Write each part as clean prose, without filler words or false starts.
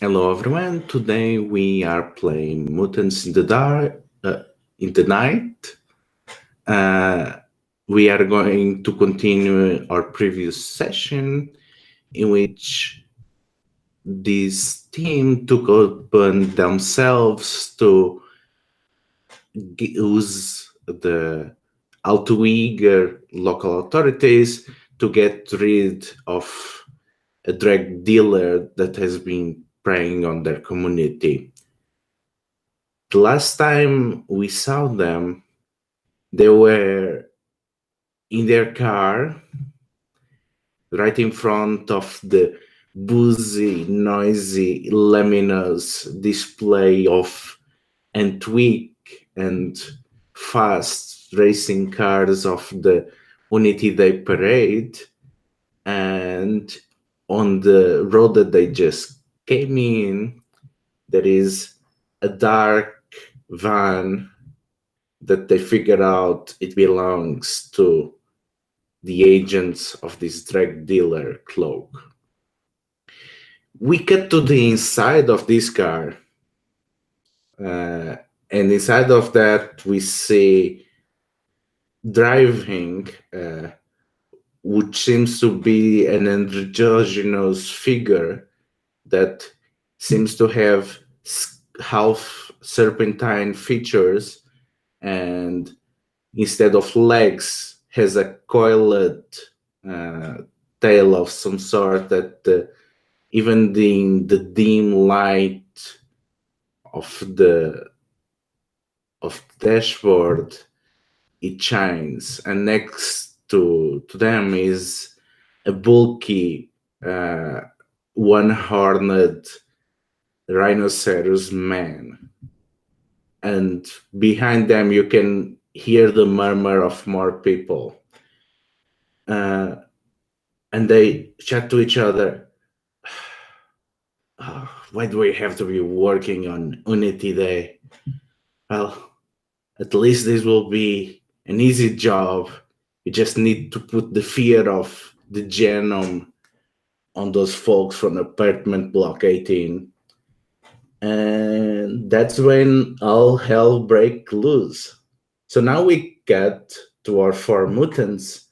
Hello everyone. Today we are playing Mutants in the Dark, in the Night. We are going to continue our previous session, in which this team took upon themselves to use the Altuiger local authorities to get rid of a drug dealer that has been preying on their community. The last time we saw them, they were in their car, right in front of the boozy, noisy, luminous display of Antwick and fast racing cars of the Unity Day Parade. And on the road that they just came in, there is a dark van that they figured out it belongs to the agents of this drug dealer, Cloak. We get to the inside of this car, and inside of that we see driving, which seems to be an androgynous figure that seems to have half serpentine features, and instead of legs has a coiled tail of some sort that even in the dim light of the dashboard it shines. And next to them is a bulky one-horned rhinoceros man, and behind them you can hear the murmur of more people, and they chat to each other. Why do we have to be working on Unity Day? Well, at least this will be an easy job. We just need to put the fear of the genome on those folks from apartment block 18. And that's when all hell breaks loose. So now we get to our 4 mutants,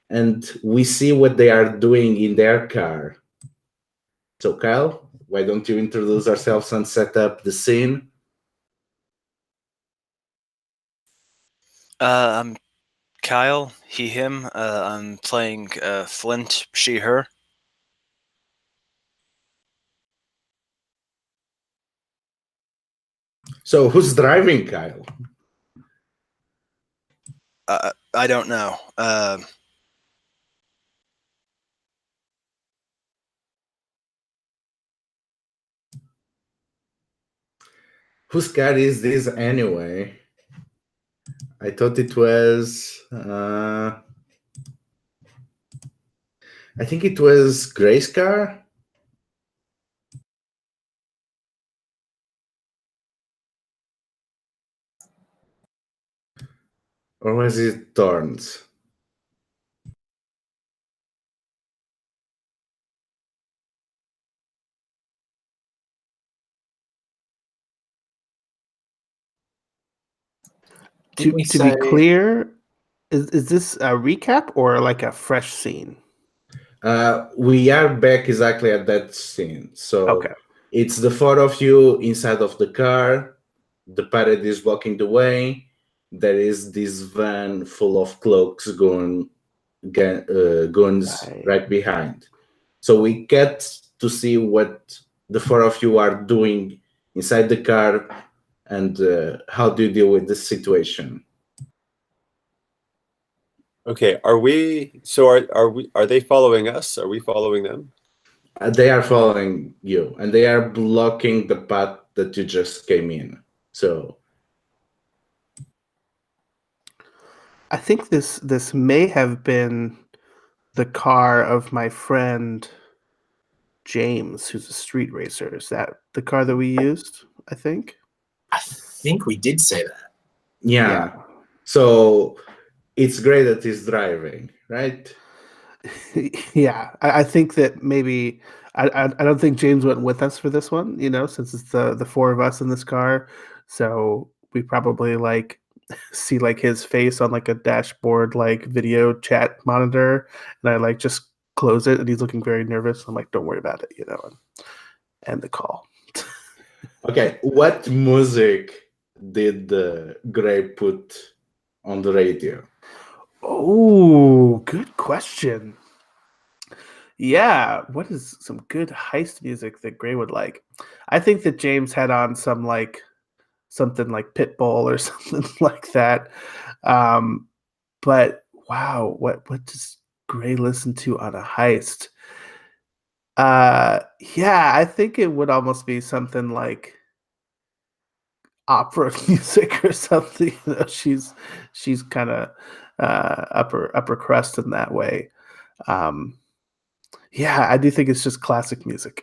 and we see what they are doing in their car. So Kyle, why don't you introduce ourselves and set up the scene? I'm Kyle, he, him. I'm playing Flint, she, her. So who's driving, Kyle? I don't know. Whose car is this anyway? I thought it was... I think it was Grace's car? Or was it Thorn's? To be clear, is this a recap or like a fresh scene? We are back exactly at that scene. So Okay. It's the 4 of you inside of the car. The parade is blocking the way. There is this van full of cloaks guns right behind. So we get to see what the 4 of you are doing inside the car and how do you deal with this situation. Okay, are they following us? Are we following them? They are following you, and they are blocking the path that you just came in. So I think this may have been the car of my friend James, who's a street racer. Is that the car that we used? I think we did say that. Yeah. So it's great that he's driving, right? Yeah, I think that maybe I don't think James went with us for this one, since it's the four of us in this car. So we probably like see like his face on like a dashboard like video chat monitor, and I like just close it, and he's looking very nervous. I'm like, don't worry about it, and end the call. Okay, what music did Gray put on the radio? Oh, good question. Yeah, what is some good heist music that Gray would like? I think that James had on something like Pitbull or something like that. But wow, what does Gray listen to on a heist? Yeah, I think it would almost be something like opera music or something. She's kind of upper crust in that way. Yeah, I do think it's just classic music.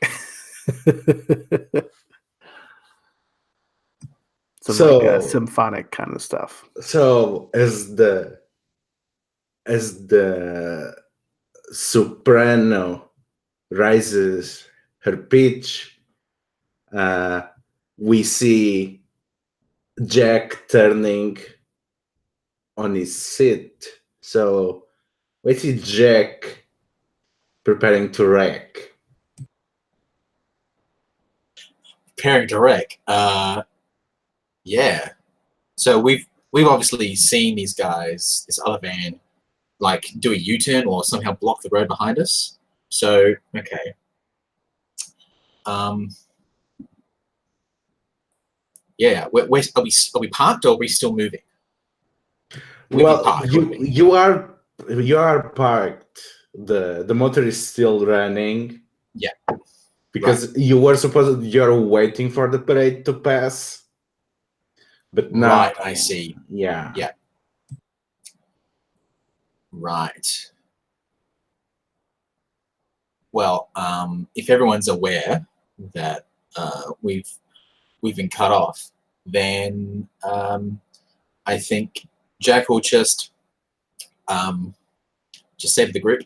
Some like symphonic kind of stuff. So as the soprano rises her pitch, we see Jack turning on his seat. So we see Jack preparing to wreck. Preparing to wreck. Yeah. So we've obviously seen these guys, this other van, like do a U-turn or somehow block the road behind us. So okay. Yeah. Are we parked or are we still moving? Well, you are parked. The motor is still running. Yeah. Because you're waiting for the parade to pass. But now, right, I see. Yeah. Yeah. Right. Well, if everyone's aware that we've been cut off, then I think Jack will just say to the group,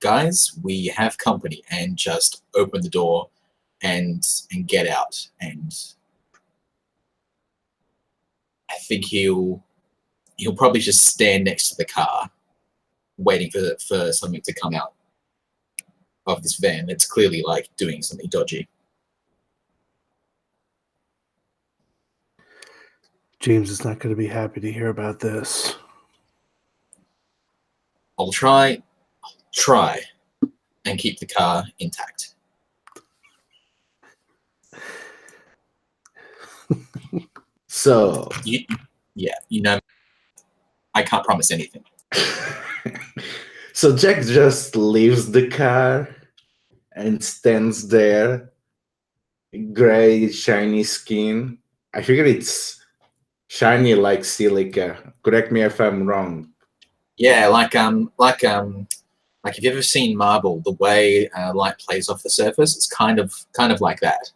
guys, we have company, and just open the door and get out. And I think he'll probably just stand next to the car, waiting for something to come out of this van that's clearly like doing something dodgy. James is not going to be happy to hear about this. I'll try and keep the car intact. So I can't promise anything. So Jack just leaves the car and stands there, gray, shiny skin. I figure it's shiny like silica. Correct me if I'm wrong. Yeah, like if you've ever seen marble, the way light plays off the surface, it's kind of like that.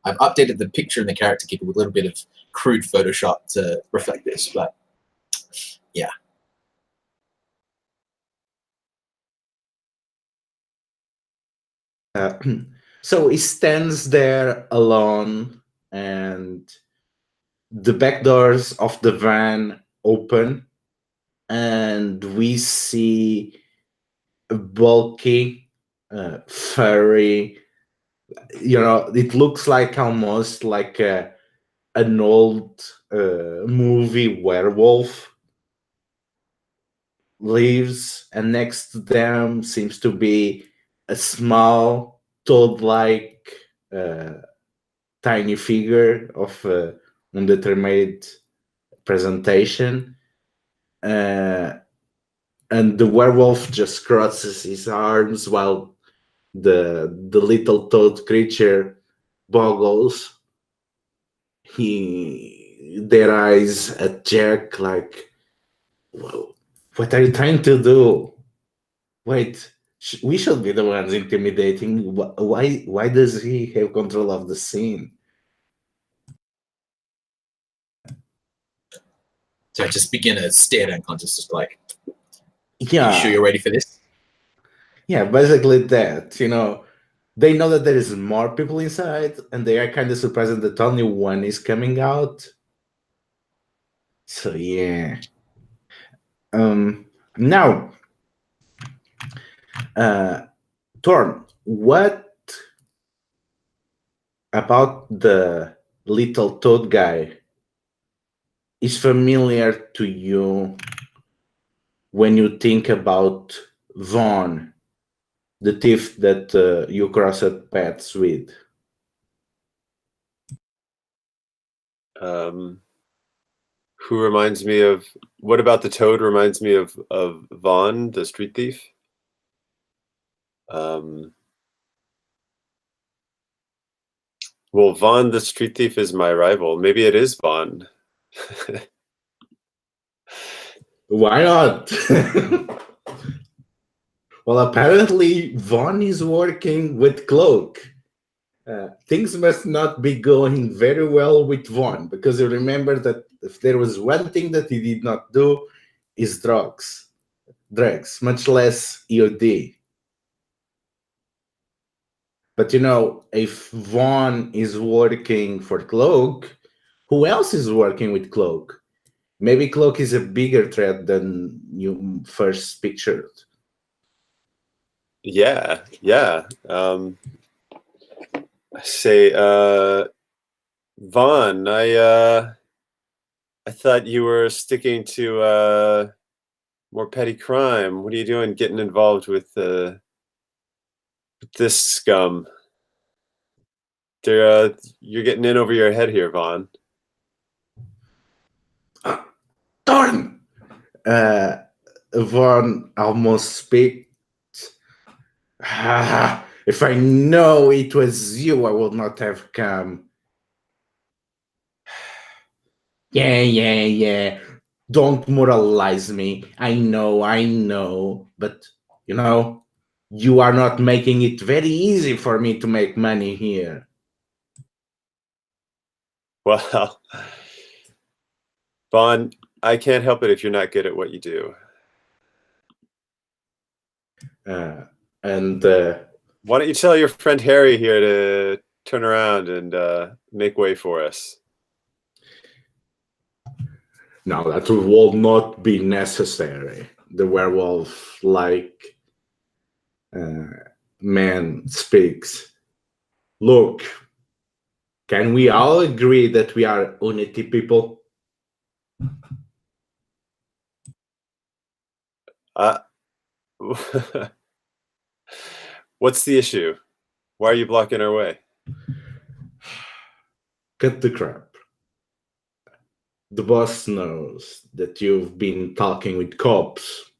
I've updated the picture and the character keeper with a little bit of crude Photoshop to reflect this, but yeah. So he stands there alone, and the back doors of the van open, and we see a bulky, furry, it looks like almost like an old movie werewolf lives, and next to them seems to be a small toad-like tiny figure of undetermined presentation, and the werewolf just crosses his arms while the little toad creature boggles their eyes at Jack like, "Whoa, what are you trying to do? Wait, we should be the ones intimidating. Why does he have control of the scene?" So I just begin to stare unconscious, just like, Yeah. Are you sure you're ready for this? Yeah, basically that. They know that there is more people inside, and they are kind of surprised that only one is coming out. So yeah. Now, Thorn, what about the little toad guy is familiar to you when you think about Vaughn, the thief that you crossed paths with? Who reminds me of? What about the toad reminds me of Vaughn, the street thief? Well, Vaughn, the street thief, is my rival. Maybe it is Vaughn. Why not? Well, apparently Vaughn is working with Cloak. Things must not be going very well with Vaughn, because you remember that if there was one thing that he did not do, is drugs, much less EOD. But if Vaughn is working for Cloak, who else is working with Cloak? Maybe Cloak is a bigger threat than you first pictured. Yeah. Say, Vaughn, I thought you were sticking to more petty crime. What are you doing getting involved with this scum? You're getting in over your head here, Vaughn. Darn! Vaughn almost speaks. If I know it was you, I would not have come. Yeah. Don't moralize me. I know. But, you are not making it very easy for me to make money here. Well, Vaughn, I can't help it if you're not good at what you do. Why don't you tell your friend Harry here to turn around and make way for us? No, that will not be necessary. The werewolf-like man speaks. Look, can we all agree that we are Unity people? What's the issue? Why are you blocking our way? Cut the crap. The boss knows that you've been talking with cops,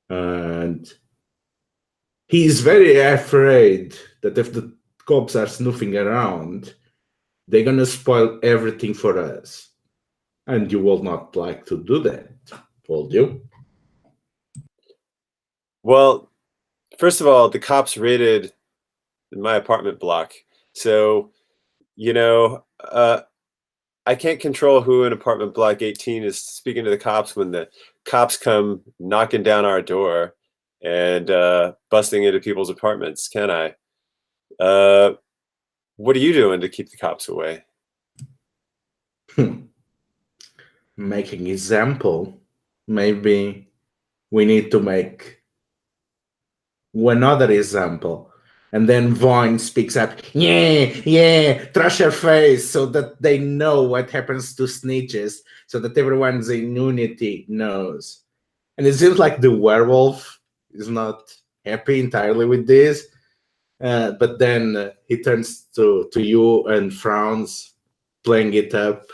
and he's very afraid that if the cops are snooping around, they're gonna spoil everything for us. And you will not like to do that, will you? Well, first of all, the cops raided my apartment block. So, I can't control who in apartment block 18 is speaking to the cops when the cops come knocking down our door and busting into people's apartments, can I? What are you doing to keep the cops away? Making example. Maybe we need to make one other example. And then Vaughn speaks up, yeah, trash your face, so that they know what happens to snitches, so that everyone's in unity knows. And it seems like the werewolf is not happy entirely with this, but then he turns to you and frowns, playing it up.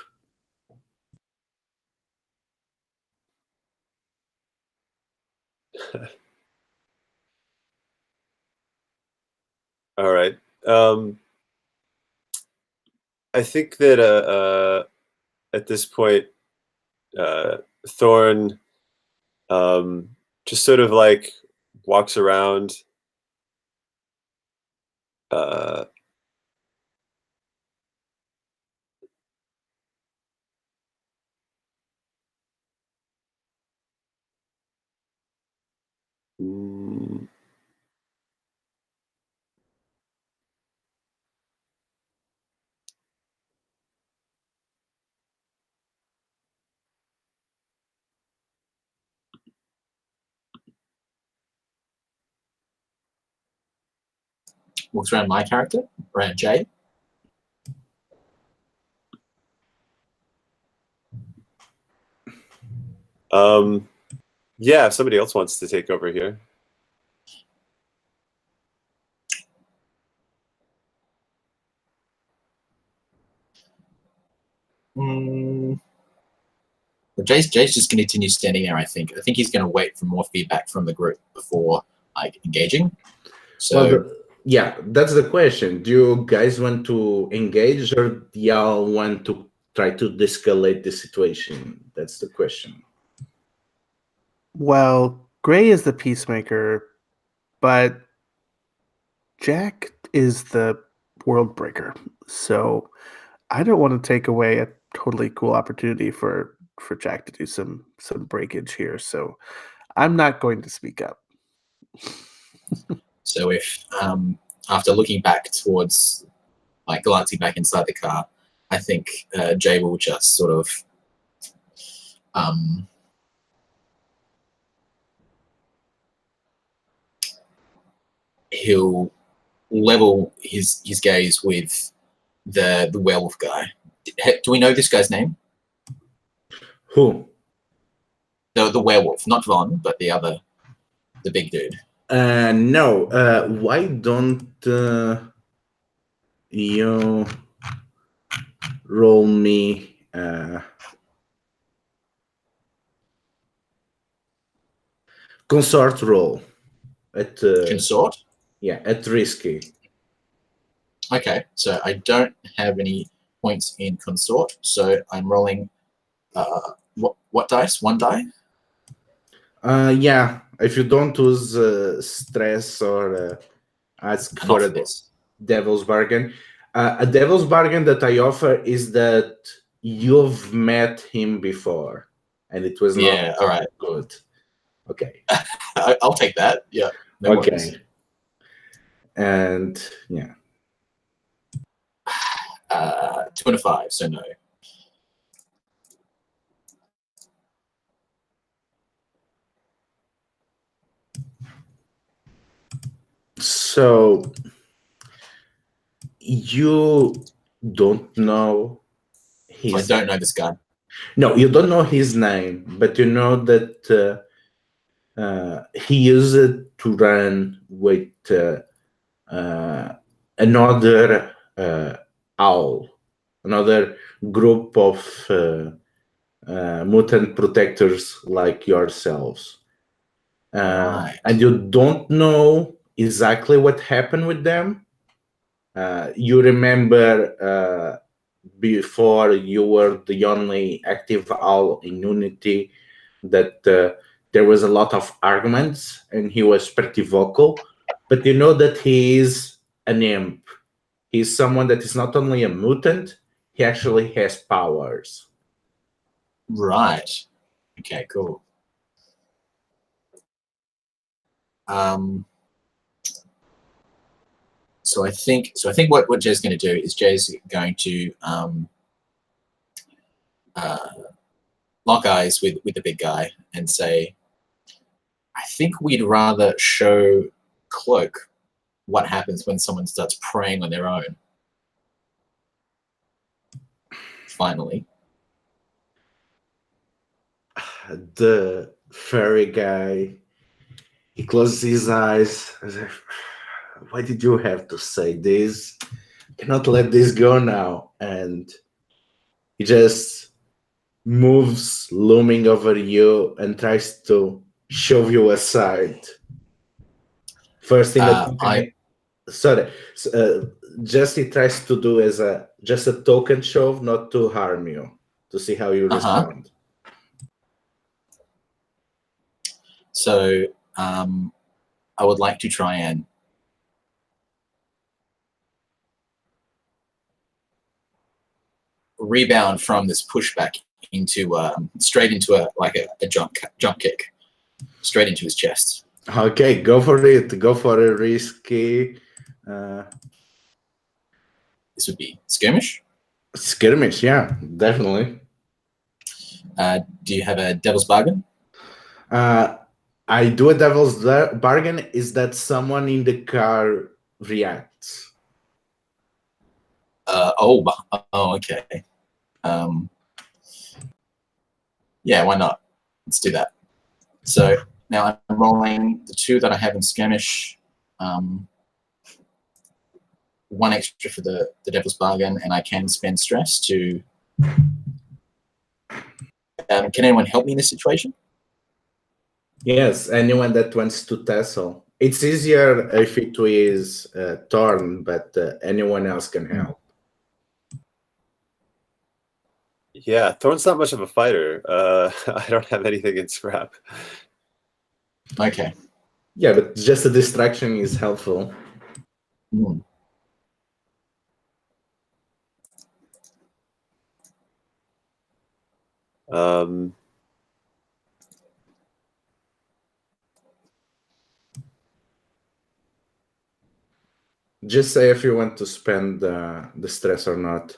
All right. I think that at this point, Thorn just sort of like walks around. walks around my character, around Jay. Yeah, if somebody else wants to take over here. Well, Jay's just going to continue standing there. I think he's going to wait for more feedback from the group before like engaging. So Well, yeah, that's the question. Do you guys want to engage, or do y'all want to try to de-escalate the situation? That's the question. Well, Gray is the peacemaker, but Jack is the world breaker. So I don't want to take away a totally cool opportunity for Jack to do some breakage here. So I'm not going to speak up. So if after looking back towards, like glancing back inside the car, I think Jay will just sort of he'll level his gaze with the werewolf guy. Do we know this guy's name? Who? The werewolf, not Von, but the big dude. No. Why don't you roll me consort roll at Consort? yeah, at risky. Okay, so I don't have any points in consort, so I'm rolling what dice? One die? Yeah, if you don't use stress or ask Not for for a this. devil's bargain. A devil's bargain that I offer is that you've met him before, and it was not Yeah, all right. good. Okay. I'll take that. Yeah. No Okay. worries. And yeah. 2 and a 5, so no. So you don't know So I his. don't know this guy. No, you don't know his name, but you know that he used it to run with another owl, another group of mutant protectors like yourselves. Right. And you don't know exactly what happened with them. You remember before you were the only active owl in Unity that there was a lot of arguments and he was pretty vocal, but you know that he is an imp. He's someone that is not only a mutant, he actually has powers. Right. Okay, cool. So I think what Jay's going to do is Jay's going to lock eyes with the big guy and say, I think we'd rather show Cloak what happens when someone starts preying on their own. Finally. The furry guy, he closes his eyes. Why did you have to say this? Cannot let this go now. And he just moves, looming over you, and tries to shove you aside. First thing Jesse tries to do is just a token shove, not to harm you, to see how you respond. So I would like to try and rebound from this pushback into straight into a jump kick, straight into his chest. Okay, go for it. Go for a risky. This would be skirmish. Skirmish, yeah, definitely. Do you have a devil's bargain? I do a devil's bargain is that someone in the car reacts. Okay. Yeah, why not? Let's do that. So now I'm rolling the 2 that I have in skirmish. 1 extra for the Devil's Bargain, and I can spend stress to... can anyone help me in this situation? Yes, anyone that wants to tussle. It's easier if it is Thorn, but anyone else can help. Yeah, Thorn's not much of a fighter. I don't have anything in scrap. Okay. Yeah, but just a distraction is helpful. Mm. Just say if you want to spend the stress or not.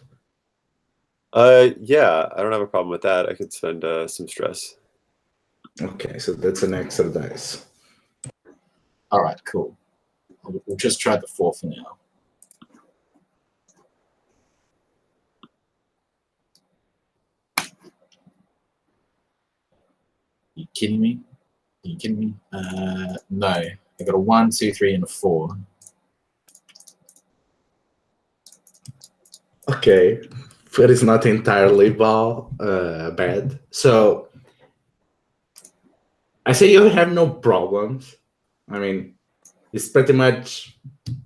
Yeah, I don't have a problem with that. I could spend some stress. Okay, so that's an extra dice. All right, cool. We'll just try the 4 for now. You kidding me? Are you kidding me? No. I got a 1, 2, 3, and a 4. Okay, but it's not entirely bad. So I say you have no problems. I mean, it's pretty much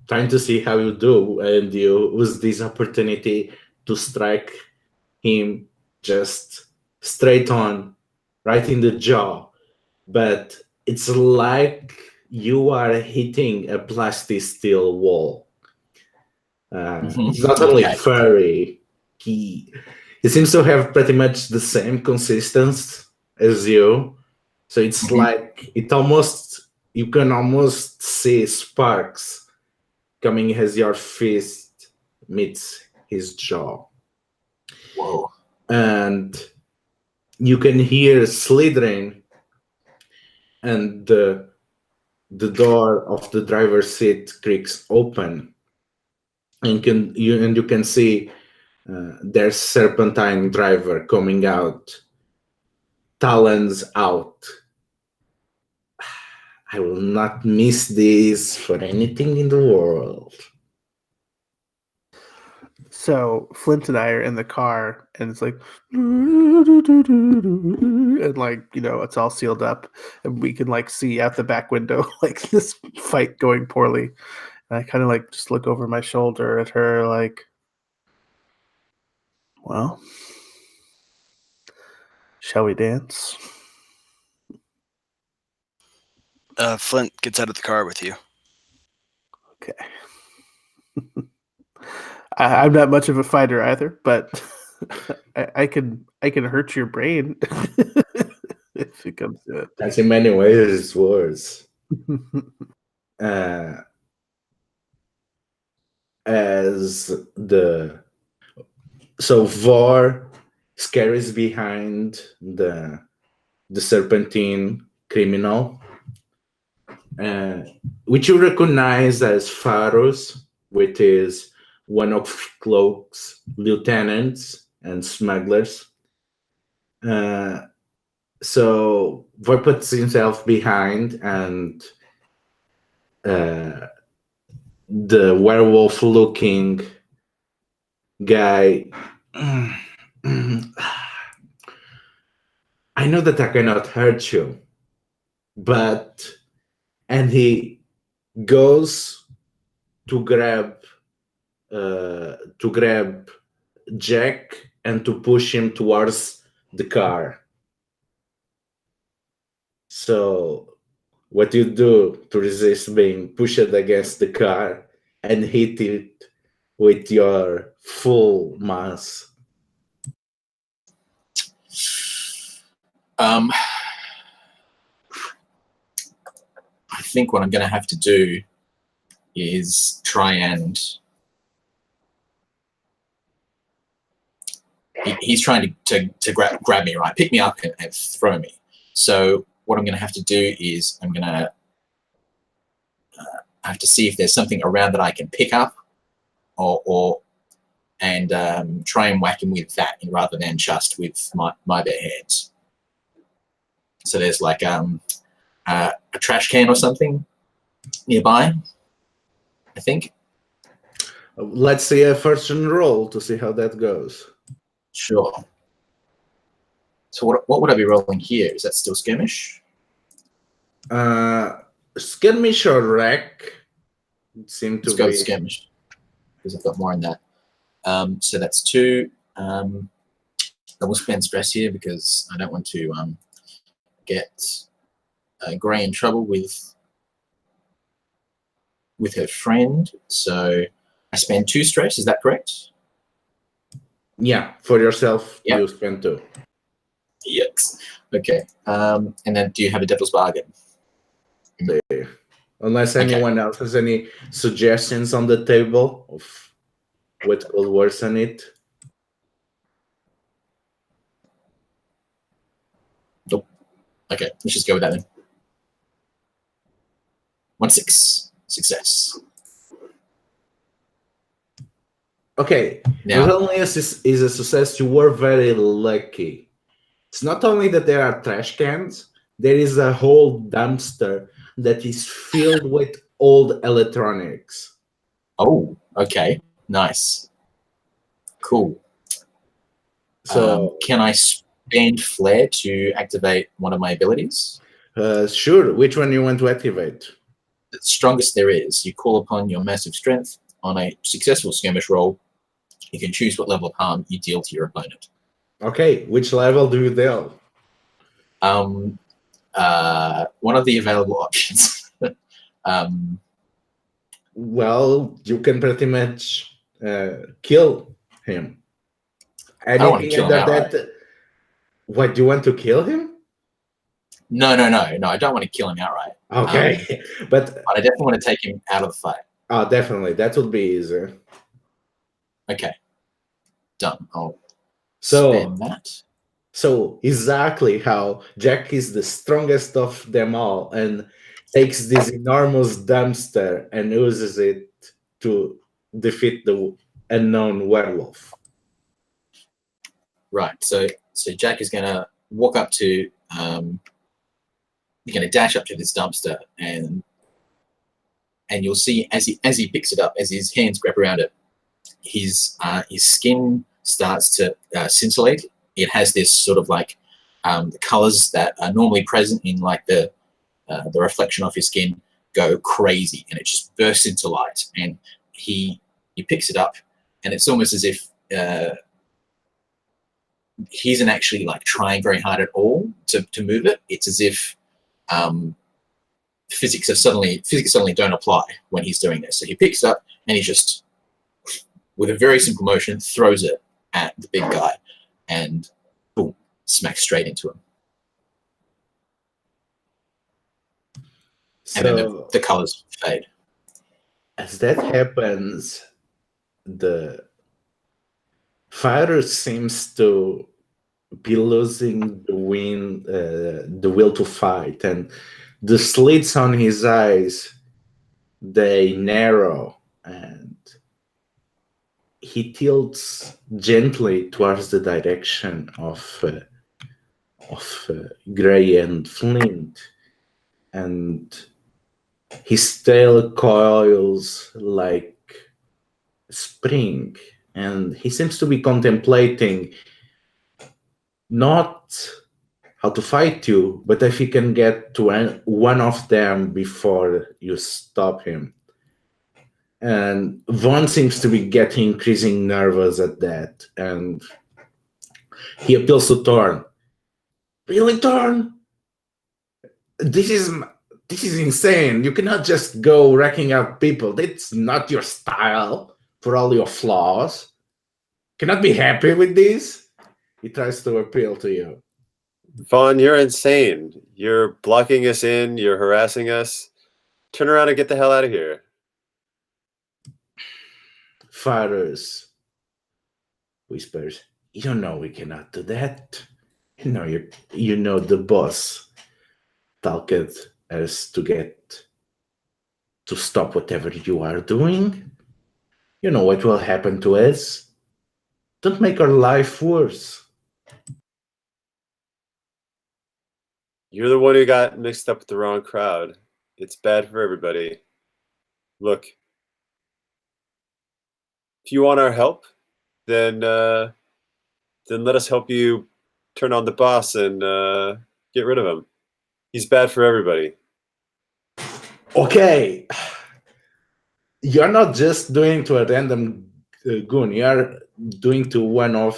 trying to see how you do, and you use this opportunity to strike him just straight on, right in the jaw. But it's like you are hitting a plastic steel wall. It's not only furry, he seems to have pretty much the same consistency as you. So it's like you can almost see sparks coming as your fist meets his jaw. Whoa. And you can hear slithering, and the door of the driver's seat creaks open. And you can see there's Serpentine driver coming out, talons out. I will not miss this for anything in the world. So Flint and I are in the car, and it's like, and like, you know, it's all sealed up, and we can like see out the back window like this fight going poorly. And I kind of like just look over my shoulder at her, like, well, shall we dance? Flint gets out of the car with you. Okay. I'm not much of a fighter either, but I can hurt your brain if it comes to it. As in many ways, it's worse. So Vor scurries behind the serpentine criminal, which you recognize as Pharos, which is one of Cloak's lieutenants and smugglers. So Vor puts himself behind, and the werewolf-looking guy. I know that I cannot hurt you, and he goes to grab Jack and to push him towards the car. So what you do to resist being pushed against the car and hit it with your full mass? I think what I'm going to have to do is try and... He's trying to grab me, right? Pick me up and throw me. So what I'm going to have to do is I'm going to have to see if there's something around that I can pick up, or and try and whack him with that rather than just with my bare hands. So there's like a trash can or something nearby, I think. Let's see a fortune roll to see how that goes. Sure. So what would I be rolling here? Is that still skirmish? Skirmish or wreck seem to Let's go be with skirmish because I've got more in that. So that's 2. I will spend stress here because I don't want to get Gray in trouble with her friend. So I spend 2 stress. Is that correct? Yeah, for yourself. Yep. You spend 2. Yes. Okay. And then do you have a devil's bargain? Unless anyone else has any suggestions on the table of what could worsen it. Nope. Okay, let's just go with that then. 1-6. Success. Okay, Now, not only is a success, you were very lucky. It's not only that there are trash cans, there is a whole dumpster that is filled with old electronics. oh, okay. Nice. Cool. So, can I spend Flare to activate one of my abilities? sure. Which one you want to activate? The strongest there is. You call upon your massive strength. On a successful skirmish roll, you can choose what level of harm you deal to your opponent. Okay, which level do you deal? One of the available options. Well, you can pretty much kill him. I don't want to Anything kill him under outright. that? What, do you want to kill him? No. I don't want to kill him outright. Okay, but I definitely want to take him out of the fight. definitely that would be easier. Okay. Done. I'll So, spend that. so exactly how Jack is the strongest of them all and takes this enormous dumpster and uses it to defeat the unknown werewolf. Right. So Jack is gonna walk up to you're gonna dash up to this dumpster and you'll see as he picks it up, as his hands grab around it, his skin starts to scintillate. It has this sort of like the colors that are normally present in like the reflection of his skin go crazy, and it just bursts into light. And he picks it up, and it's almost as if he isn't actually like trying very hard at all to move it. It's as if physics suddenly don't apply when he's doing this. So he picks it up and he just, with a very simple motion, throws it at the big guy, and boom, smacks straight into him. And then the colors fade. As that happens, the fighter seems to be losing the will to fight, and the slits on his eyes, they narrow, and he tilts gently towards the direction of Gray and Flint, and his tail coils like spring, and he seems to be contemplating not how to fight you, but if he can get to one of them before you stop him. And Vaughn seems to be getting increasing nervous at that, and he appeals to Thorn. Really, Thorn? This is insane. You cannot just go wrecking up people. That's not your style, for all your flaws. Cannot be happy with this. He tries to appeal to you. Vaughn, you're insane. You're blocking us in. You're harassing us. Turn around and get the hell out of here. Fathers whispers, "You know we cannot do that. You know the boss talked us to stop whatever you are doing. You know what will happen to us Don't make our life worse. You're the one who got mixed up with the wrong crowd. It's bad for everybody. Look, if you want our help, then let us help you turn on the boss and get rid of him. He's bad for everybody. Okay. You're not just doing to a random goon. You're doing to one of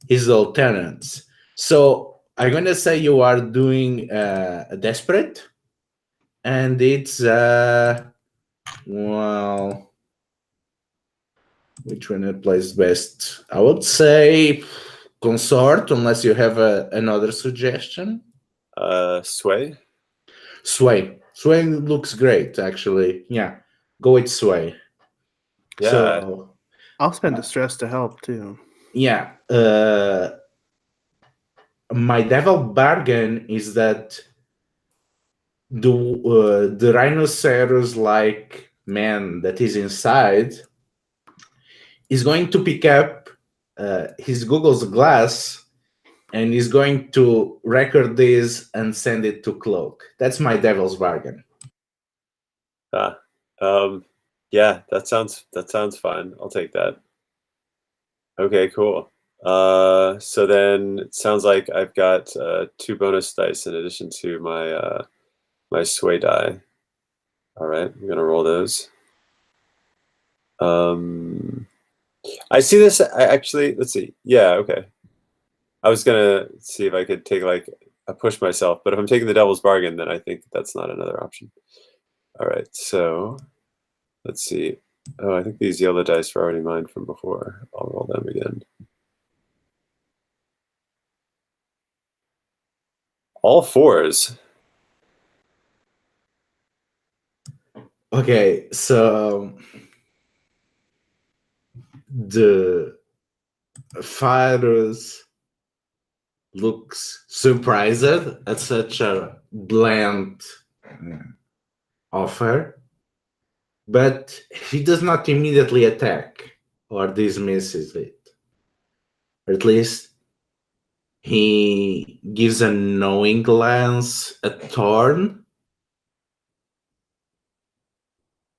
his lieutenants. So I'm going to say you are doing a desperate. And it's, well, which one plays best? I would say consort, unless you have another suggestion. Sway? Sway. Sway looks great, actually. Yeah, go with Sway. Yeah. So, I'll spend distress to help too. yeah. My devil bargain is that the rhinoceros-like man that is inside is going to pick up his Google's Glass and is going to record this and send it to Cloak. That's my devil's bargain. Yeah, that sounds fine. I'll take that. Okay, cool. So then it sounds like I've got 2 bonus dice in addition to my my sway die. All right, I'm gonna roll those. I see this. Actually, let's see. Yeah, okay. I was gonna see if I could take like a push myself, but if I'm taking the devil's bargain, then I think that's not another option. All right, so let's see. Oh, I think these yellow dice were already mine from before. I'll roll them again. All 4s. Okay, so the virus looks surprised at such a bland offer, but he does not immediately attack or dismisses it. Or at least he gives a knowing glance at Thorn,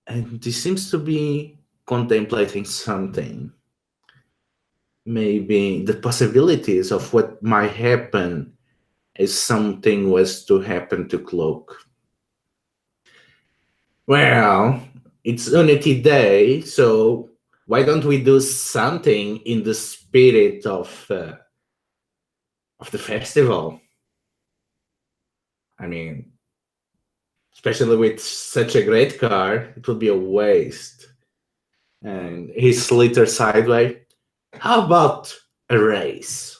and he seems to be contemplating something. Maybe the possibilities of what might happen if something was to happen to Cloak. Well, it's Unity Day, so why don't we do something in the spirit of the festival? I mean, especially with such a great car, it would be a waste. And he slithers sideways. How about a race?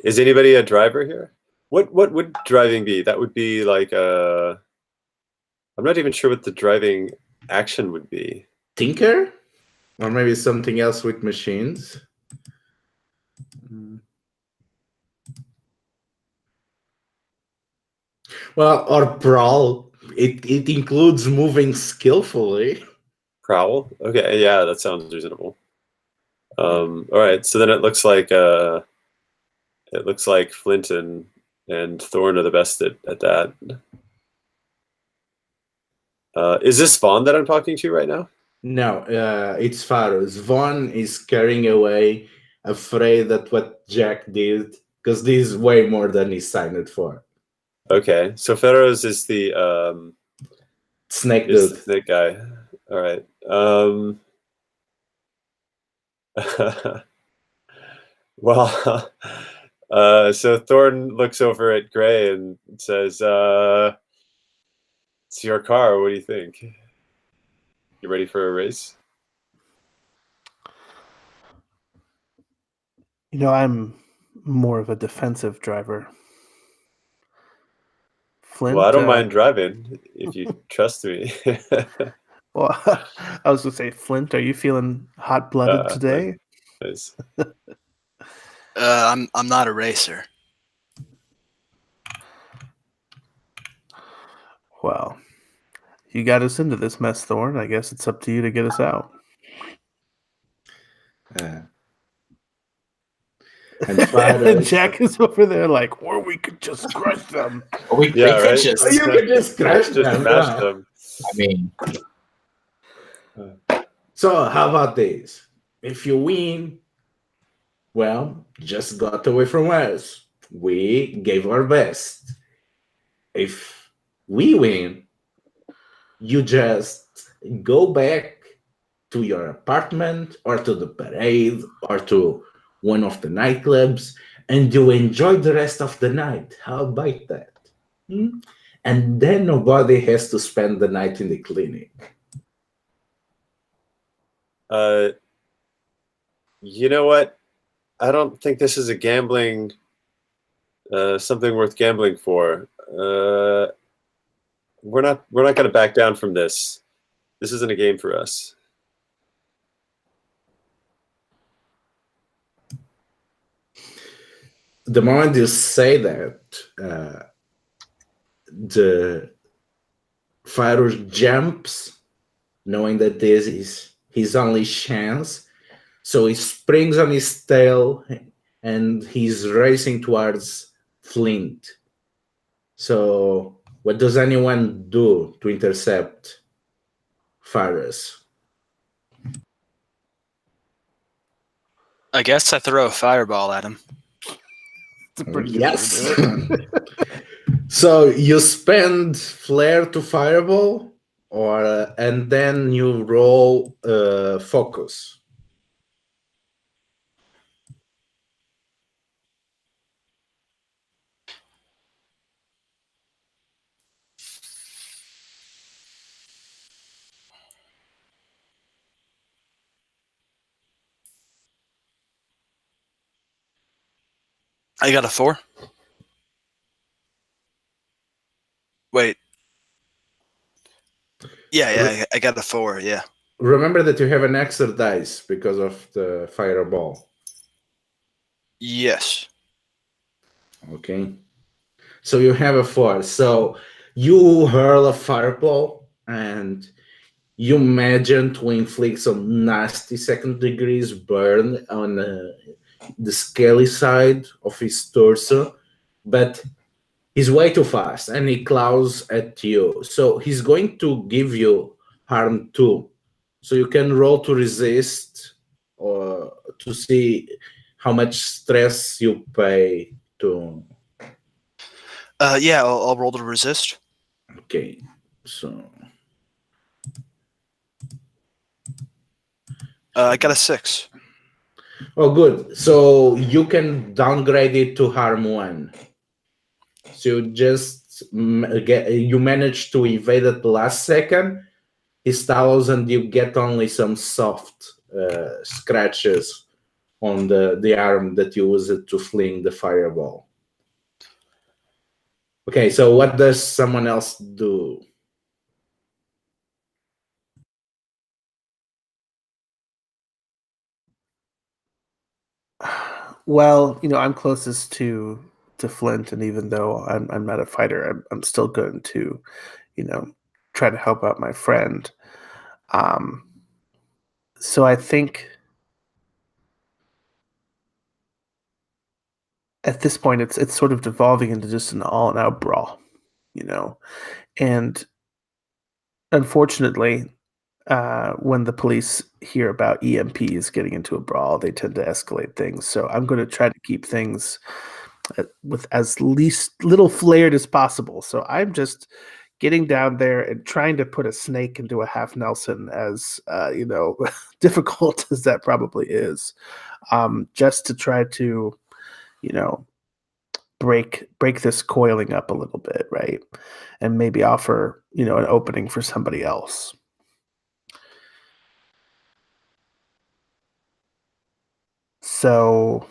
Is anybody a driver here? What would driving be? That would be like I'm not even sure what the driving action would be. Tinker? Or maybe something else with machines? Well, or prowl. It includes moving skillfully. Prowl? Okay, yeah, that sounds reasonable. All right, so then it looks like Flint and Thorn are the best at that. Is this Vaughn that I'm talking to right now? No, it's Faros. Vaughn is carrying away, afraid that what Jack did, because this is way more than he signed it for. Okay, so Pharaoh's is the Snake is dude. the snake guy. All right. Well, so Thorn looks over at Gray and says, "It's your car. What do you think? You ready for a race?" You know, I'm more of a defensive driver. Flint. Well, I don't mind driving if you trust me. Well, I was gonna say, Flint, are you feeling hot-blooded today? Nice. I'm not a racer. Well, you got us into this mess, Thorn. I guess it's up to you to get us out. And And Faros, Jack is over there like, or we could just crush them. Or we Yeah, could right. just, you can just crash Just them. smash yeah. them. I mean, So how about this? If you win, well, just got away from us. We gave our best. If we win, you just go back to your apartment or to the parade or to one of the nightclubs and you enjoy the rest of the night. How about that? Hmm? And then nobody has to spend the night in the clinic. You know what? I don't think this is a gambling, something worth gambling for. We're not going to back down from this. This isn't a game for us. The moment you say that, the fighter jumps, knowing that this is his only chance. So he springs on his tail and he's racing towards Flint. So, what does anyone do to intercept Faris? I guess I throw a fireball at him. It's a pretty good Yes. way to do it. So you spend flare to fireball, or and then you roll focus. I got a 4. Wait. Yeah, I got a 4, yeah. Remember that you have an extra dice because of the fireball. Yes. Okay. So you have a 4. So you hurl a fireball and you imagine to inflict some nasty second degrees burn on the scaly side of his torso, but he's way too fast and he claws at you. So he's going to give you harm too. So you can roll to resist or to see how much stress you pay to. Yeah, I'll roll to resist. Okay, so I got a 6. oh, good. So you can downgrade it to harm 1. So you just you manage to evade at the last second his towels, and you get only some soft scratches on the arm that you use it to fling the fireball. Okay, so what does someone else do? Well, I'm closest to Flint, and even though I'm not a fighter, I'm still going to, try to help out my friend. So I think at this point it's sort of devolving into just an all-out brawl, and unfortunately, when the police hear about EMPs getting into a brawl, they tend to escalate things. So I'm going to try to keep things with as least little flared as possible. So I'm just getting down there and trying to put a snake into a half Nelson, as difficult as that probably is, just to try to, break this coiling up a little bit, right, and maybe offer an opening for somebody else. So,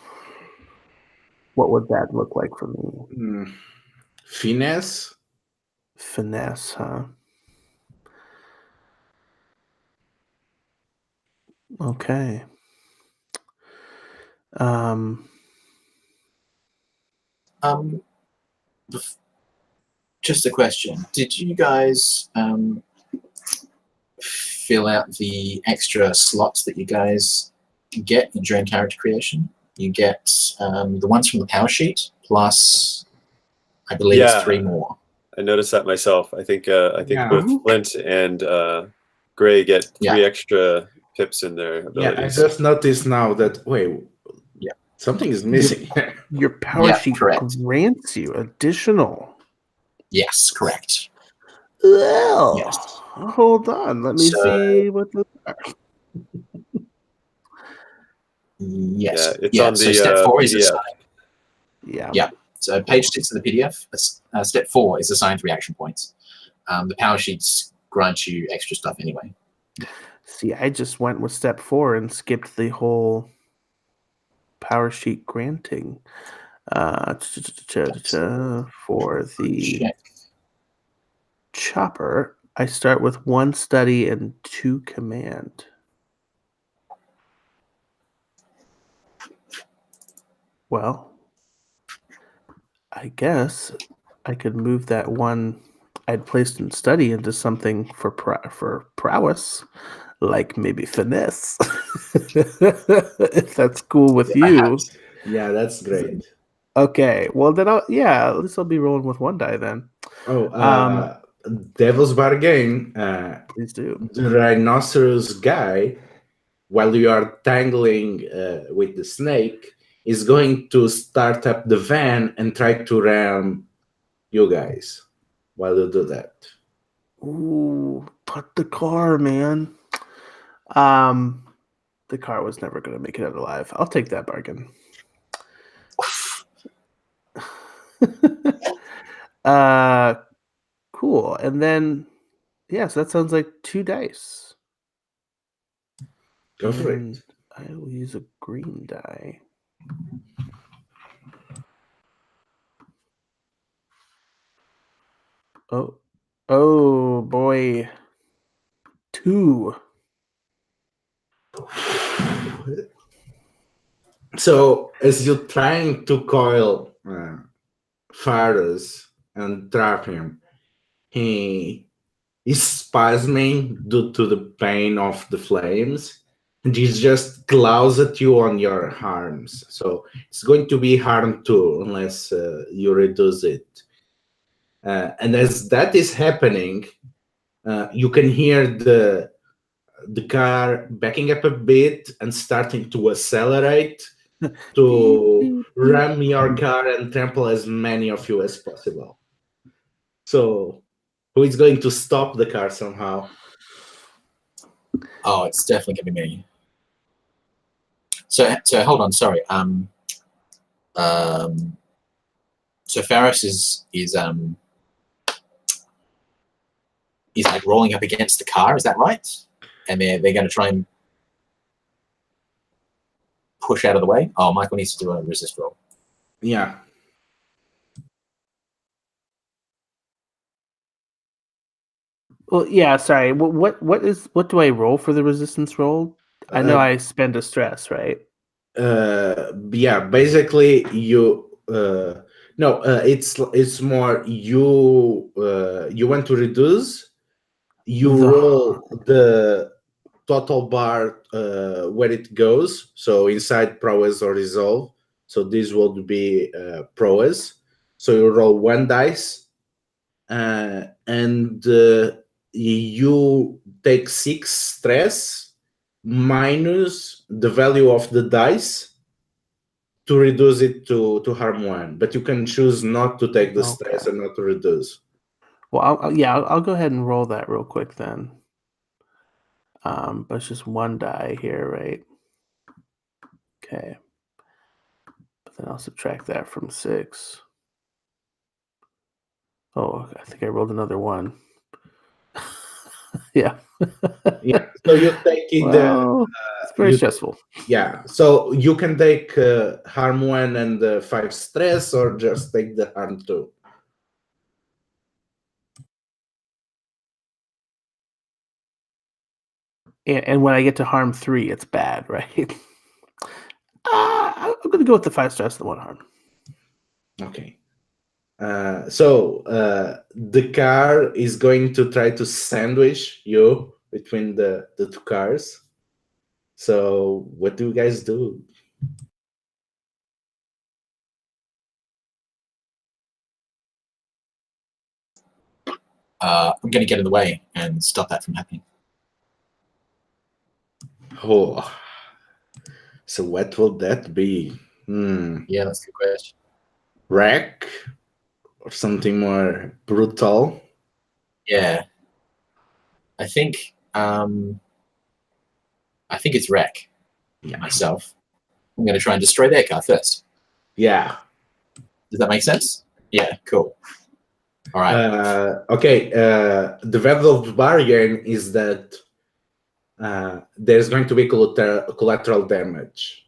what would that look like for me? Finesse? Finesse, huh? Okay. bef- just a question. Did you guys fill out the extra slots that you guys get during character creation? You get the ones from the power sheet, plus I believe it's 3 more. I noticed that myself. I think Yeah. both Flint and Gray get 3 extra pips in their abilities. Yeah, I just noticed now that something is missing. Your power sheet correct. grants you additional. Yes, correct. Well, Yes. hold on. Let me see what those are. Yes. Yeah, it's on the so step 4 is PDF. assigned. Yeah. So page 6 of the PDF, step 4 is assigned reaction points. The power sheets grant you extra stuff anyway. See, I just went with step 4 and skipped the whole power sheet granting. For the chopper, I start with 1 study and 2 command. Well, I guess I could move that 1 I'd placed in study into something for prowess, like maybe finesse. If that's cool with you. Yeah, that's great. Okay, well then at least I'll be rolling with 1 die then. Devil's Bargain. Please do. The rhinoceros guy, while you are tangling with the snake, is going to start up the van and try to ram you guys while you do that. Ooh, but the car, man. The car was never going to make it out alive. I'll take that bargain. Cool. And then, so that sounds like 2 dice. Go for it. I will use a green die. Oh boy. 2. So as you're trying to coil Faris and trap him, he is spasming due to the pain of the flames, and he just claws at you on your arms. So it's going to be harm 2 unless you reduce it. And as that is happening, you can hear the car backing up a bit and starting to accelerate to ram your car and trample as many of you as possible. So who is going to stop the car somehow? Oh, it's definitely going to be me. So hold on, sorry. So Faris is like rolling up against the car, is that right? And they're going to try and push out of the way. Oh, Michael needs to do a resist roll. Yeah. Well, sorry. What do I roll for the resistance roll? I know I spend a stress, right? Basically you it's more you want to reduce, you roll the total bar where it goes, so inside prowess or resolve, so this would be prowess, so you roll 1 dice and you take 6 stress minus the value of the dice to reduce it to harm 1, but you can choose not to take the stress and not to reduce. Well, I'll go ahead and roll that real quick then. But it's just 1 die here, right? Okay. But then I'll subtract that from 6. Oh, I think I rolled another 1. Yeah. So you take it. It's very stressful. Yeah. So you can take harm 1 and 5 stress, or just take the harm 2. And when I get to harm 3, it's bad, right? I'm going to go with the 5 stress and the 1 harm. Okay. The car is going to try to sandwich you between the two cars. So what do you guys do? I'm going to get in the way and stop that from happening. Oh, so what will that be? Yeah, that's a good question. Wreck or something more brutal? Yeah, I think it's wreck. Yeah. Myself, I'm going to try and destroy their car first. Yeah. Does that make sense? Yeah, cool. All right. Okay. The value of the bargain is that there's going to be collateral damage.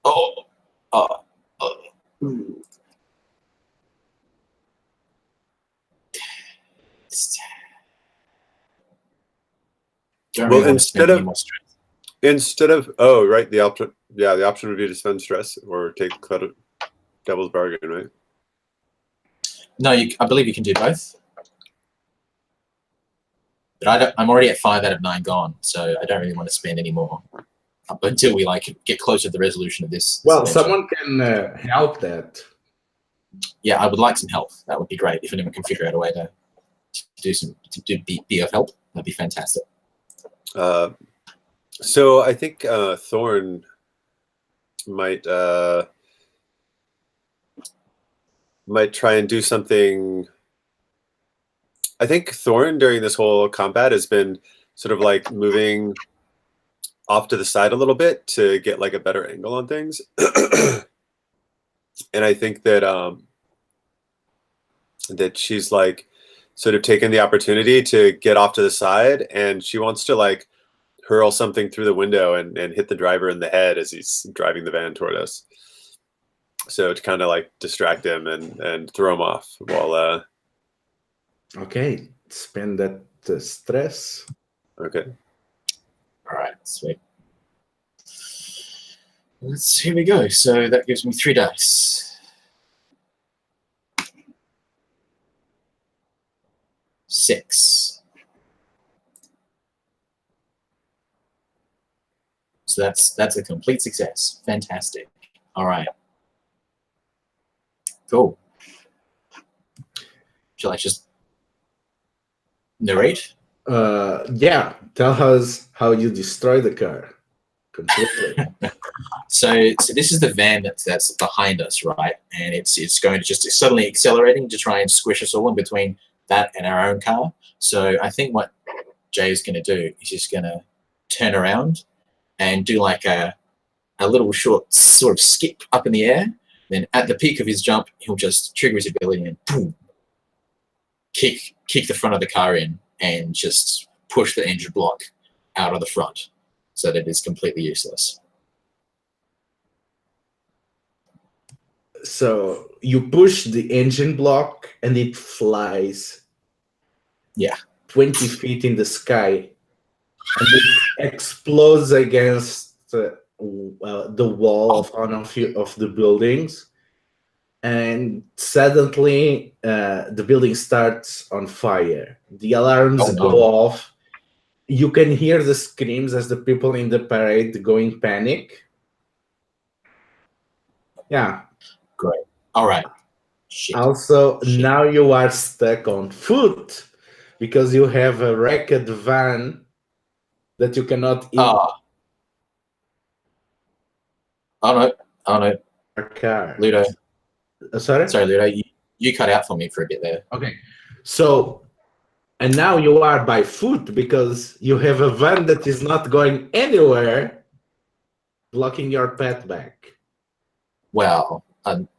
Don't Well, really want to spend any more stress. instead of the option would be to spend stress or take devil's bargain, right? No, I believe you can do both. But I'm already at 5 out of 9 gone, so I don't really want to spend any more up until we get closer to the resolution of this. Well, adventure. someone can help that. Yeah, I would like some help. That would be great if anyone can figure out a way to be of help. That'd be fantastic. So I think Thorn might try and do something. I think Thorn during this whole combat has been sort of like moving off to the side a little bit to get like a better angle on things. And I think that that she's like sort of taken the opportunity to get off to the side, and she wants to like hurl something through the window and hit the driver in the head as he's driving the van toward us. So to kind of like distract him and throw him off while Okay, spend that stress. Okay. All right, sweet. Here we go. So that gives me 3 dice. 6. So that's a complete success. Fantastic. All right. Cool. Shall I just narrate? Yeah, tell us how you destroy the car completely. So this is the van that's behind us, right? And it's going to just suddenly accelerating to try and squish us all in between that and our own car. So I think what Jay is going to do is just going to turn around and do like a little short sort of skip up in the air. Then at the peak of his jump, he'll just trigger his ability and boom, kick the front of the car in and just push the engine block out of the front so that it is completely useless. So you push the engine block and it flies. Yeah. 20 feet in the sky. And it explodes against the wall of one of the buildings. And suddenly the building starts on fire. The alarms go off. You can hear the screams as the people in the parade go in panic. Yeah. Great. All right. Shit. Also, now you are stuck on foot because you have a wrecked van that you cannot eat. Oh no. Car. Ludo. Sorry, Ludo. You cut out for me for a bit there. Okay. So, and now you are by foot because you have a van that is not going anywhere, blocking your path back. Well,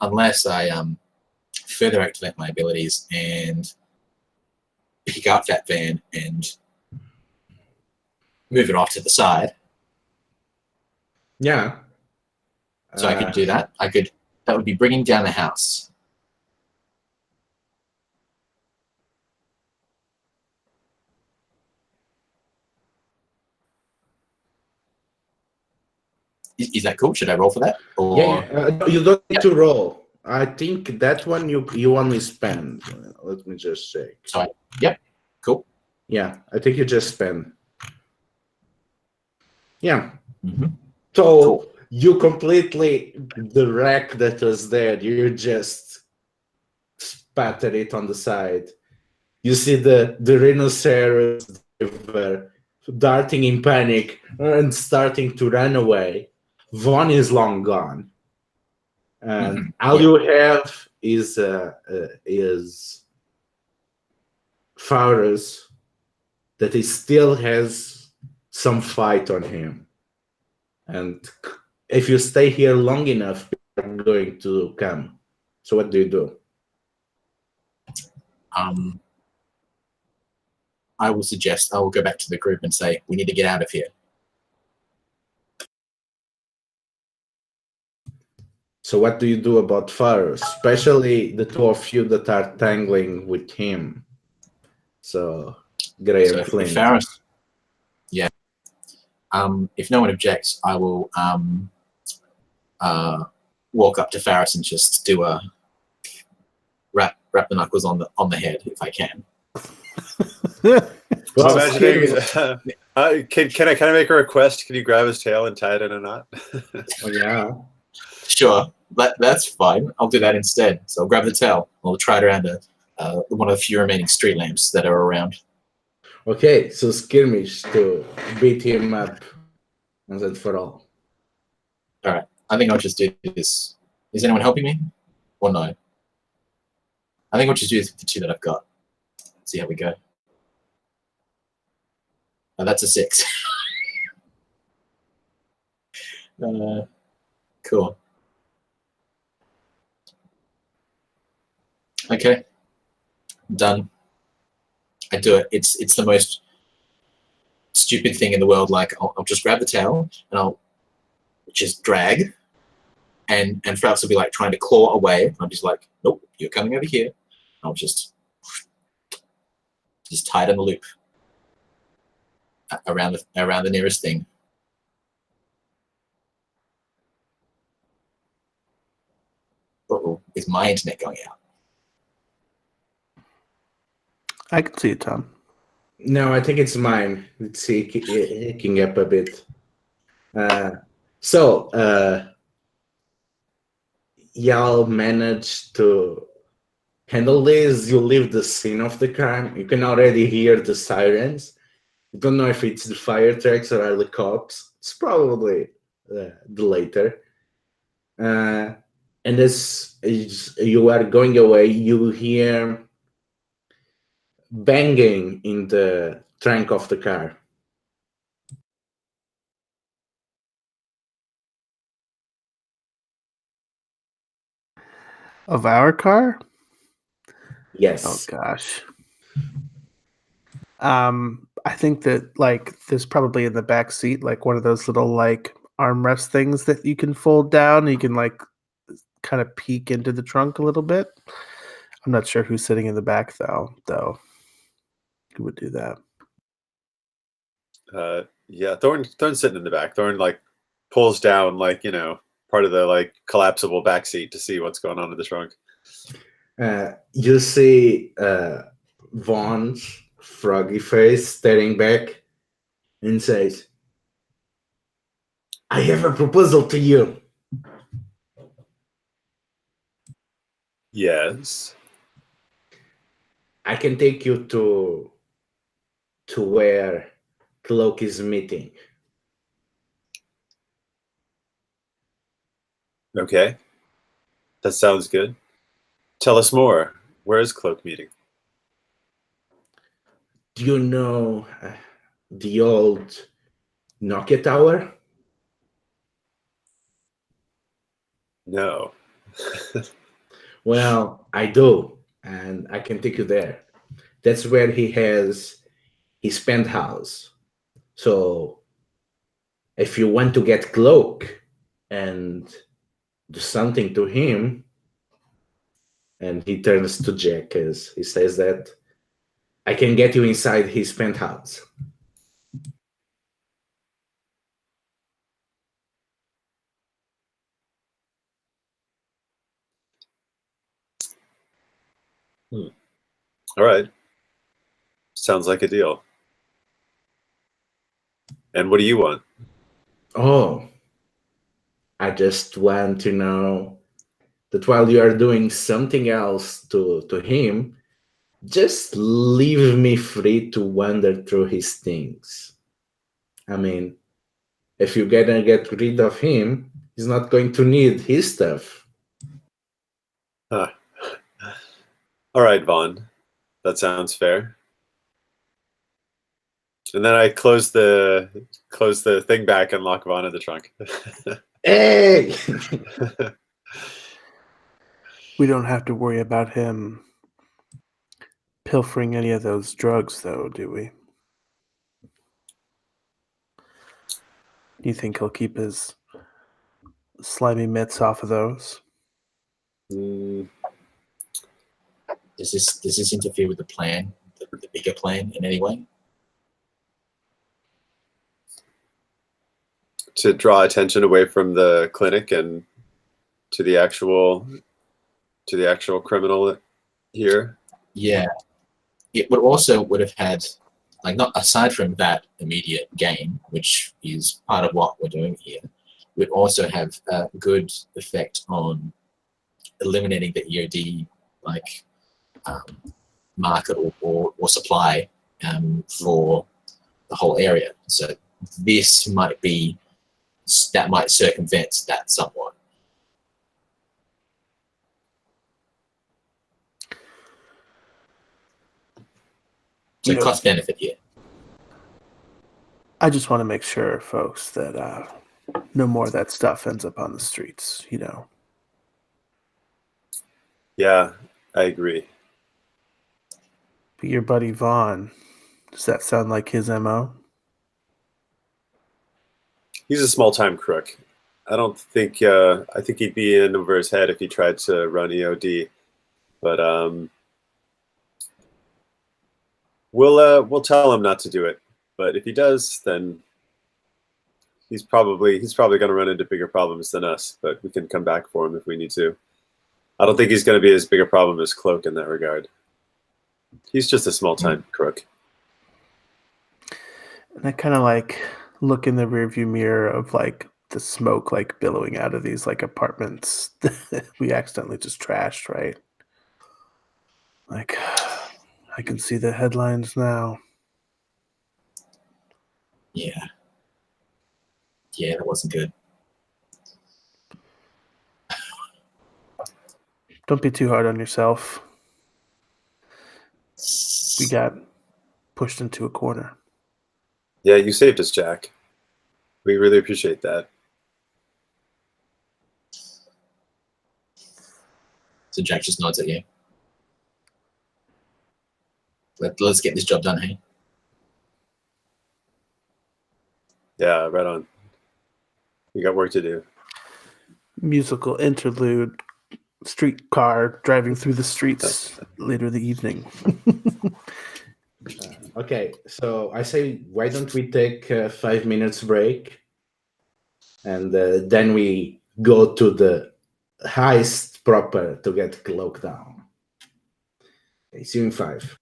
unless I further activate my abilities and pick up that van and move it off to the side. Yeah. So I could do that. That would be bringing down the house. Is that cool? Should I roll for that? Or Yeah. You don't need to roll. I think that one you only spend. Let me just check. So, yep, cool. Yeah, I think you just spend. Yeah. Mhm. So Cool. you completely, the wreck that was there, you just spatter it on the side. You see the rhinoceros driver darting in panic and starting to run away. Vaughn is long gone. And all you have is Faurus that he still has some fight on him. And if you stay here long enough, people are going to come. So what do you do? I will suggest I will go back to the group and say we need to get out of here. So what do you do about Faurus, especially the two of you that are tangling with him? So Gray and So Flint. Faris, yeah. If no one objects, I will walk up to Faris and just do a rap the knuckles on the head if I can. Well, I'm imagining, can I make a request? Can you grab his tail and tie it in a knot? oh, yeah. Sure, that's fine. I'll do that instead. So I'll grab the tail. I'll try it around one of the few remaining street lamps that are around. Okay, so skirmish to beat him up once and for all. All right. I think I'll just do this. Is anyone helping me? Or no? I think I'll just do this with the two that I've got. See how we go. Oh, that's a 6. Cool. Okay. Done. I do it. It's the most stupid thing in the world. Like I'll just grab the tail and I'll just drag, and Fraus will be like trying to claw away. I'm just like, nope, you're coming over here. I'll just tie it in the loop around the nearest thing. Uh-oh, is my internet going out? I can see it, Tom. No, I think it's mine. It's hicking up a bit. Y'all managed to handle this. You leave the scene of the crime. You can already hear the sirens. You don't know if it's the fire trucks or are the cops. It's probably the later. And as you are going away, you hear banging in the trunk of the car. Of our car? Yes. Oh gosh. I think that like there's probably in the back seat like one of those little like armrest things that you can fold down. You can like kind of peek into the trunk a little bit. I'm not sure who's sitting in the back though. Who would do that? Yeah, Thorn's sitting in the back. Thorn like pulls down like part of the like collapsible back seat to see what's going on in the trunk. You see Vaughn's froggy face staring back and says, I have a proposal to you. Yes. I can take you to where Cloak is meeting. Okay. That sounds good. Tell us more. Where is Cloak meeting? Do you know the old Nokia Tower? No. Well, I do, and I can take you there. That's where he has his penthouse. So if you want to get Cloak and do something to him, and he turns to Jack as he says that, I can get you inside his penthouse. All right. Sounds like a deal. And what do you want? Oh, I just want to know that while you are doing something else to him, just leave me free to wander through his things. I mean, if you're gonna get rid of him, he's not going to need his stuff. Huh. All right, Vaughn. That sounds fair. And then I close the thing back and lock Vaughn in the trunk. Hey! We don't have to worry about him pilfering any of those drugs, though, do we? Do you think he'll keep his slimy mitts off of those? Mm, Does this interfere with the plan, the bigger plan, in any way? to draw attention away from the clinic and to the actual criminal here. Yeah, it would have had, like, not aside from that immediate gain, which is part of what we're doing here, would also have a good effect on eliminating the EOD like market or supply for the whole area. So this might circumvent that somewhat. So cost benefit here. I just want to make sure, folks, that no more of that stuff ends up on the streets, you know. Yeah, I agree. But your buddy Vaughn, does that sound like his MO? He's a small-time crook. I don't think. I think he'd be in over his head if he tried to run EOD. But we'll tell him not to do it. But if he does, then he's probably going to run into bigger problems than us. But we can come back for him if we need to. I don't think he's going to be as big a problem as Cloak in that regard. He's just a small-time crook. And I kind of like look in the rearview mirror of like the smoke like billowing out of these like apartments that we accidentally just trashed, right? Like, I can see the headlines now. Yeah. Yeah, that wasn't good. Don't be too hard on yourself. We got pushed into a corner. Yeah, you saved us, Jack. We really appreciate that. So Jack just nods at you. Let's get this job done, hey? Yeah, right on. We got work to do. Musical interlude, streetcar driving through the streets later in the evening. Okay, so I say, why don't we take a 5 minutes break, and then we go to the heist proper to get Cloak down. Okay, see you in 5.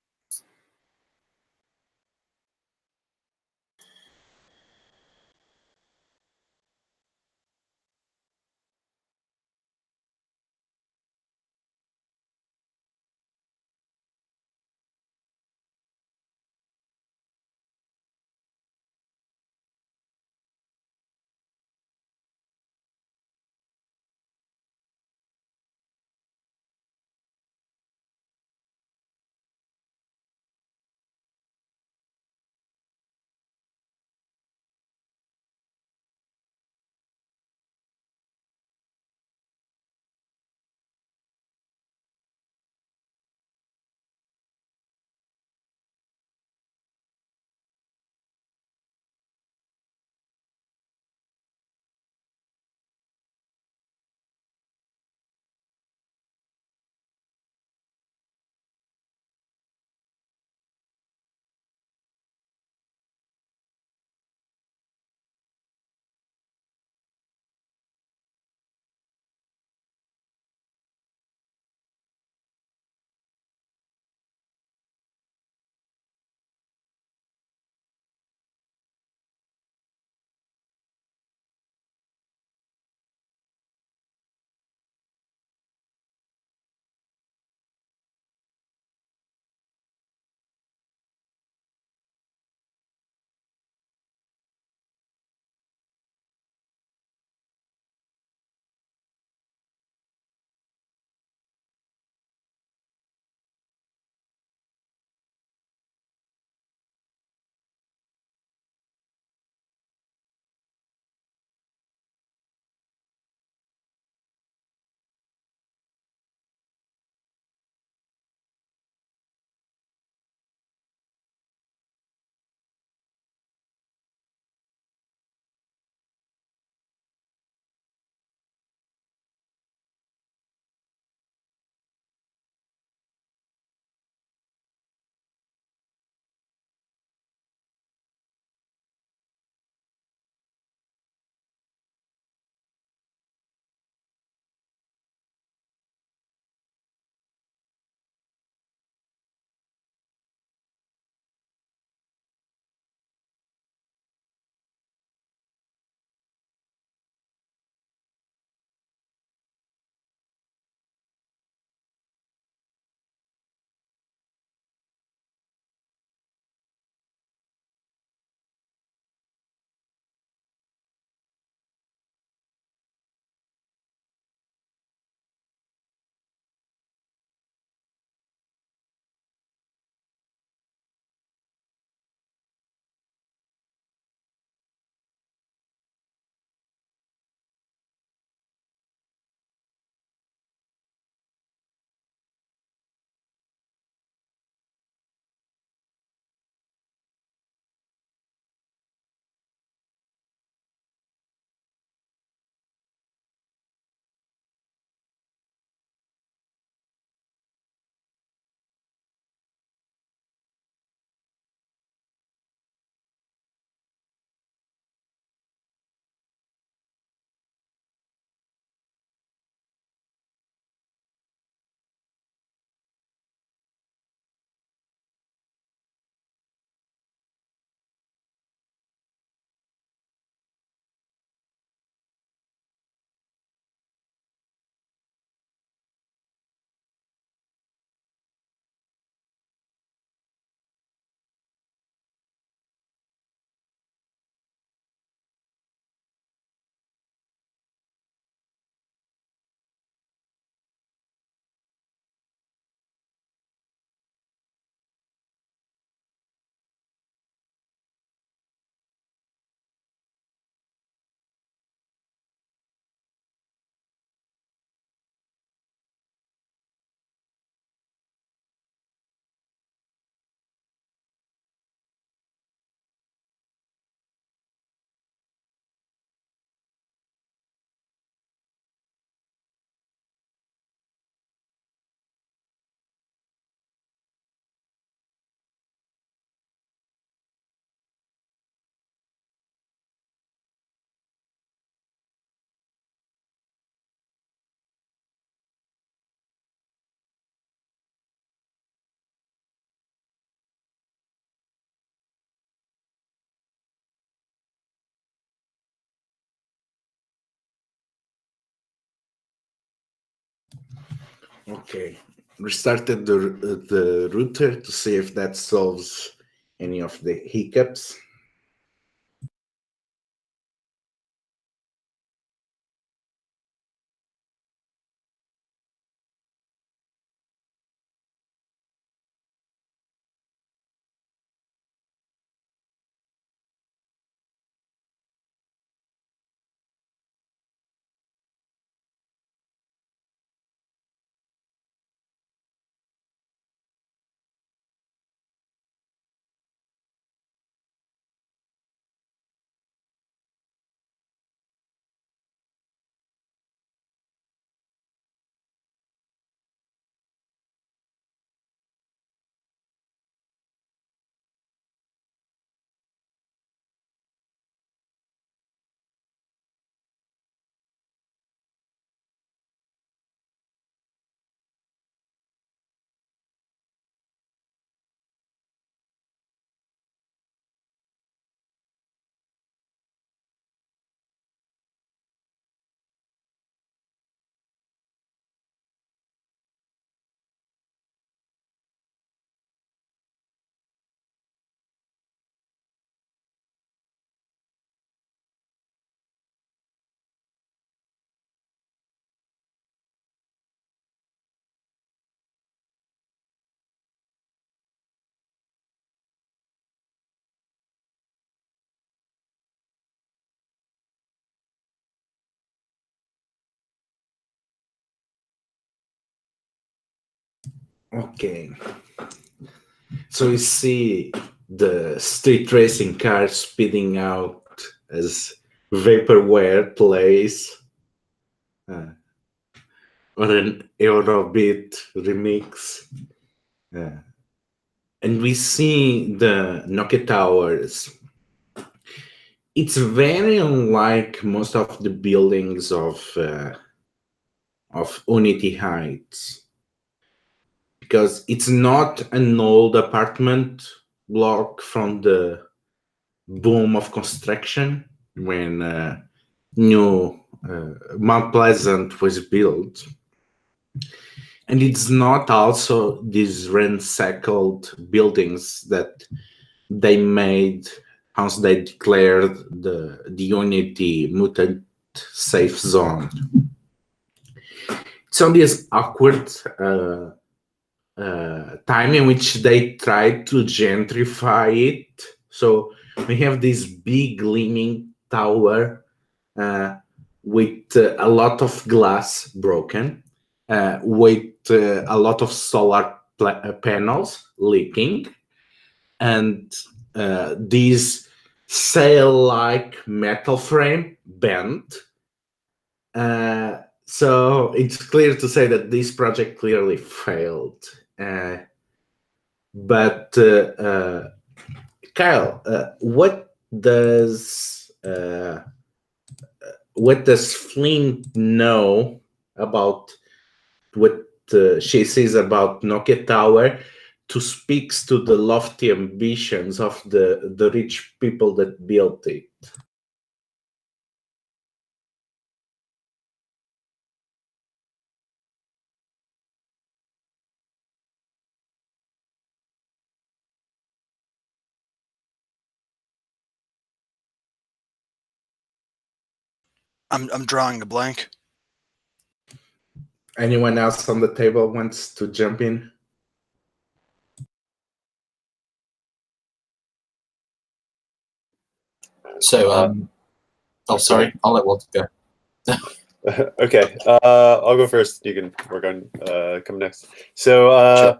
Okay. Restarted the router to see if that solves any of the hiccups. Okay. So we see the street racing car speeding out as Vaporware plays on an Eurobeat remix. And we see the Nokia Towers. It's very unlike most of the buildings of Unity Heights, because it's not an old apartment block from the boom of construction when new Mount Pleasant was built. And it's not also these ransacked buildings that they made once they declared the Unity mutant safe zone. It's on this awkward time in which they tried to gentrify it. So we have this big gleaming tower with a lot of glass broken, with a lot of solar panels leaking, and this sail-like metal frame bent. So it's clear to say that this project clearly failed. But Kyle, what does Flint know about what she says about Nokia Tower to speaks to the lofty ambitions of the rich people that built it? I'm drawing a blank. Anyone else on the table wants to jump in? So, oh, sorry, I'll let Walter go. Okay, I'll go first. You can work on come next. So Sure.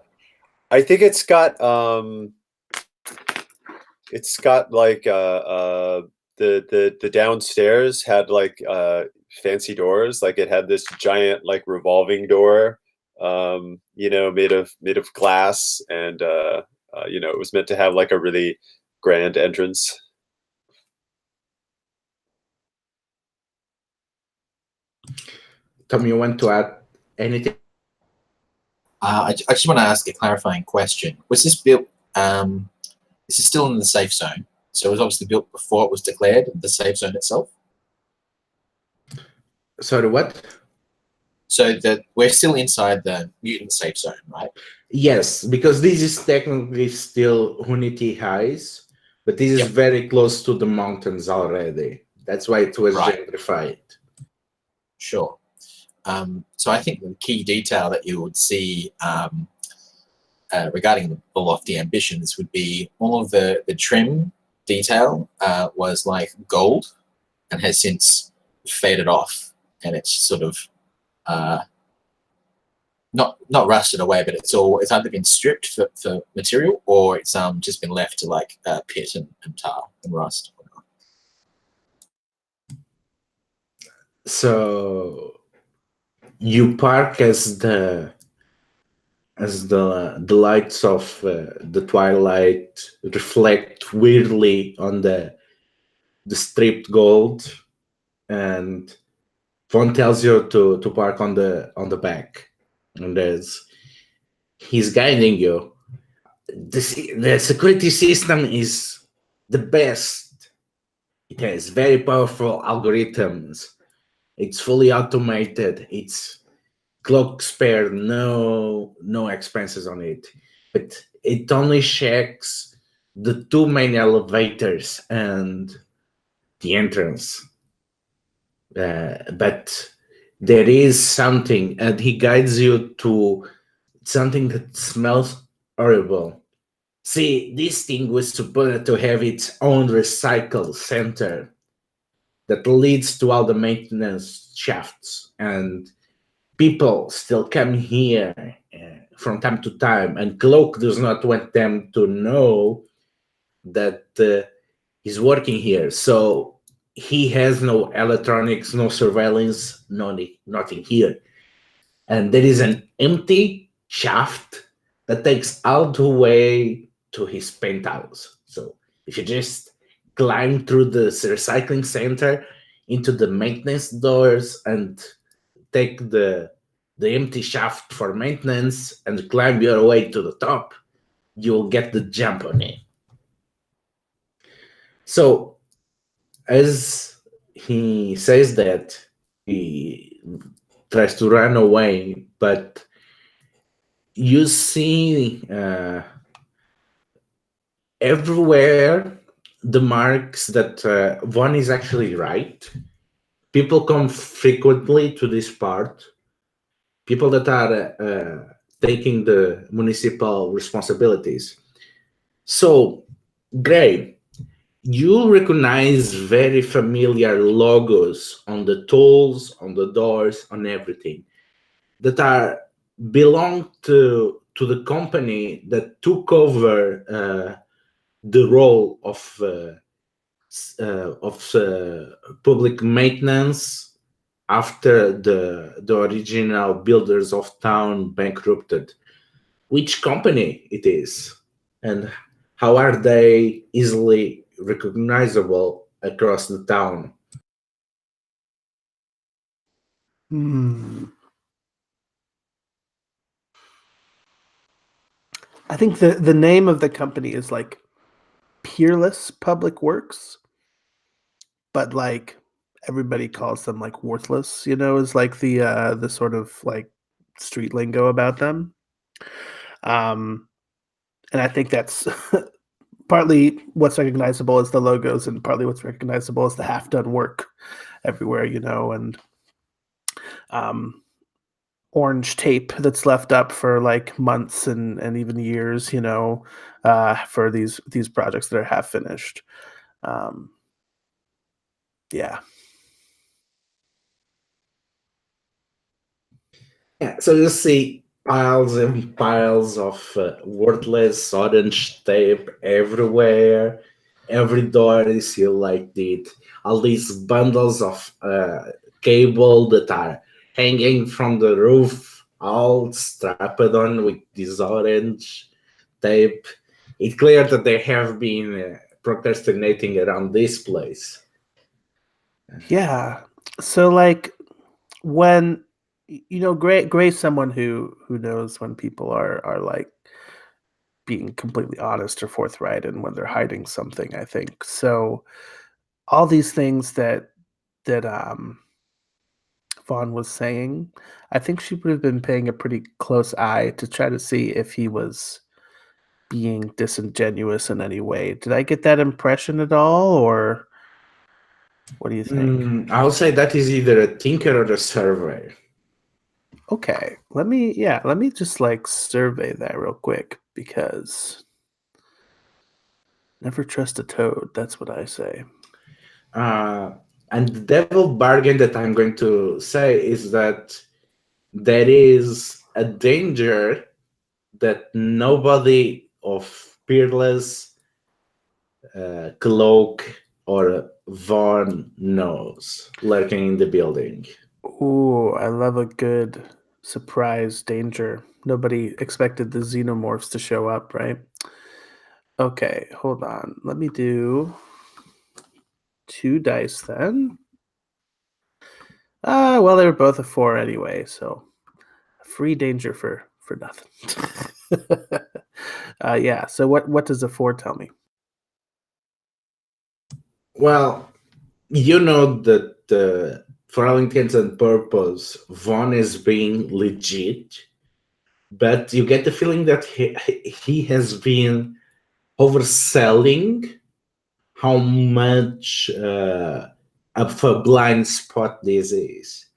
I think it's got like the downstairs had like fancy doors. Like it had this giant like revolving door, you know, made of glass, and you know, it was meant to have like a really grand entrance. Tom, you want to add anything? I just want to ask a clarifying question. Was this built? This is still in the safe zone, so it was obviously built before it was declared the safe zone itself. Sorry, what? So that we're still inside the mutant safe zone, right? Yes, because this is technically still Unity Highs, but this is Yep. very close to the mountains already. That's why it was Right. gentrified. Sure. So I think the key detail that you would see regarding the lofty ambitions would be all of the trim detail was like gold and has since faded off, and it's sort of not rusted away, but it's either been stripped for material, or it's just been left to like pit and tar and rust. So you park as the lights of the twilight reflect weirdly on the stripped gold, and Vaughn tells you to park on the back, and he's guiding you. The security system is the best. It has very powerful algorithms. It's fully automated. It's Cloak spare no expenses on it, but it only checks the two main elevators and the entrance. But there is something, and he guides you to something that smells horrible. See, this thing was supposed to have its own recycle center that leads to all the maintenance shafts, and people still come here from time to time, and Cloak does not want them to know that he's working here. So he has no electronics, no surveillance, nothing here. And there is an empty shaft that takes all the way to his penthouse. So if you just climb through the recycling center into the maintenance doors and take the empty shaft for maintenance and climb your way to the top, you'll get the jump on it. So as he says that, he tries to run away, but you see everywhere the marks that Vaughn is actually right. People come frequently to this part. People that are taking the municipal responsibilities. So, Gray, you recognize very familiar logos on the tools, on the doors, on everything that are belong to the company that took over the role of public maintenance after the original builders of town bankrupted. Which company it is, and how are they easily recognizable across the town? I think the name of the company is like Peerless Public Works, but like everybody calls them like worthless, is like the sort of like street lingo about them. And I think that's partly what's recognizable as the logos, and partly what's recognizable as the half-done work everywhere, and orange tape that's left up for like months and even years, for these projects that are half finished. Yeah. Yeah, so you see piles and piles of worthless orange tape everywhere. Every door is here like it. All these bundles of cable that are hanging from the roof, all strapped on with this orange tape. It's clear that they have been procrastinating around this place. Yeah. So like when Gray's someone who knows when people are like being completely honest or forthright and when they're hiding something, I think. So all these things that Vaughn was saying, I think she would have been paying a pretty close eye to try to see if he was being disingenuous in any way. Did I get that impression at all, or what do you think? I'll say that is either a tinker or a surveyor. Okay, let me just like survey that real quick, because never trust a toad. That's what I say. And the devil bargain that I'm going to say is that there is a danger that nobody of Peerless, Cloak, or Vaughn knows lurking in the building. Ooh, I love a good surprise danger. Nobody expected the xenomorphs to show up, right? Okay, hold on. Let me do 2 dice then. Well, they were both a 4 anyway, so free danger for nothing. Yeah. So what does a 4 tell me? Well, you know that for all intents and purposes, Vaughn is being legit, but you get the feeling that he has been overselling how much of a blind spot this is.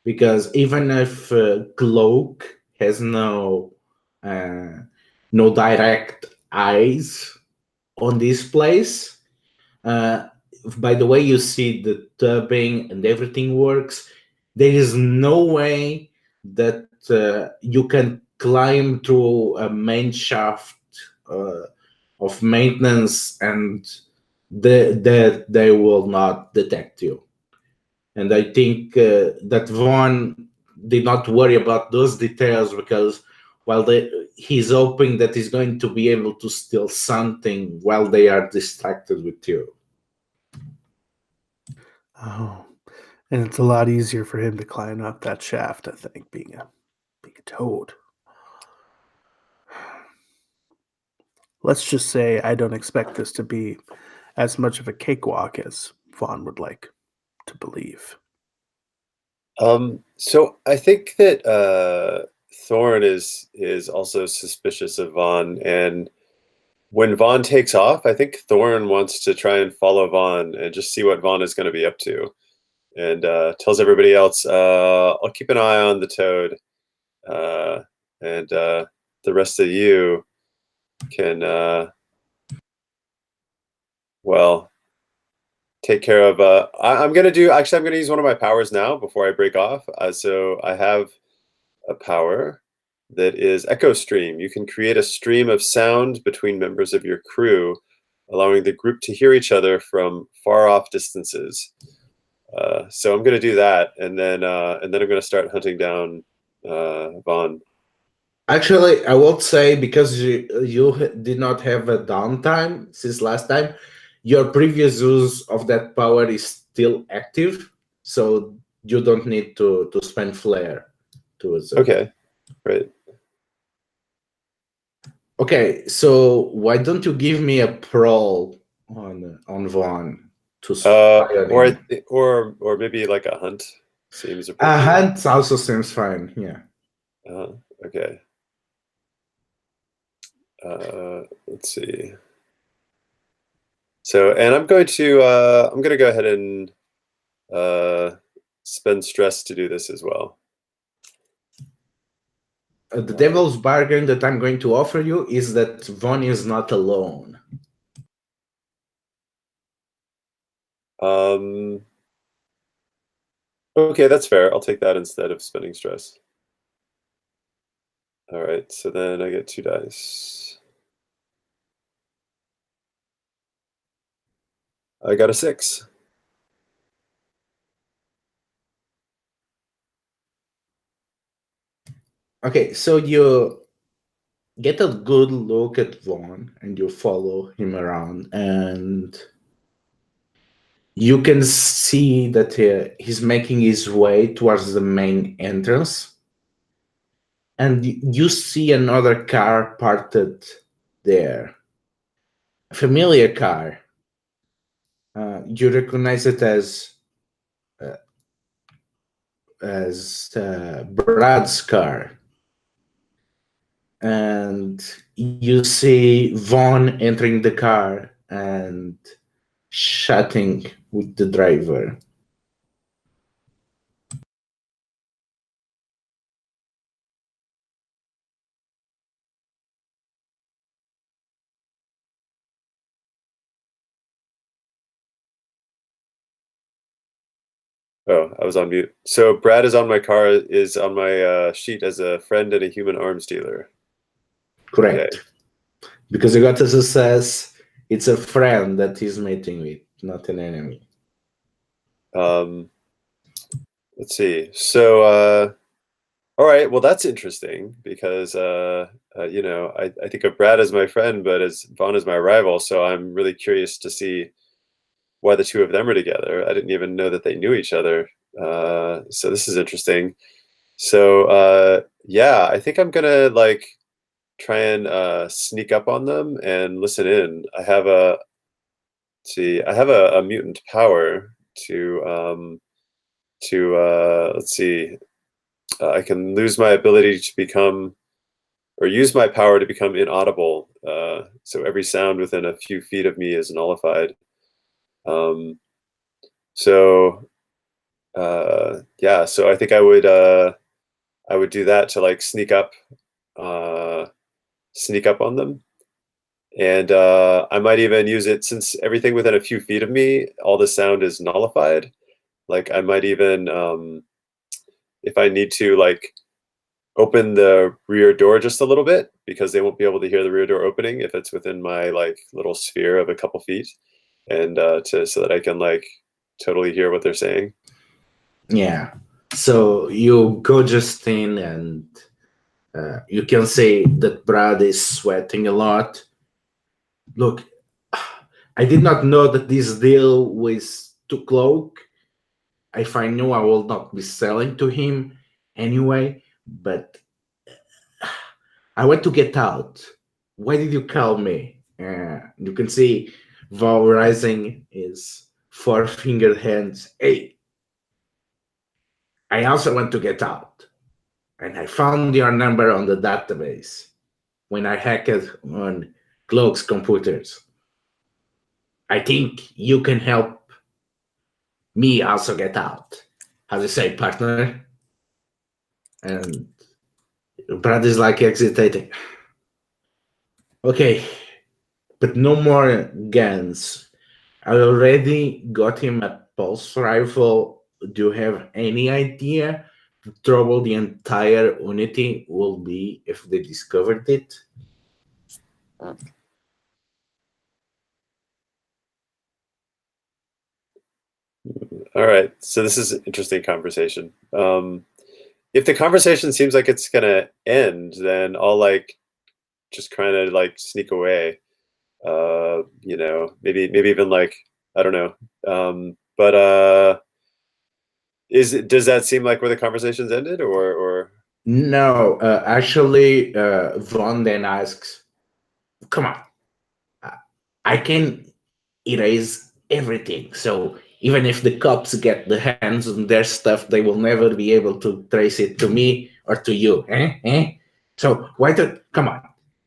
Because even if Cloak has no direct eyes on this place, by the way you see the tubbing and everything works, there is no way that you can climb through a main shaft of maintenance and that they will not detect you. And I think that Vaughn did not worry about those details because while he's hoping that he's going to be able to steal something while they are distracted with you. Oh, and it's a lot easier for him to climb up that shaft, I think, being a toad. Let's just say I don't expect this to be as much of a cakewalk as Vaughn would like to believe. So I think that Thorn is also suspicious of Vaughn, and when Vaughn takes off, I think Thorn wants to try and follow Vaughn and just see what Vaughn is going to be up to, and tells everybody else, "I'll keep an eye on the toad, and the rest of you can, well, take care of." I'm going to use one of my powers now before I break off. So I have a power that is Echo Stream. You can create a stream of sound between members of your crew, allowing the group to hear each other from far off distances. So I'm going to do that, and then I'm going to start hunting down Vaughn. Actually, I would say because you did not have a downtime since last time, your previous use of that power is still active, so you don't need to spend flare to use it. Okay, great. Okay, so why don't you give me a prowl on Vaughn to spy on him? or maybe like a hunt seems A appropriate. hunt also seems fine. Yeah. Okay. Let's see. So, and I'm going to go ahead and spend stress to do this as well. The devil's bargain that I'm going to offer you is that Vaughn is not alone. Okay, that's fair. I'll take that instead of spending stress. All right, so then I get 2 dice. I got a 6. Okay, so you get a good look at Vaughn and you follow him around, and you can see that he's making his way towards the main entrance. And you see another car parked there. A familiar car. You recognize it as as Brad's car. And you see Vaughn entering the car and chatting with the driver. Oh, I was on mute. So Brad is on my sheet as a friend and a human arms dealer. Correct. Okay. Because you got a success, it's a friend that he's meeting with, not an enemy. Let's see. So, all right. Well, that's interesting because you know, I think of Brad as my friend, but as Vaughn as my rival. So I'm really curious to see why the two of them are together. I didn't even know that they knew each other. So this is interesting. So yeah, I think I'm gonna like try and sneak up on them and listen in. I have a mutant power to let's see. I can lose my ability to become or use my power to become inaudible. So every sound within a few feet of me is nullified. So yeah, so I think I would do that to like sneak up on them. And I might even use it since everything within a few feet of me, all the sound is nullified. Like I might even, if I need to, like open the rear door just a little bit because they won't be able to hear the rear door opening if it's within my like little sphere of a couple feet, and so that I can like totally hear what they're saying. Yeah. So you go just in and you can say that Brad is sweating a lot. Look, I did not know that this deal was to Cloak. If I knew, I will not be selling to him anyway, but I want to get out. Why did you call me? You can see Val raising his four-fingered hands. Hey, I also want to get out. And I found your number on the database when I hacked on Cloak's computers. I think you can help me also get out. How do you say, partner? And Brad is like hesitating. Okay, but no more guns. I already got him a pulse rifle. Do you have any idea the trouble the entire unity will be if they discovered it? All right, so this is an interesting conversation. If the conversation seems like it's gonna end, then I'll like just kind of like sneak away. You know, maybe even like I don't know. But does that seem like where the conversation's ended, or? No, actually, Von then asks, "Come on, I can erase everything. So even if the cops get the hands on their stuff, they will never be able to trace it to me or to you. So why don't, come on.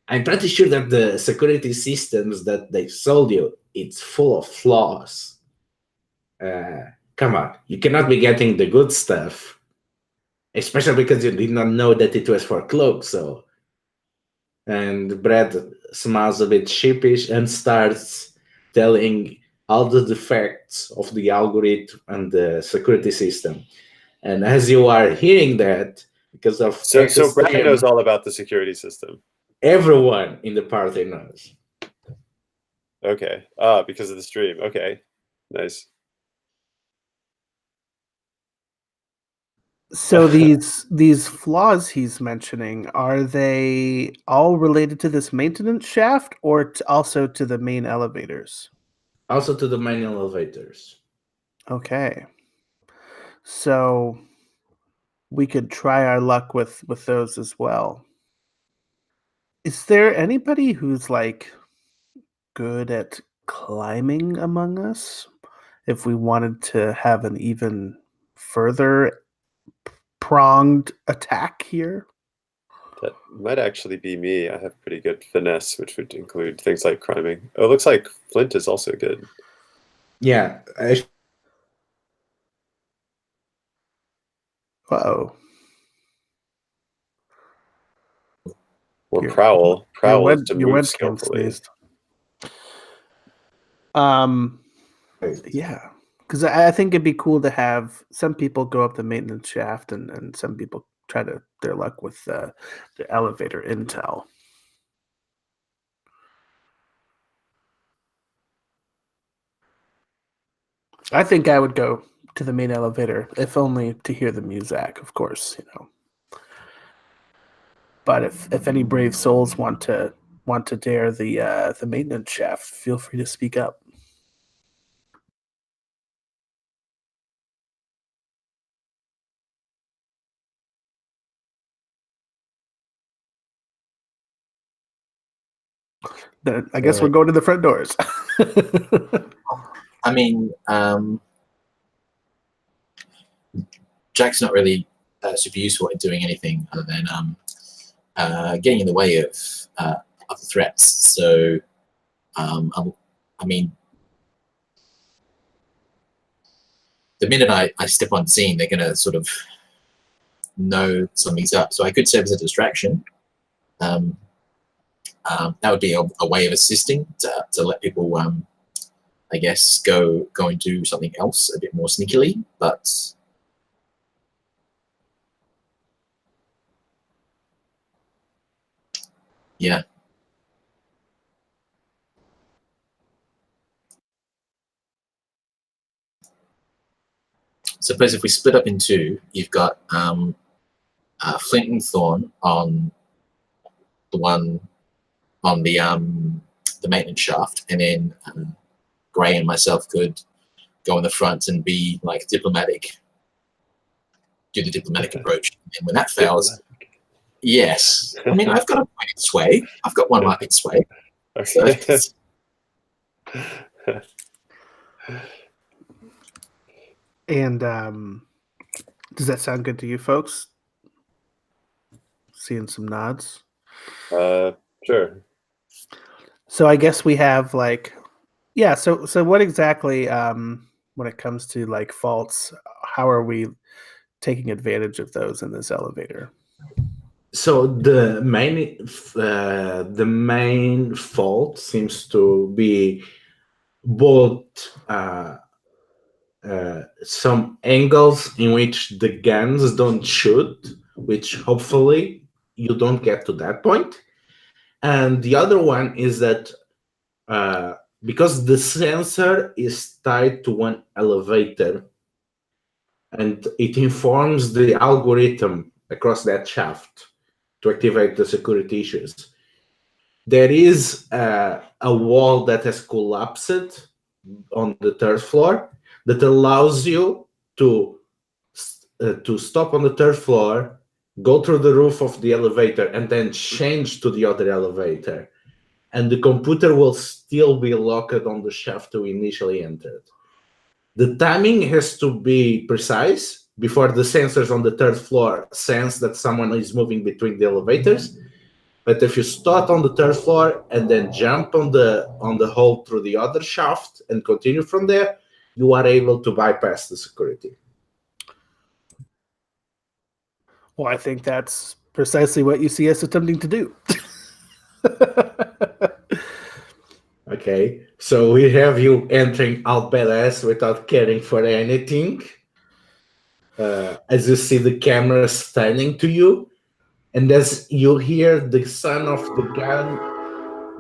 I'm pretty sure that the security systems that they sold you, it's full of flaws. Come on, you cannot be getting the good stuff, especially because you did not know that it was for Cloak. So, and Brad smiles a bit sheepish and starts telling all the defects of the algorithm and the security system. And as you are hearing that, because of so Brad knows all about the security system. Everyone in the party knows. Okay. Because of the stream. Okay. Nice. So these flaws he's mentioning, are they all related to this maintenance shaft or also to the main elevators? Also to the main elevators. Okay. So we could try our luck with those as well. Is there anybody who's like good at climbing among us? If we wanted to have an even further pronged attack here. That might actually be me. I have pretty good finesse, which would include things like criming. Oh, it looks like Flint is also good. Yeah, Uh-oh. Or Your- Prowl. Prowl is to your move webcam skillfully. sneezed. Yeah, because I think it'd be cool to have some people go up the maintenance shaft and some people try their luck with the elevator intel. I think I would go to the main elevator, if only to hear the music, of course, you know. But if any brave souls want to dare the maintenance shaft, feel free to speak up. Then I guess we're going to the front doors. I mean, Jack's not really super useful at doing anything other than getting in the way of other threats. So, I mean, the minute I step on scene, they're going to sort of know something's up. So I could serve as a distraction. That would be a way of assisting to let people, I guess, go and do something else a bit more sneakily. But yeah. Suppose if we split up in two, you've got Flint and Thorn on the one on the maintenance shaft, and then Gray and myself could go in the front and be like diplomatic, do the diplomatic approach. And when that fails, yes, I mean I've got a point in sway. I've got one market sway. Okay. And does that sound good to you folks? Seeing some nods. Sure. So I guess we have like, yeah. So what exactly, when it comes to like faults, how are we taking advantage of those in this elevator? So the main fault seems to be both some angles in which the guns don't shoot, which hopefully you don't get to that point. And the other one is that because the sensor is tied to one elevator and it informs the algorithm across that shaft to activate the security issues, there is a wall that has collapsed on the third floor that allows you to stop on the third floor, go through the roof of the elevator, and then change to the other elevator. And the computer will still be locked on the shaft you initially entered. The timing has to be precise before the sensors on the third floor sense that someone is moving between the elevators. But if you start on the third floor and then jump on the hole through the other shaft and continue from there, you are able to bypass the security. Well, I think that's precisely what you see us attempting to do. Okay, so we have you entering out badass without caring for anything. As you see the camera standing to you, and as you hear the sound of the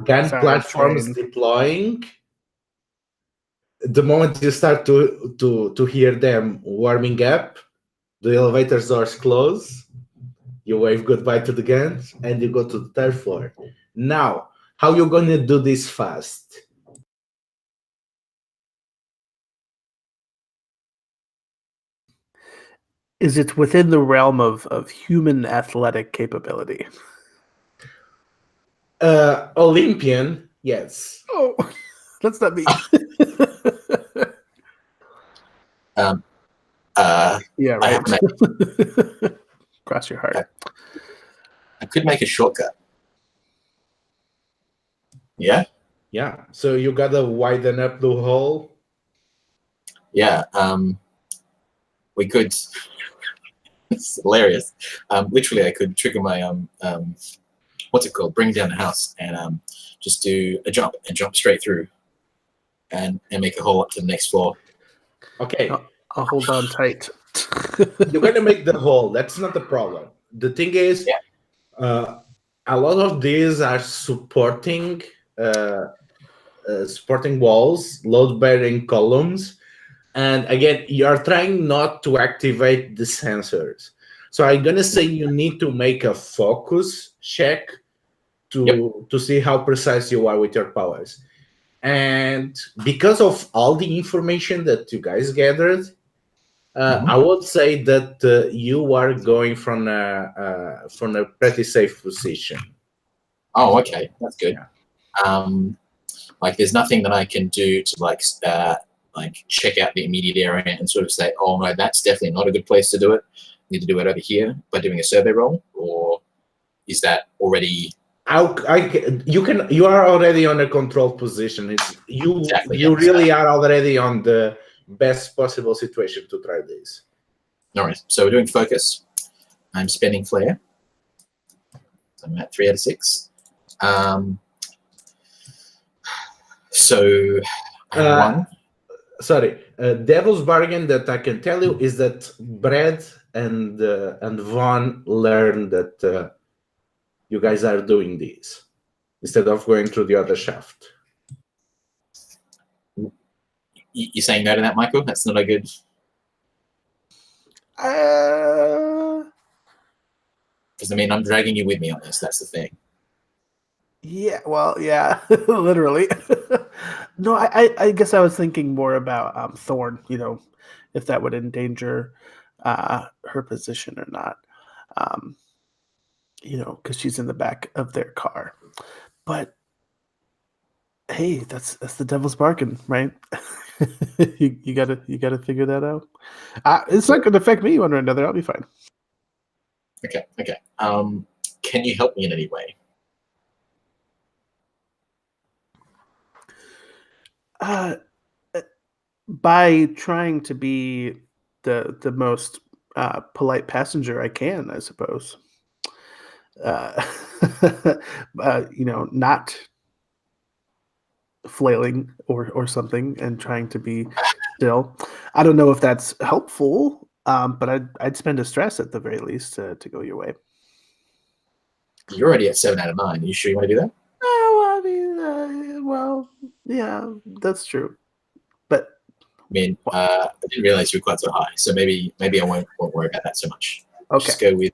gun Sorry, platforms train. deploying, the moment you start to hear them warming up, the elevator doors close, you wave goodbye to the guns, and you go to the third floor. Now, how you going to do this fast? Is it within the realm of human athletic capability? Olympian, yes. Oh, that's not me. Yeah, I right. have to Cross your heart. I could make a shortcut. Yeah, Yeah. So you gotta widen up the hole. yeah. We could. It's hilarious. Literally, I could trigger my what's it called? Bring down the house and just do a jump and jump straight through, and make a hole up to the next floor. Okay. I'll hold on tight. You're gonna make the hole. That's not the problem. The thing is, a lot of these are supporting supporting walls, load-bearing columns, and again, you're trying not to activate the sensors. So I'm gonna say you need to make a focus check to see how precise you are with your powers. And because of all the information that you guys gathered, I would say that you are going from a pretty safe position. Oh, okay, that's good. Like, there's nothing that I can do to like check out the immediate area and sort of say, oh no, that's definitely not a good place to do it. Need to do it over here by doing a survey roll, or is that already? You are already on a controlled position. It's you. Exactly, you yeah. really are already on the best possible situation to try this. All right, so we're doing focus. I'm spending flare. So I'm at 3 out of 6. So I have 1. Sorry, devil's bargain that I can tell you is that Brad and Vaughn learned that you guys are doing this instead of going through the other shaft. You're saying no to that, Michael? That's not a good. Because I mean, I'm dragging you with me on this. That's the thing. Yeah, well, yeah, literally. No, I guess I was thinking more about Thorn. You know, if that would endanger her position or not. You know, because she's in the back of their car. But hey, that's the devil's bargain, right? you gotta figure that out. It's not going to affect me one or another. I'll be fine. Okay. Can you help me in any way? By trying to be the most polite passenger I can, I suppose. You know, not flailing or something and trying to be still. I don't know if that's helpful, but I'd spend a stress at the very least to go your way. You're already at 7 out of 9. Are you sure you want to do that? Oh, I mean, well, yeah, that's true. But I mean, I didn't realize you were quite so high, so maybe I won't worry about that so much. okay, Just go with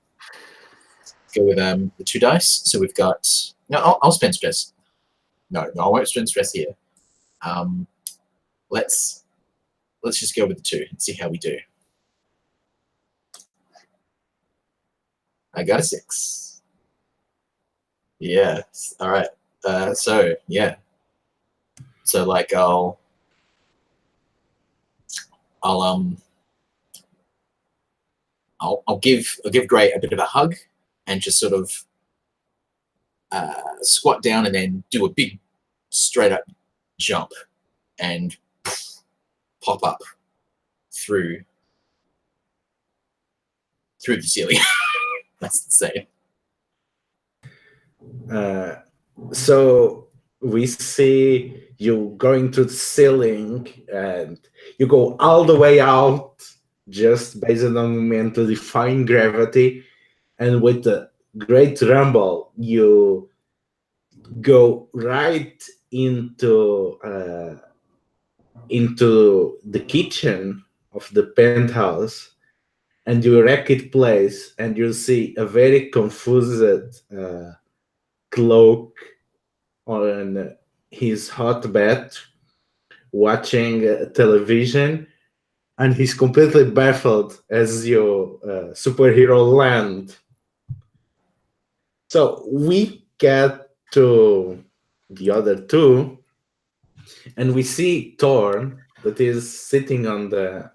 the 2 dice. So we've got I'll spend stress. No, I won't spend stress here. Let's just go with the 2 and see how we do. I got a 6. Yes. All right. So yeah. So like I'll give Gray a bit of a hug and just sort of squat down and then do a big straight up jump and pop up through the ceiling. That's insane. So we see you going to the ceiling and you go all the way out just based on the moment to define gravity, and with a great rumble you go right into the kitchen of the penthouse, and you wreck it place, and you see a very confused Cloak on his hotbed watching television, and he's completely baffled as your superhero land. So we get to the other 2, and we see Thorn that is sitting on the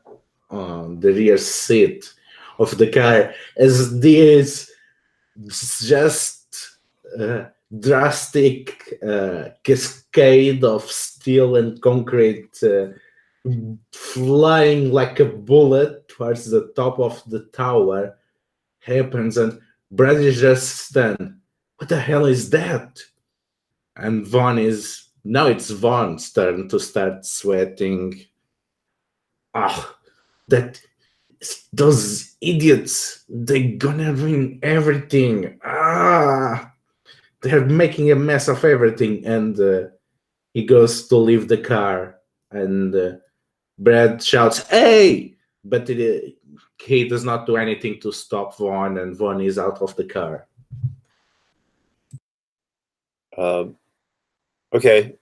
on the rear seat of the car as this just drastic cascade of steel and concrete flying like a bullet towards the top of the tower happens, and Brad is just stunned. What the hell is that? And now it's Vaughn's turn to start sweating. That those idiots, they're gonna ruin everything. They're making a mess of everything. And he goes to leave the car, and Brad shouts, "Hey!" But he does not do anything to stop Vaughn, and Vaughn is out of the car. Okay.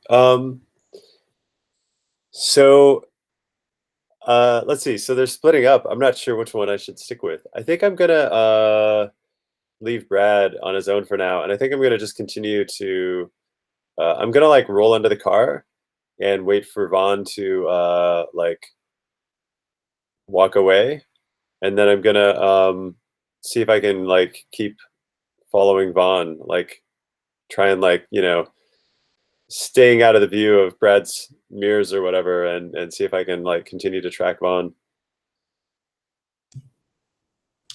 So let's see. So they're splitting up. I'm not sure which one I should stick with. I think I'm gonna leave Brad on his own for now, and I think I'm gonna just continue to. I'm gonna like roll under the car and wait for Vaughn to like walk away, and then I'm gonna see if I can like keep following Vaughn, like try and like staying out of the view of Brad's mirrors or whatever, and see if I can like continue to track Vaughn.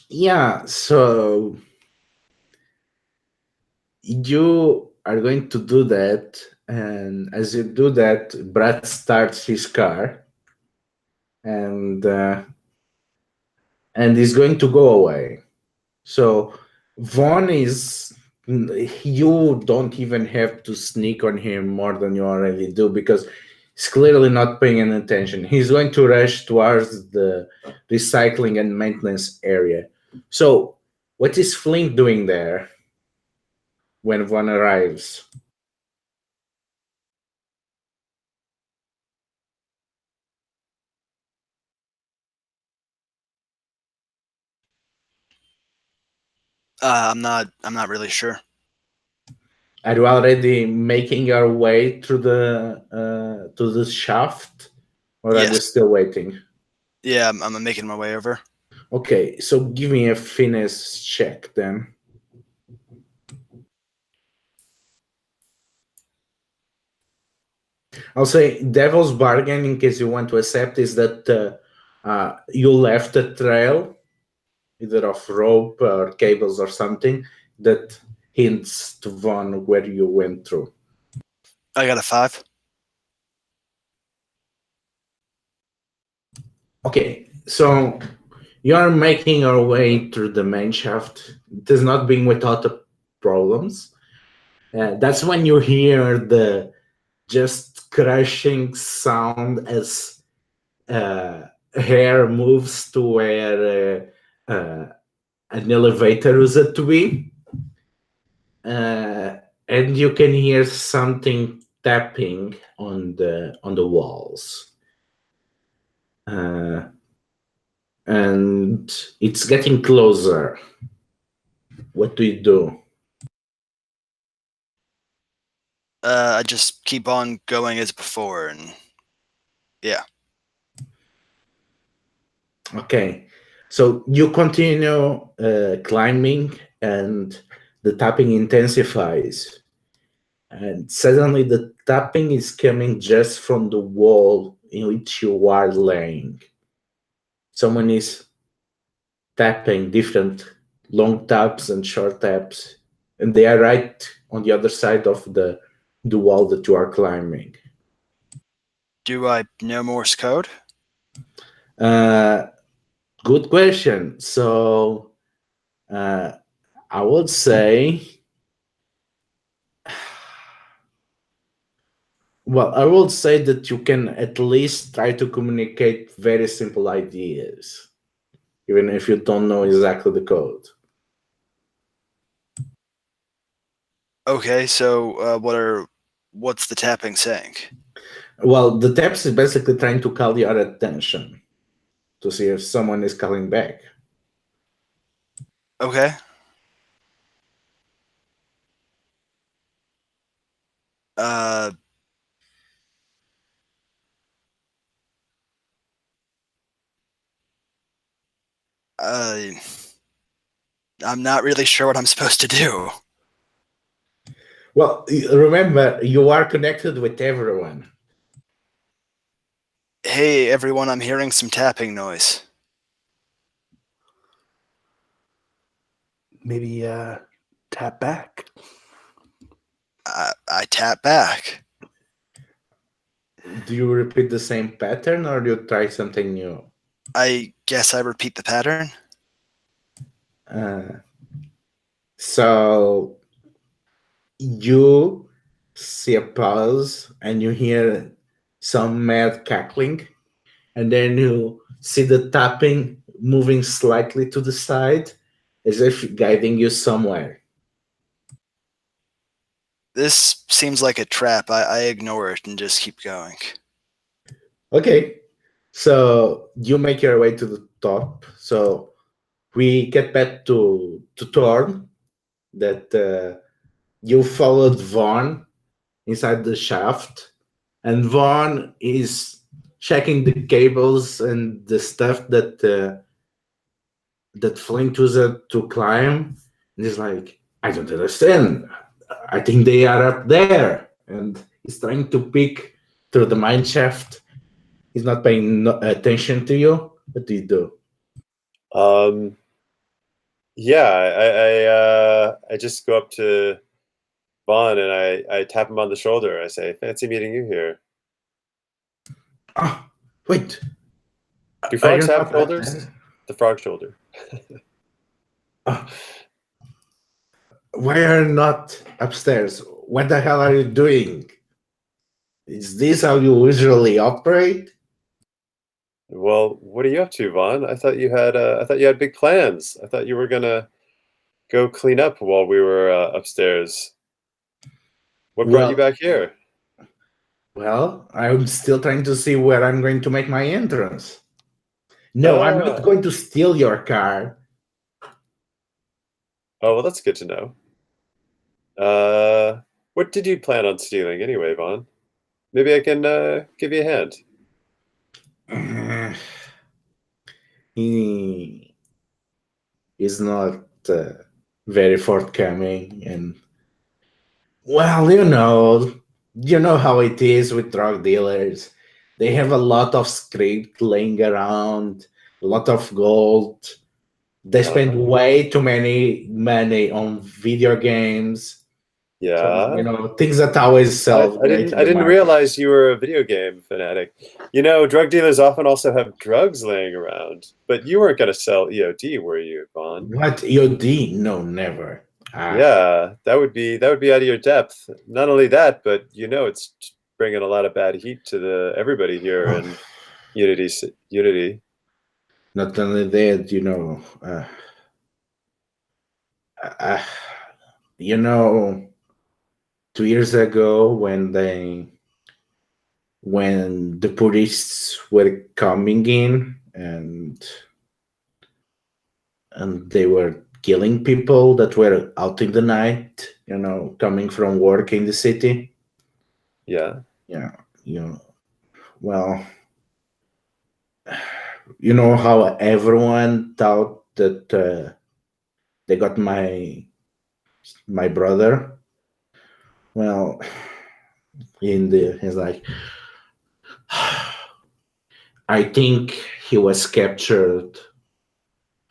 Yeah, so you are going to do that, and as you do that, Brad starts his car, and he's going to go away. So Vaughn you don't even have to sneak on him more than you already do, because he's clearly not paying any attention. He's going to rush towards the recycling and maintenance area. So what is Flint doing there when Vaughn arrives? I'm not really sure. Are you already making your way through the shaft, or are you Yes. still waiting? Yeah, I'm making my way over. Okay, so give me a finesse check then. I'll say devil's bargain, in case you want to accept, is that you left a trail, either of rope or cables or something, that hints to Vaughn where you went through. I got a 5. Okay, so you're making your way through the main shaft. It has not been without problems. That's when you hear the just crushing sound as hair moves to where an elevator is to be. And you can hear something tapping on the walls. And it's getting closer. What do you do? I just keep on going as before, and yeah. Okay, so you continue climbing, and the tapping intensifies. And suddenly the tapping is coming just from the wall in which you are laying. Someone is tapping different long taps and short taps, and they are right on the other side of the wall that you are climbing. Do I know Morse code? Good question. So I would say, well, I would say that you can at least try to communicate very simple ideas, even if you don't know exactly the code. Okay, so what's the tapping saying? Well, the taps is basically trying to call your attention to see if someone is calling back. Okay. Uh, I'm not really sure what I'm supposed to do. Well, remember, you are connected with everyone. Hey, everyone, I'm hearing some tapping noise. Maybe tap back. I tap back. Do you repeat the same pattern or do you try something new? I guess I repeat the pattern. So you see a pause and you hear some mad cackling, and then you see the tapping moving slightly to the side as if guiding you somewhere. This seems like a trap. I ignore it and just keep going. Okay, so you make your way to the top. So we get back to Thorn, that you followed Vaughn inside the shaft, and Vaughn is checking the cables and the stuff that Flint used to climb, and he's like, I don't understand. I think they are up there, and he's trying to peek through the mine shaft. He's not paying attention to you. What do you do? Yeah, I just go up to Vaughn and I tap him on the shoulder. I say, "Fancy meeting you here." Oh, wait. Do Are frogs you have not shoulders? there? The frog shoulder. Why are you not upstairs? What the hell are you doing? Is this how you usually operate? Well, what are you up to, Vaughn? I thought you had big plans. I thought you were gonna go clean up while we were upstairs. What brought you back here? Well, I'm still trying to see where I'm going to make my entrance. No, I'm not going to steal your car. Oh, well, that's good to know. What did you plan on stealing anyway, Vaughn? Maybe I can give you a hand. He is not very forthcoming, and well, you know how it is with drug dealers. They have a lot of script laying around, a lot of gold. They spend way too many money on video games. Yeah. So, things that always sell. I didn't realize you were a video game fanatic. Drug dealers often also have drugs laying around. But you weren't going to sell EOD, were you, Vaughn? What EOD? No, never. Yeah, that would be out of your depth. Not only that, but it's bringing a lot of bad heat to everybody here in Unity. Not only that, 2 years ago when the police were coming in and they were killing people that were out in the night, coming from work in the city. Yeah. Yeah. Well, you know how everyone thought that they got my brother. Well, he's like, I think he was captured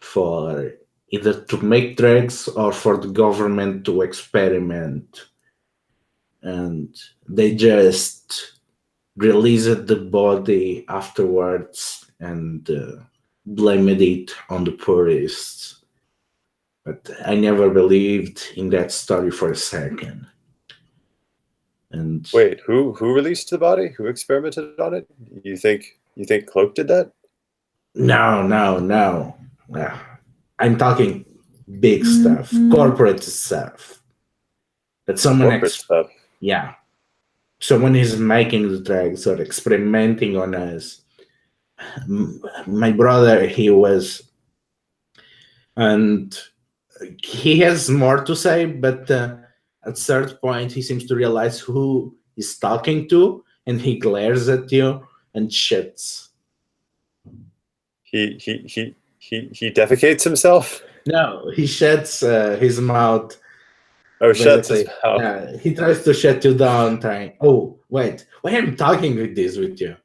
for either to make drugs or for the government to experiment, and they just released the body afterwards and blamed it on the tourists. But I never believed in that story for a second. And wait, who released the body? Who experimented on it? You think Cloak did that? No. I'm talking big stuff, corporate stuff. That someone stuff. Yeah. Someone is making the drugs or experimenting on us. My brother, and he has more to say, but at a certain point, he seems to realize who he's talking to, and he glares at you and shits. He he defecates himself. No, he shuts his mouth. Oh, shuts his Basically, mouth. he tries to shut you down, trying. Oh, wait, why am I talking with you?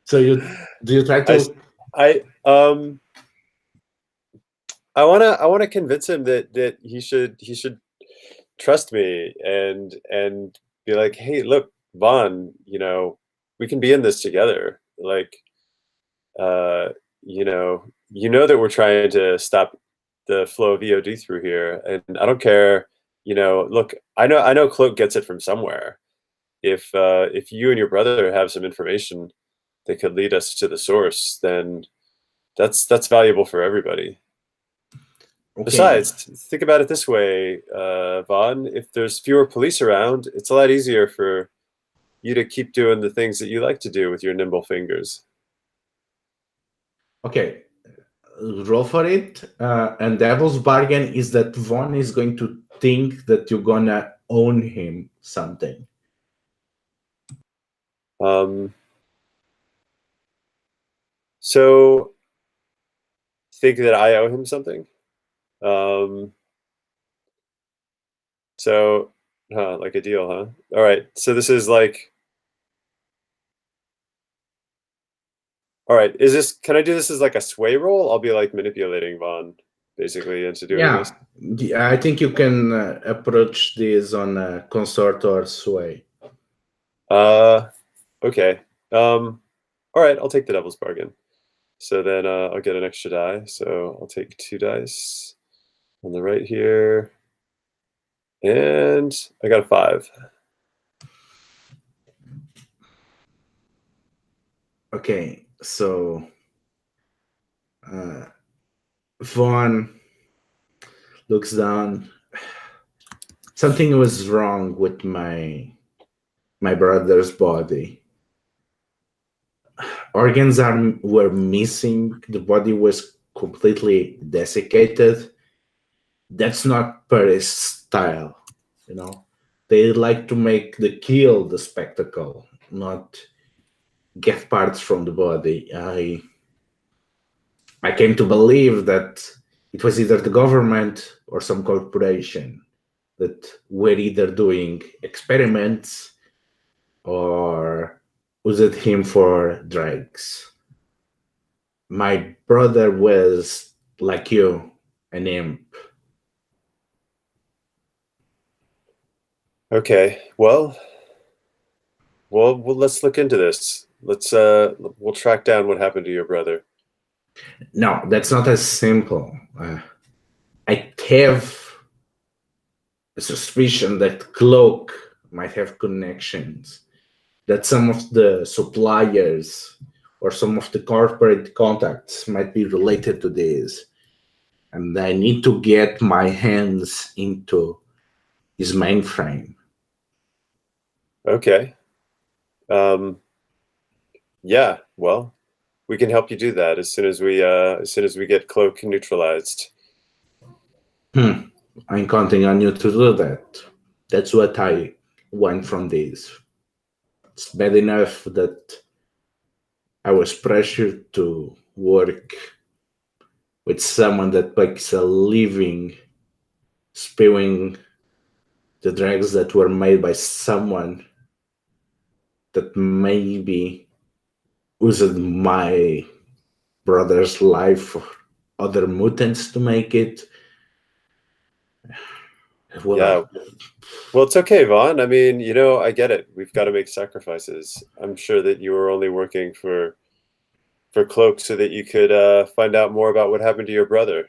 So do you try to? I wanna convince him that he should trust me and be like, hey, look, Vaughn, we can be in this together. Like, you know that we're trying to stop the flow of EOD through here, and I don't care. Look, I know Cloak gets it from somewhere. If you and your brother have some information that could lead us to the source, then that's valuable for everybody. Okay. Besides, think about it this way, Vaughn. If there's fewer police around, it's a lot easier for you to keep doing the things that you like to do with your nimble fingers. Okay, roll for it. And Devil's bargain is that Vaughn is going to think that you're gonna own him something. So think that I owe him something. So like a deal, huh? All right. So this is like, all right. Can I do this as like a sway roll? I'll be like manipulating Vaughn basically into doing this. Yeah, I think you can approach this on a consort or sway. Okay. All right. I'll take the devil's bargain. So then I'll get an extra die. So I'll take 2 dice on the right here. And I got a 5. Okay, so Vaughn looks down. Something was wrong with my brother's body. Organs were missing. The body was completely desiccated. That's not Paris style, They like to make the kill the spectacle, not get parts from the body. I came to believe that it was either the government or some corporation that were either doing experiments or used him for drugs. My brother was, like you, an imp. Okay, well, let's look into this. We'll track down what happened to your brother. No, that's not as simple. I have a suspicion that Cloak might have connections, that some of the suppliers or some of the corporate contacts might be related to this. And I need to get my hands into his mainframe. Okay. Yeah, well, we can help you do that as soon as we get Cloak neutralized. I'm counting on you to do that. That's what I want from this. It's bad enough that I was pressured to work with someone that makes a living spewing the drugs that were made by someone that maybe used my brother's life or other mutants to make it. Well, yeah. Well, it's okay, Vaughn. I mean, I get it. We've got to make sacrifices. I'm sure that you were only working for Cloak so that you could find out more about what happened to your brother.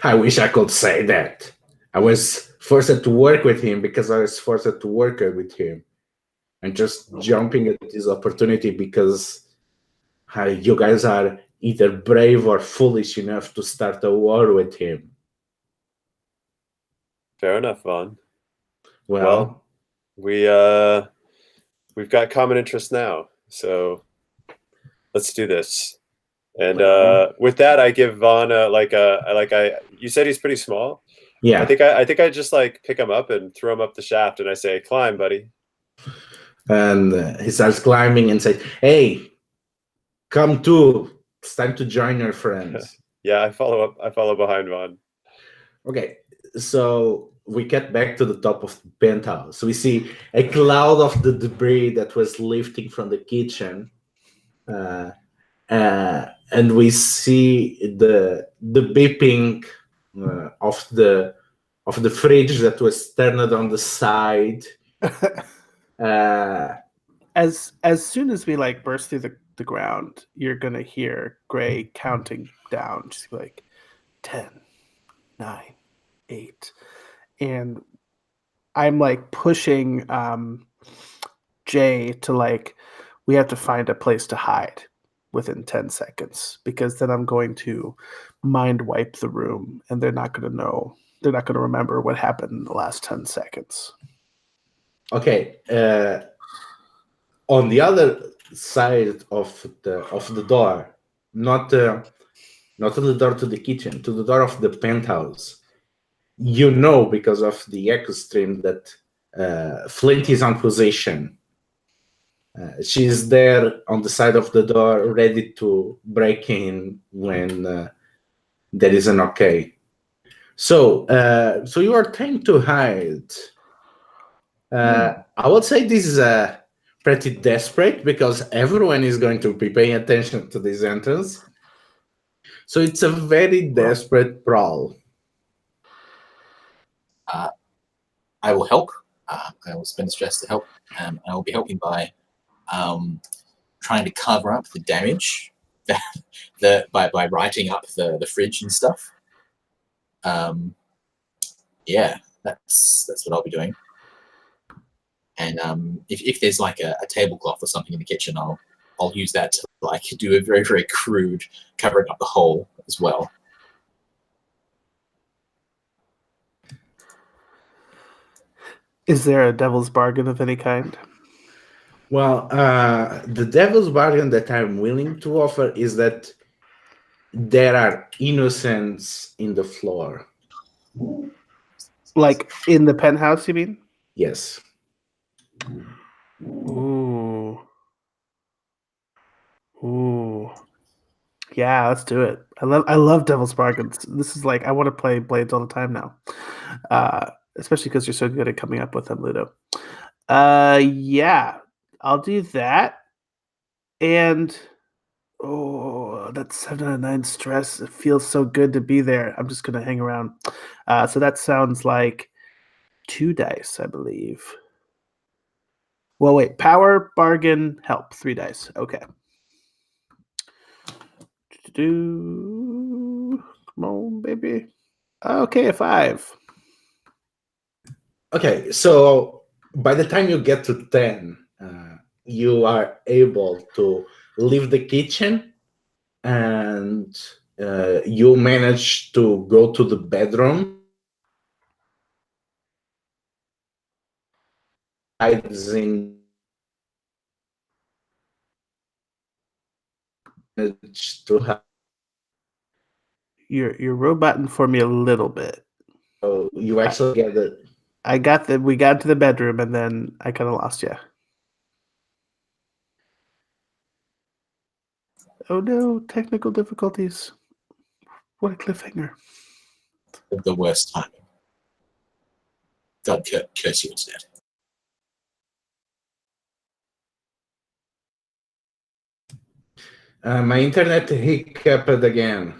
I wish I could say that. I was forced to work with him because I was forced to work with him. And just jumping at this opportunity because you guys are either brave or foolish enough to start a war with him. Fair enough, Vaughn. Well, we've got common interests now, so let's do this. And with that, I give Vaughn you said he's pretty small. Yeah. I think I just like pick him up and throw him up the shaft, and I say, "Climb, buddy." And he starts climbing and says, "Hey, come too, it's time to join your friends. Yeah, I follow behind Vaughn. Okay, so we get back to the top of the penthouse. We see a cloud of the debris that was lifting from the kitchen, and we see the beeping of the fridge that was turned on the side. As soon as we like burst through the ground, you're gonna hear Gray counting down, just like 10, 9, 8, and I'm like pushing Jay to like, we have to find a place to hide within 10 seconds, because then I'm going to mind wipe the room and they're not going to know, they're not going to remember what happened in the last 10 seconds. Okay, on the other side of the door, not to the door to the kitchen, to the door of the penthouse, you know, because of the echo stream, that Flint is on position. She's there on the side of the door, ready to break in when there is an okay. So you are trying to hide. I would say this is pretty desperate, because everyone is going to be paying attention to this entrance. So it's a very desperate prowl. I will help. I will spend stress to help. I will be helping by trying to cover up the damage by writing up the fridge and stuff. Yeah, that's what I'll be doing. And if there's like a tablecloth or something in the kitchen, I'll use that to like do a very, very crude covering up the hole as well. Is there a devil's bargain of any kind? Well, the devil's bargain that I'm willing to offer is that there are innocents in the floor. Like in the penthouse, you mean? Yes. Ooh. Ooh. Yeah, let's do it. I love devil's bargains. This is like, I want to play Blades all the time now. Especially because you're so good at coming up with them, Ludo. Yeah, I'll do that. And that's 7 out of 9 stress. It feels so good to be there. I'm just gonna hang around. So that sounds like 2 dice, I believe. Well, wait, power, bargain, help, 3 dice. Okay. Come on, baby. Okay, a 5. Okay, so by the time you get to 10, you are able to leave the kitchen, and you manage to go to the bedroom. To have, You're roboting for me a little bit. so you actually get it. We got to the bedroom and then I kind of lost you. Oh no, technical difficulties. What a cliffhanger. The worst timing. God curse you instead. My internet hiccuped again.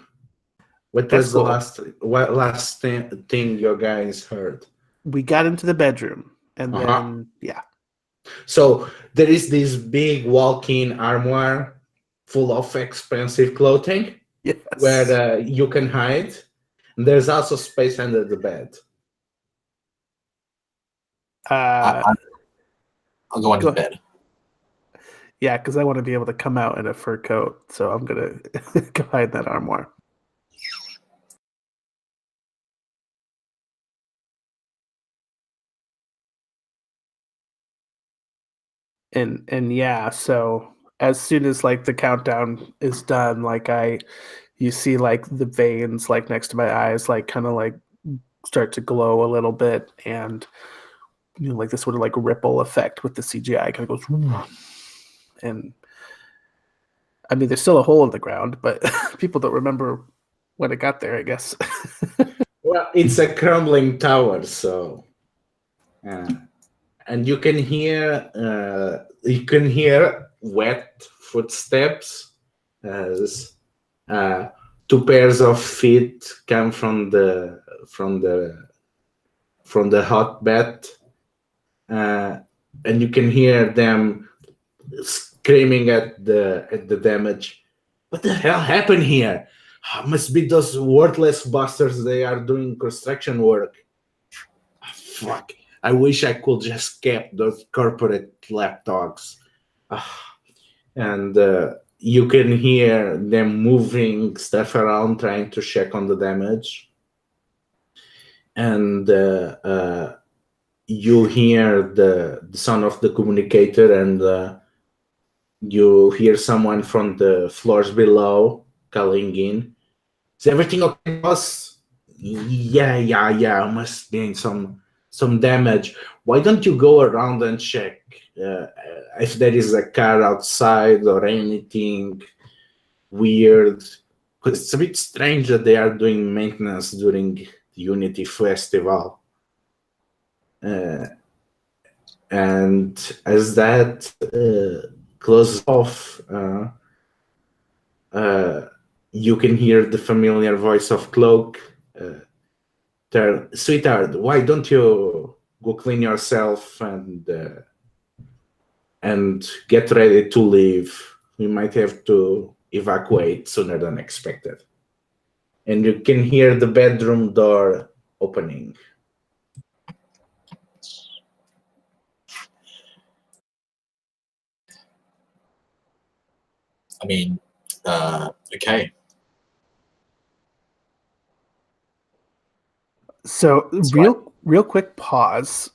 What That's was cool. the last thing you guys heard? We got into the bedroom and then, yeah. So there is this big walk-in armoire full of expensive clothing, Yes. where you can hide. And there's also space under the bed. I'll go into Go bed. Yeah, because I want to be able to come out in a fur coat. So I'm going to go hide in that armoire. And yeah, so as soon as like the countdown is done, like you see like the veins like next to my eyes like kind of like start to glow a little bit, and you know, like this sort of like ripple effect with the CGI kind of goes, and I mean, there's still a hole in the ground, but people don't remember when it got there, I guess. Well, it's a crumbling tower, so and you can hear wet footsteps as two pairs of feet come from the hotbed, and you can hear them screaming at the damage. What the hell happened here? Must be those worthless bastards. They are doing construction work. Fuck. I wish I could just keep those corporate lapdogs. And you can hear them moving stuff around, trying to check on the damage. And you hear the sound of the communicator, and you hear someone from the floors below calling in. Is everything okay, boss? Yeah. Must be some damage. Why don't you go around and check if there is a car outside or anything weird? Because it's a bit strange that they are doing maintenance during the Unity Festival. And as that closes off, you can hear the familiar voice of Cloak. Sweetheart, why don't you go clean yourself and get ready to leave? We might have to evacuate sooner than expected. And you can hear the bedroom door opening. I mean, okay. So That's real quick pause.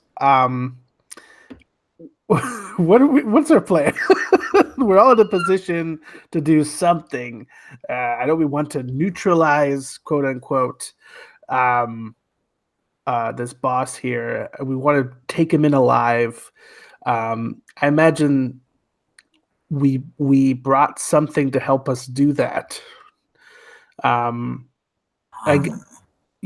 What's our plan? We're all in a position to do something. I know we want to neutralize, quote unquote, this boss here. We want to take him in alive. I imagine we brought something to help us do that.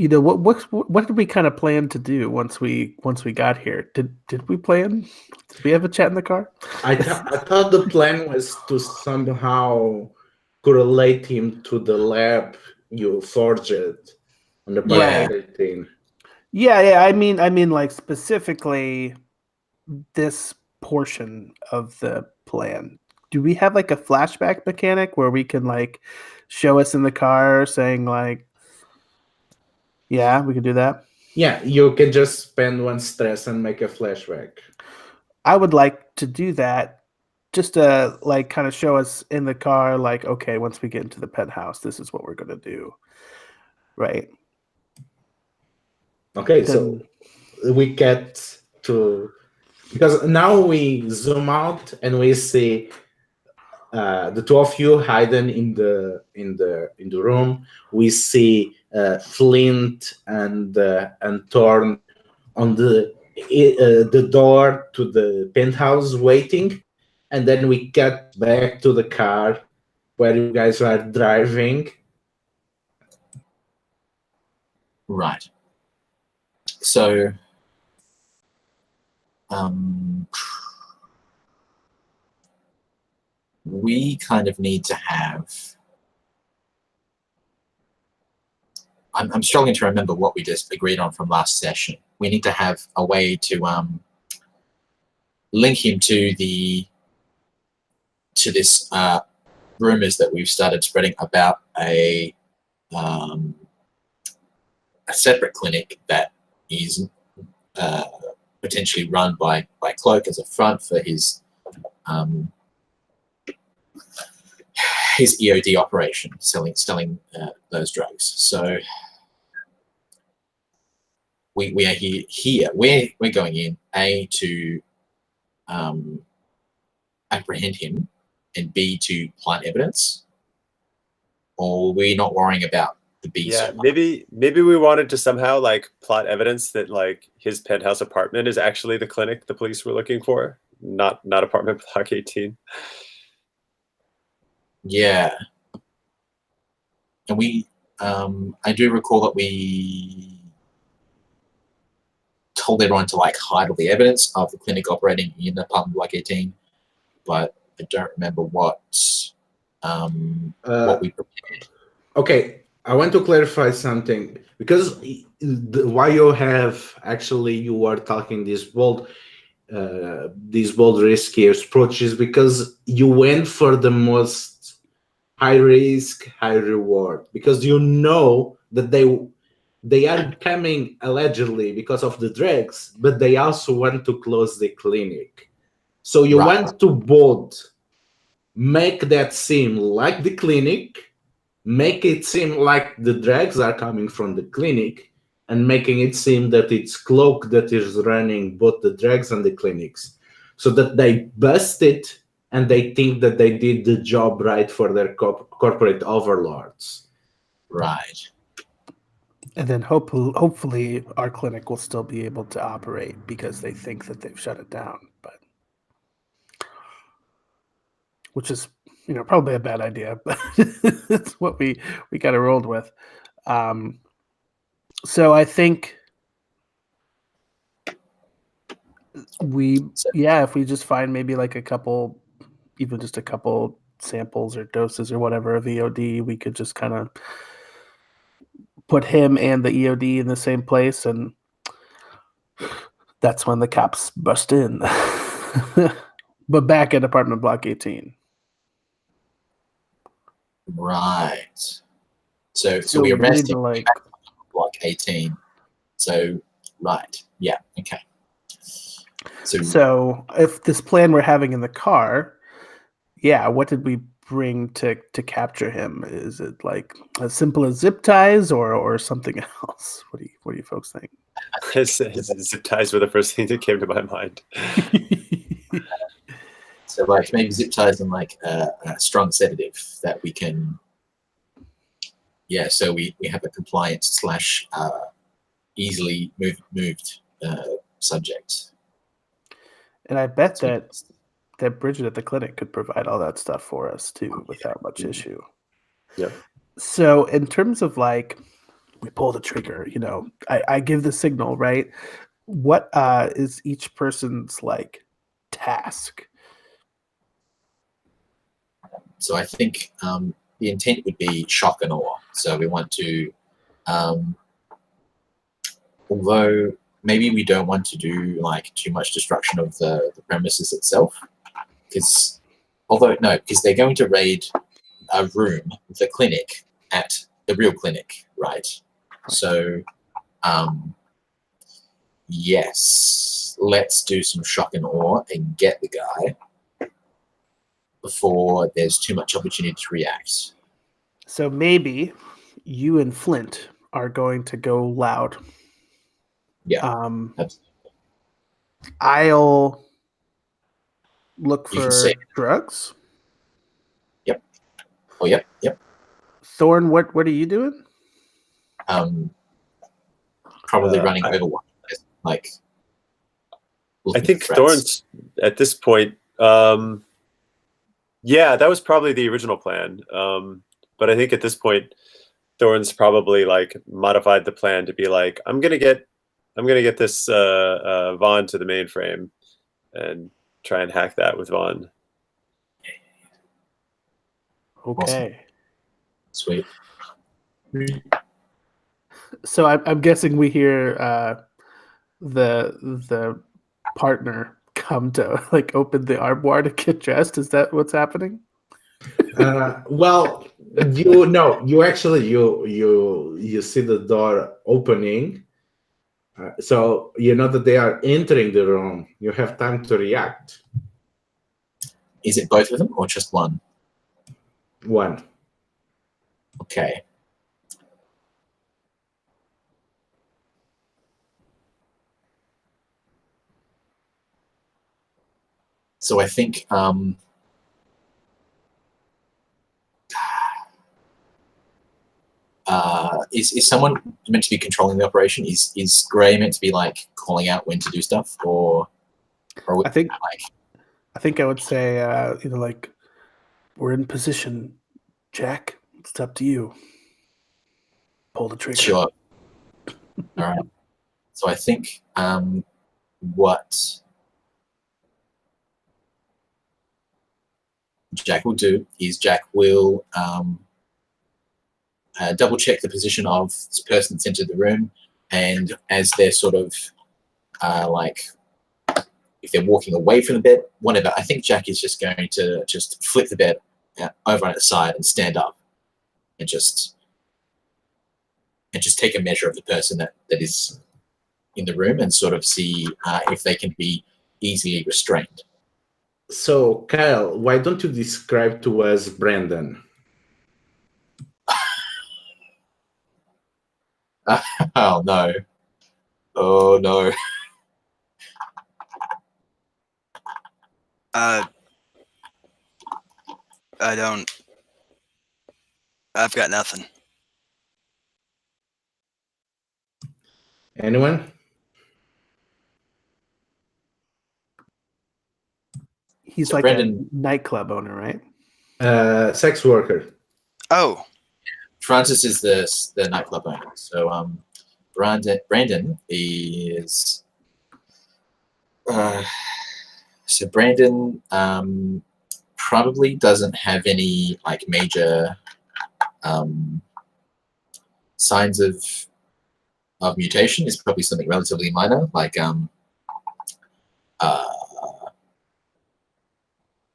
What did we kind of plan to do once we got here? Did we plan? Did we have a chat in the car? I thought the plan was to somehow correlate him to the lab you forged on the Yeah. 13. Yeah. I mean, like specifically this portion of the plan. Do we have like a flashback mechanic where we can like show us in the car saying like, yeah, we can do that? Yeah, you can just spend one stress and make a flashback. I would like to do that just to like kind of show us in the car, like, okay, once we get into the penthouse, this is what we're going to do. Right. Okay, so we get to, because now we zoom out and we see the two of you hiding in the room. We see Flint and Thorn on the door to the penthouse waiting, and then we cut back to the car where you guys are driving. Right. So, we kind of need to have. I'm struggling to remember what we just agreed on from last session. We need to have a way to link him to this rumors that we've started spreading about a separate clinic that is potentially run by Cloak as a front for his EOD operation, selling those drugs. So we are here. We're going in to apprehend him, and B, to plant evidence. Or we're not worrying about the B. Yeah, so much. maybe we wanted to somehow like plot evidence that like his penthouse apartment is actually the clinic the police were looking for, not apartment block 18. Yeah. And we, I do recall that we told everyone to like hide all the evidence of the clinic operating in apartment block 18, but I don't remember what we prepared. Okay, I want to clarify something because why you have actually you are talking these bold risky approaches because you went for the most high risk, high reward because you know that they are coming allegedly because of the drugs, but they also want to close the clinic. So you want to both make that seem like the clinic, make it seem like the drugs are coming from the clinic, and making it seem that it's Cloak that is running both the drugs and the clinics, so that they bust it and they think that they did the job right for their corporate overlords. Right. And then hopefully our clinic will still be able to operate because they think that they've shut it down, but which is probably a bad idea, but it's what we got to roll with. So I think if we just find maybe like even just a couple samples or doses or whatever of EOD, we could just kind of put him and the EOD in the same place, and that's when the cops bust in. But back at apartment block 18. Right. So we arrest him like block 18. So right. Yeah. Okay. So if this plan we're having in the car, what did we bring to capture him? Is it like as simple as zip ties or something else? What do you folks think? Zip ties were the first thing that came to my mind. So like maybe zip ties and like a strong sedative that we can. Yeah. So we have a compliant / easily moved subject. And I bet that Bridget at the clinic could provide all that stuff for us too without much issue. Yeah. So in terms of like, we pull the trigger, I give the signal, right? What is each person's like task? So I think the intent would be shock and awe. So we want to, although maybe we don't want to do like too much destruction of the premises itself, because they're going to raid a room, the clinic at the real clinic, right? So, yes, let's do some shock and awe and get the guy before there's too much opportunity to react. So maybe you and Flint are going to go loud. Yeah. I'll look for drugs. Yep. Oh, yep. Thorn, what are you doing? Probably running Overwatch. Like, I think Thorn's at this point. Yeah, that was probably the original plan. But I think at this point, Thorn's probably like modified the plan to be like, I'm gonna get this Vaughn to the mainframe and try and hack that with Vaughn. Okay. Awesome. Sweet. So I'm guessing we hear the partner come to like open the armoire to get dressed. Is that what's happening? Well, you actually you see the door opening, so you know that they are entering the room. You have time to react. Is it both of them or just one? One. Okay. So I think is someone meant to be controlling the operation? Is Gray meant to be like calling out when to do stuff, or I think I would say like We're in position, Jack. It's up to you. Pull the trigger. Sure. All right. So I think what Jack will do is Jack will double check the position of this person that's entered the room, and as they're sort of like, if they're walking away from the bed, whatever, I think Jack is just going to just flip the bed over on its side and stand up and just take a measure of the person that is in the room and sort of see if they can be easily restrained. So, Kyle, why don't you describe to us Brandon? Oh no. Oh no. I don't. I've got nothing. Anyone? He's So like Brandon- a nightclub owner, right? Sex worker. Oh, Francis is the nightclub owner. So Brandon is so Brandon probably doesn't have any like major signs of mutation. It's probably something relatively minor, like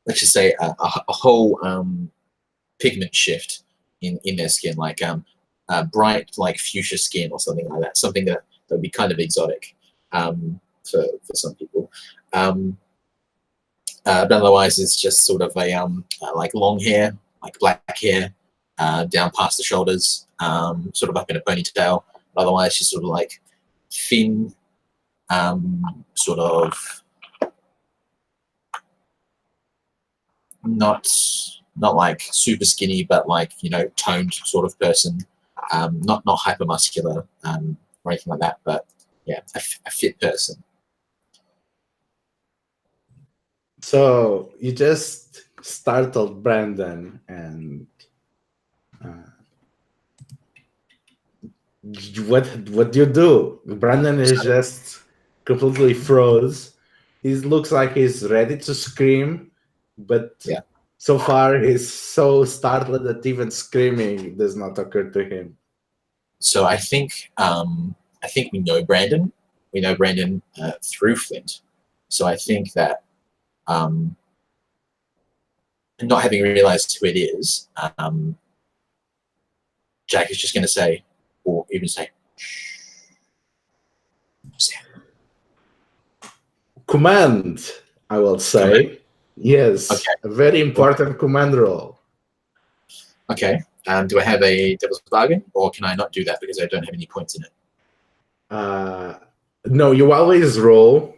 let's just say a whole pigment shift in their skin, like bright like fuchsia skin or something like that. Something that would be kind of exotic for some people. But otherwise, it's just sort of a like long hair, like black hair, down past the shoulders, sort of up in a ponytail. Otherwise, she's sort of like thin, sort of not like super skinny, but like, you know, toned sort of person. Not hypermuscular or anything like that, but yeah, a fit person. So you just startled Brandon, and what do you do? Brandon is just completely froze. He looks like he's ready to scream, but yeah, so far he's so startled that even screaming does not occur to him. So I think we know Brandon. We know Brandon through Flint. So I think that not having realized who it is, Jack is just going to say, or even say, Command, I will say. Command? Yes, Okay. a very important command role. Okay. Do I have a devil's bargain, or can I not do that because I don't have any points in it? No, you always roll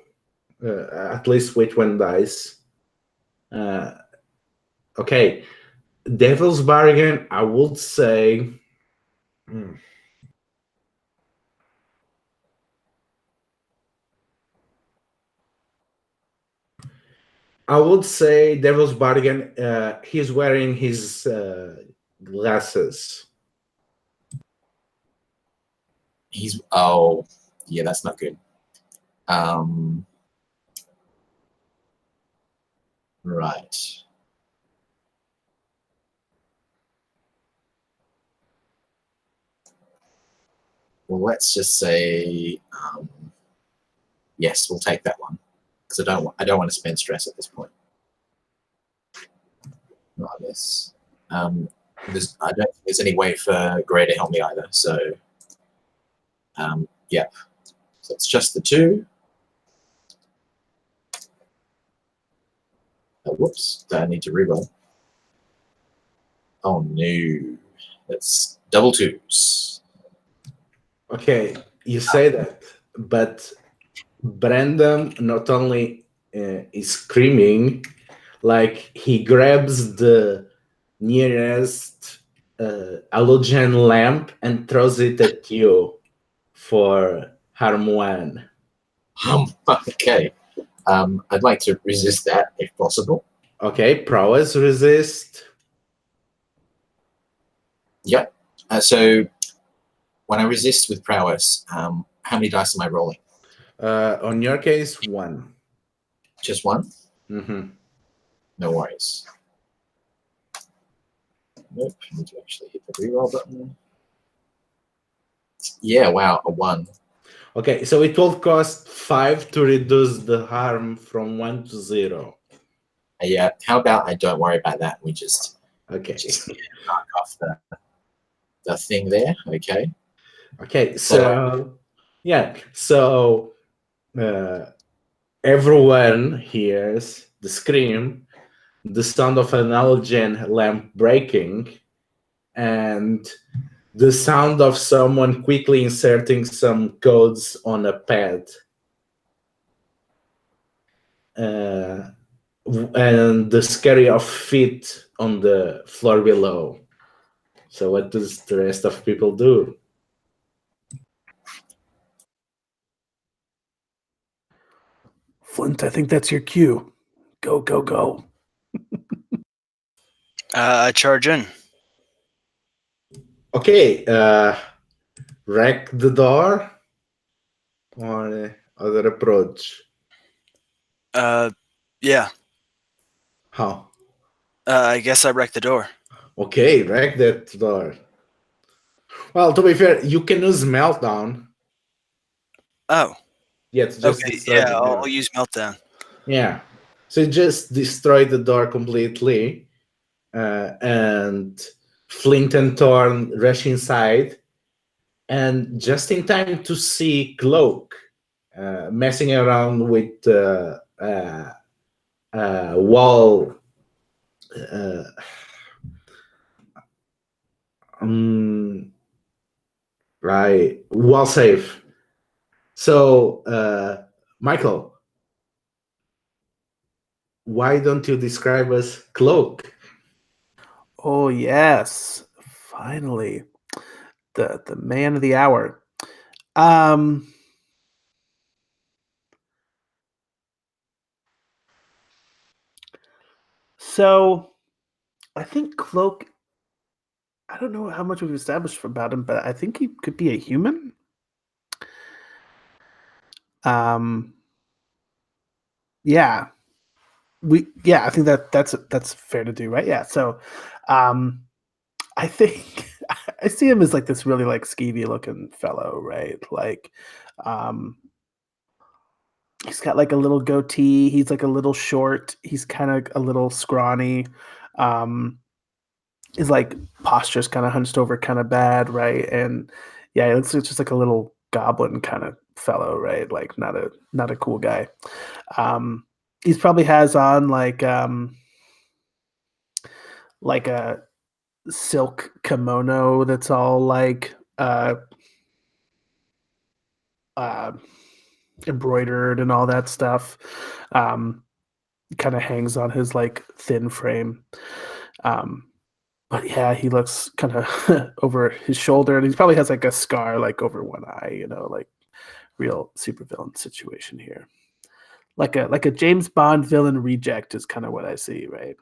at least with one dice. Okay, devil's bargain, I would say. I would say devil's bargain. He's wearing his glasses. Oh, yeah, that's not good. Right. Well, let's just say yes. We'll take that one because I don't want to spend stress at this point. Not this. I don't think there's any way for Gray to help me either. So, yeah. So it's just the two. Oh, whoops! I need to reroll. Oh no! That's double twos. Okay, you say that, but Brandon not only is screaming, like he grabs the nearest halogen lamp and throws it at you for harm one. Okay. I'd like to resist that if possible. Okay, prowess resist. Yep. So when I resist with prowess, how many dice am I rolling? On your case, 1. Just one? Mm-hmm. No worries. Nope. I need to actually hit the reroll button. Yeah, wow, a 1. Okay, so it will cost 5 to reduce the harm from 1 to 0. Yeah, how about I don't worry about that. We just Okay. knock off the thing there. Okay. Okay, so yeah, so everyone hears the scream, the sound of an halogen lamp breaking, and the sound of someone quickly inserting some codes on a pad. And the scurry of feet on the floor below. So what does the rest of people do? Flint, I think that's your cue. Go, go, go. I charge in. Okay, wreck the door or other approach? Yeah. How? I guess I wrecked the door. Okay, wreck that door. Well, to be fair, you can use meltdown. Oh. Yeah, to just Okay. destroy Yeah, the door. I'll use meltdown. Yeah, so you just destroy the door completely, and Flint and Thorn rush inside, and just in time to see Cloak messing around with the wall. Right, wall safe. So, Michael, why don't you describe us Cloak? Oh yes, finally, the man of the hour. So I think Cloak. I don't know how much we've established about him, but I think he could be a human. Yeah, I think that's fair to do, right? Yeah. So, I think I see him as like this really like skeevy looking fellow, right? Like, he's got like a little goatee. He's like a little short. He's kind of a little scrawny. His like posture's kind of hunched over, kind of bad, right? And yeah, it looks like just like a little goblin kind of fellow, right? Like not a cool guy. He's probably has on like a silk kimono that's all like embroidered and all that stuff. Kind of hangs on his like thin frame. But yeah, he looks kind of over his shoulder, and he probably has like a scar like over one eye, like real supervillain situation here. Like a James Bond villain reject is kind of what I see, right?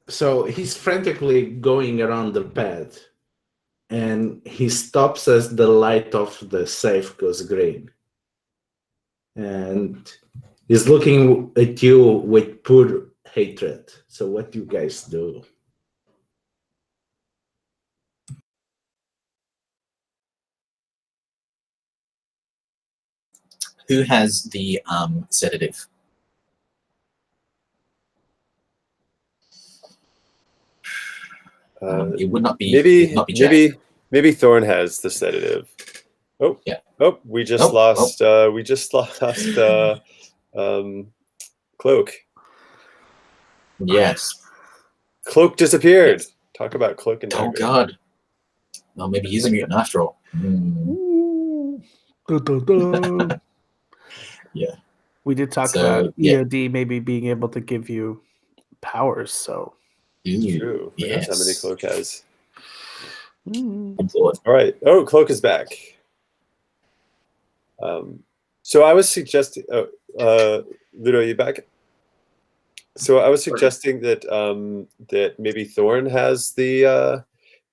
So he's frantically going around the pad, and he stops as the light of the safe goes green. And he's looking at you with pure hatred. So what do you guys do? Who has the sedative? It would not be Jay. maybe Thorn has the sedative. Oh yeah. Oh, we just lost. We just lost Cloak. Yes. Cloak disappeared. Yes. Talk about Cloak and Oh God. Well, maybe he's a mutant after all. Yeah. We did talk about EOD maybe being able to give you powers, so. True. Who knows how many Cloak has? Good Lord. All right. Oh, Cloak is back. So I was suggesting, Ludo, you back? So I was suggesting that that maybe Thorn has the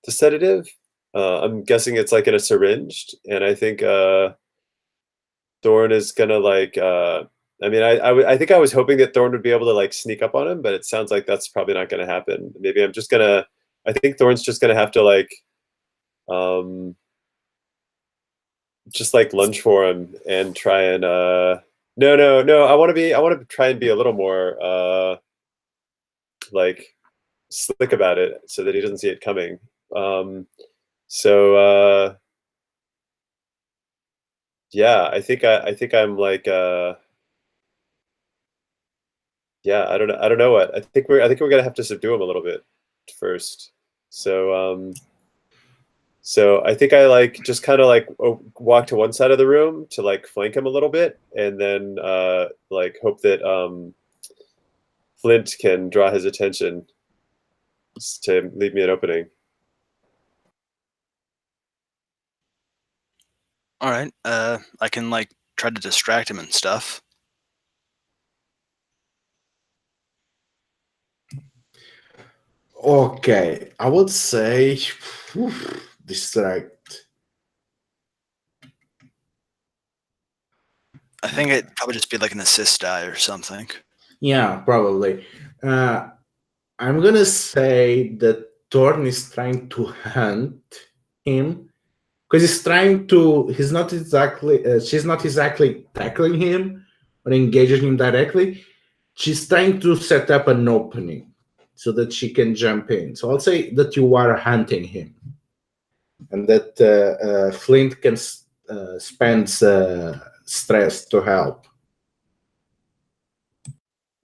sedative. I'm guessing it's like in a syringe, and I think Thorn is gonna like. I mean, I think I was hoping that Thorn would be able to like sneak up on him, but it sounds like that's probably not going to happen. Maybe I'm just gonna. I think Thorn's just gonna have to like, just like lunge for him and try and. No. I want to try and be a little more like slick about it so that he doesn't see it coming. Yeah, I think I'm like yeah, I don't know what. I think we're gonna have to subdue him a little bit first. So so I think I like just kind of like walk to one side of the room to like flank him a little bit, and then like hope that Flint can draw his attention to leave me an opening. All right. I can like try to distract him and stuff. Okay, I would say distract. I think it'd probably just be like an assist die or something. Yeah, probably. I'm gonna say that Thorn is trying to hunt him because he's trying to. He's not exactly. She's not exactly tackling him or engaging him directly. She's trying to set up an opening so that she can jump in. So I'll say that you are hunting him, and that Flint can spend stress to help.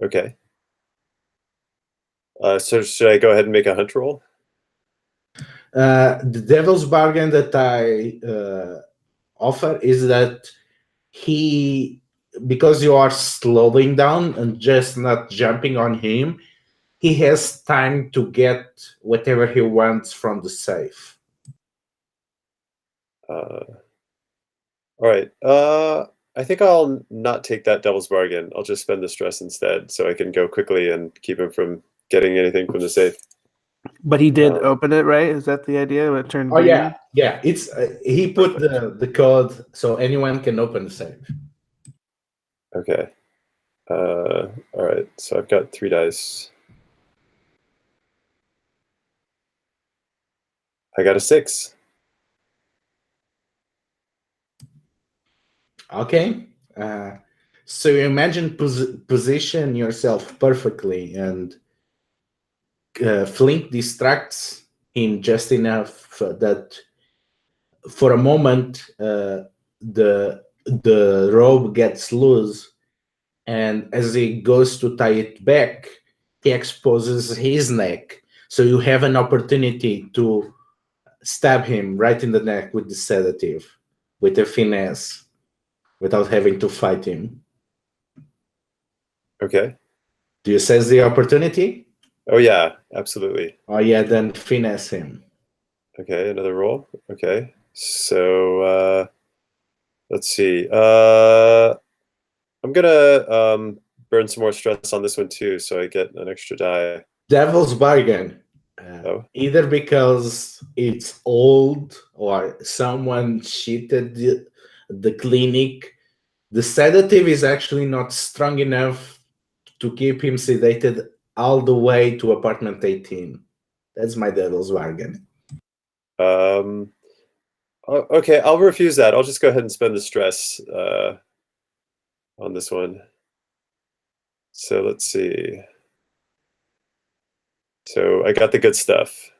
Okay. So should I go ahead and make a hunt roll? The devil's bargain that I offer is that because you are slowing down and just not jumping on him, he has time to get whatever he wants from the safe. All right. I think I'll not take that devil's bargain. I'll just spend the stress instead, so I can go quickly and keep him from getting anything from the safe. But he did open it, right? Is that the idea? It turned green? Yeah. It's he put the code so anyone can open the safe. Okay. All right. So I've got 3 dice. I got a 6. Okay. So you imagine position yourself perfectly, and Flint distracts him just enough that for a moment the robe gets loose, and as he goes to tie it back, he exposes his neck. So you have an opportunity to stab him right in the neck with the sedative, with a finesse, without having to fight him. Okay. Do you seize the opportunity? Oh yeah, absolutely. Oh yeah, then finesse him. Okay, another roll. Okay. So let's see. I'm gonna burn some more stress on this one too, so I get an extra die. Devil's bargain. Either because it's old or someone cheated the clinic. The sedative is actually not strong enough to keep him sedated all the way to apartment 18. That's my devil's bargain. Okay, I'll refuse that. I'll just go ahead and spend the stress on this one. So let's see. So I got the good stuff.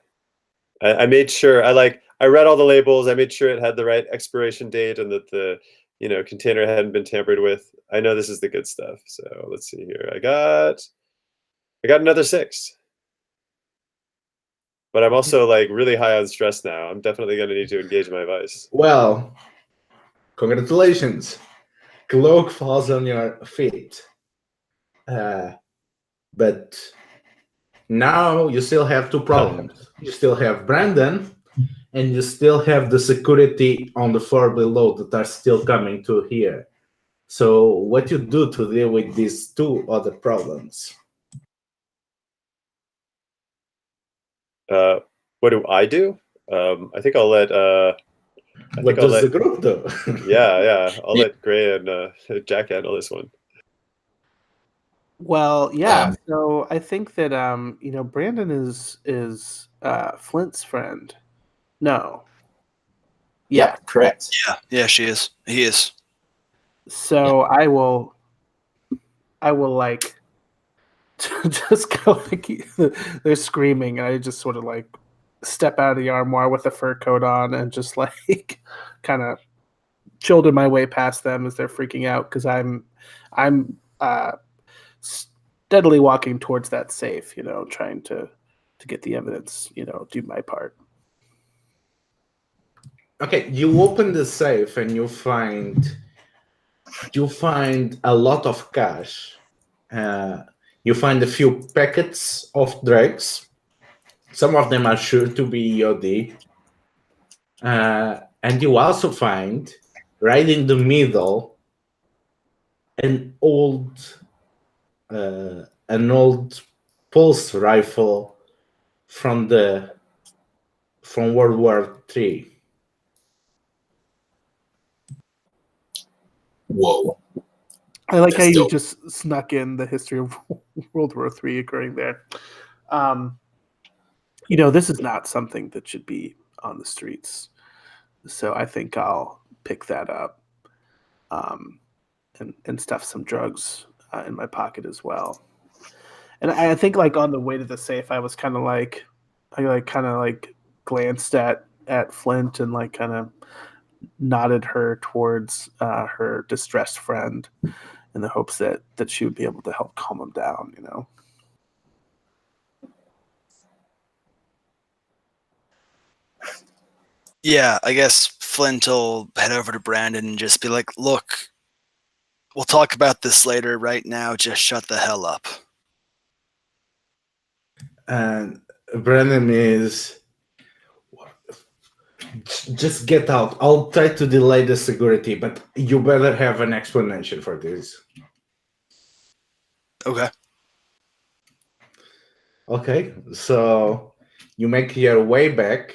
I made sure I read all the labels. I made sure it had the right expiration date and that the container hadn't been tampered with. I know this is the good stuff. So let's see here. I got another 6. But I'm also like really high on stress now. I'm definitely going to need to engage my vice. Well, congratulations. Cloak falls on your feet. But now you still have 2 problems. You still have Brandon, and you still have the security on the floor below that are still coming to here. So what you do to deal with these two other problems? What do I do? I think I'll let. What does the group do? Yeah. I'll let Gray and Jack handle this one. Well, yeah. So I think that Brandon is Flint's friend. No. Yeah. Yep, correct. Yeah, she is. He is. So I will like just go like they're screaming, and I just sort of like step out of the armoire with a fur coat on and just like kind of shoulder my way past them as they're freaking out because I'm steadily walking towards that safe, trying to get the evidence, do my part. Okay, you open the safe and you find a lot of cash. You find a few packets of drugs. Some of them are sure to be EOD. And you also find, right in the middle, an old pulse rifle from World War III. Whoa. I like how That's you dope. just snuck in the history of World War III occurring there. This is not something that should be on the streets. So I think I'll pick that up and stuff some drugs in my pocket as well. And I think like on the way to the safe, I was kind of like, glanced at Flint and like kind of nodded her towards her distressed friend in the hopes that she would be able to help calm him down, Yeah, I guess Flint will head over to Brandon and just be like, look, we'll talk about this later. Right now, just shut the hell up. And Brandon is, just get out. I'll try to delay the security, but you better have an explanation for this. Okay. Okay, so you make your way back.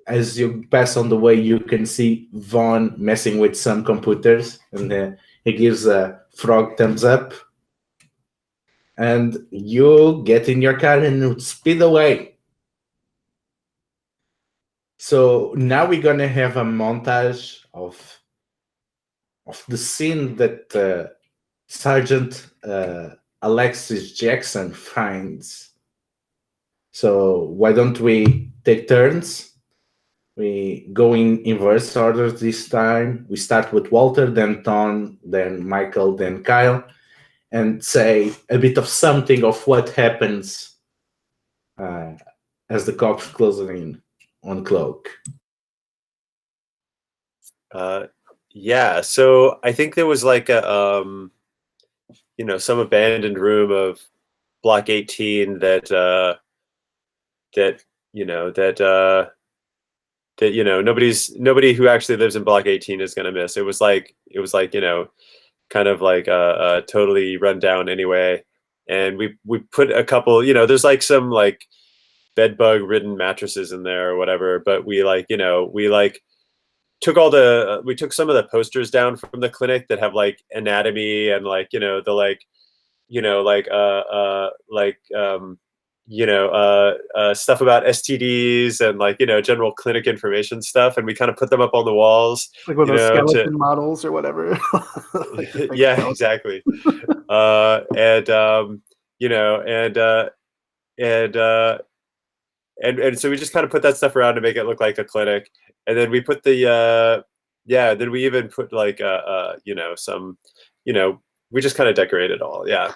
As you pass on the way, you can see Vaughn messing with some computers, and he gives a frog thumbs up. And you get in your car and speed away. So now we're gonna have a montage of the scene that Sergeant Alexis Jackson finds. So why don't we take turns? We go in inverse order this time. We start with Walter, then Tom, then Michael, then Kyle, and say a bit of something of what happens as the cops close in on Cloak. Yeah, so I think there was like a some abandoned room of Block 18 that nobody who actually lives in Block 18 is gonna miss. It was like kind of like totally run down anyway. And we put a couple, there's like some like bed bug ridden mattresses in there or whatever, but we took we took some of the posters down from the clinic that have like anatomy and like stuff about STDs and like general clinic information stuff, and we kind of put them up on the walls, like with those skeleton models or whatever. Yeah, exactly. And so we just kind of put that stuff around to make it look like a clinic, and then we put then we even put like some we just kind of decorate it all. Yeah.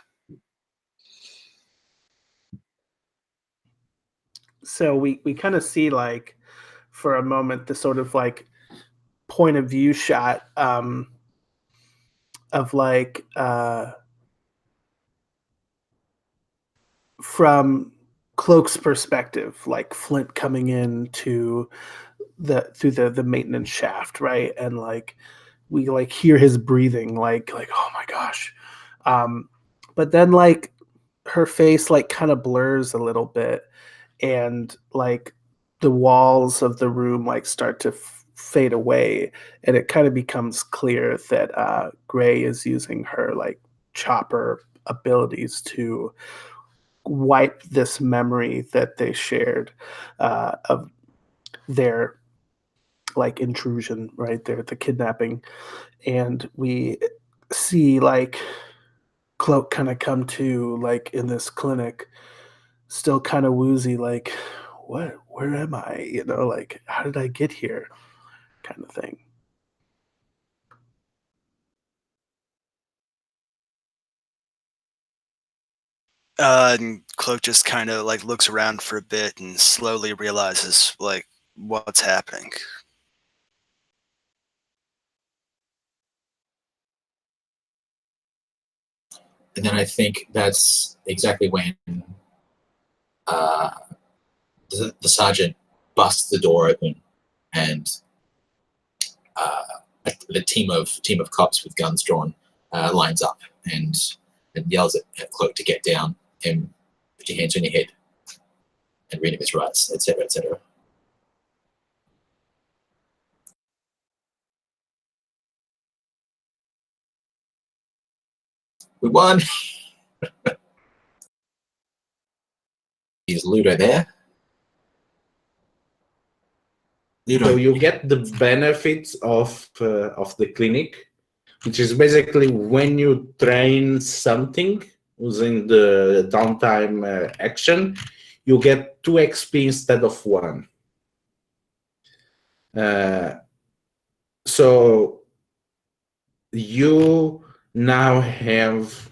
So we kind of see like for a moment the sort of like point of view shot of like from Cloak's perspective, like Flint coming in through the maintenance shaft, right? And like we like hear his breathing, like oh my gosh. But then like her face like kind of blurs a little bit, and like the walls of the room like start to fade away, and it kind of becomes clear that Gray is using her like chopper abilities to wipe this memory that they shared of their like intrusion, right there, the kidnapping. And we see like Cloak kind of come to like in this clinic, still kind of woozy, like, where am I? You know, like, how did I get here? Kind of thing. And Cloak just kind of like looks around for a bit and slowly realizes like what's happening. And then I think that's exactly when the sergeant busts the door open, and the team of cops with guns drawn lines up and yells at Cloak to get down and put your hands on your head and read him his rights, etc., etc. We won. Is Ludo there? Ludo, So you get the benefits of the clinic, which is basically when you train something using the downtime action, you get 2 XP instead of 1. So you now have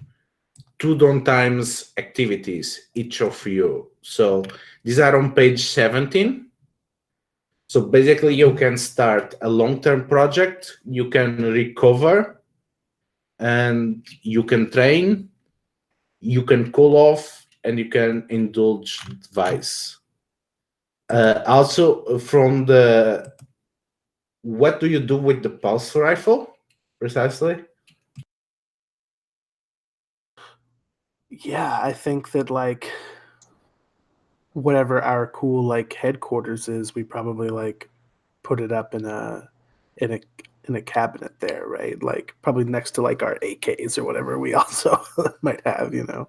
2 downtimes activities, each of you. So these are on page 17. So basically, you can start a long-term project, you can recover, and you can train, you can cool off, and you can indulge vice. Also, from the what do you do with the pulse rifle, precisely? Yeah, I think that like whatever our cool like headquarters is, we probably like put it up in a in a in a cabinet there, right? Like probably next to like our AKs or whatever we also might have, you know.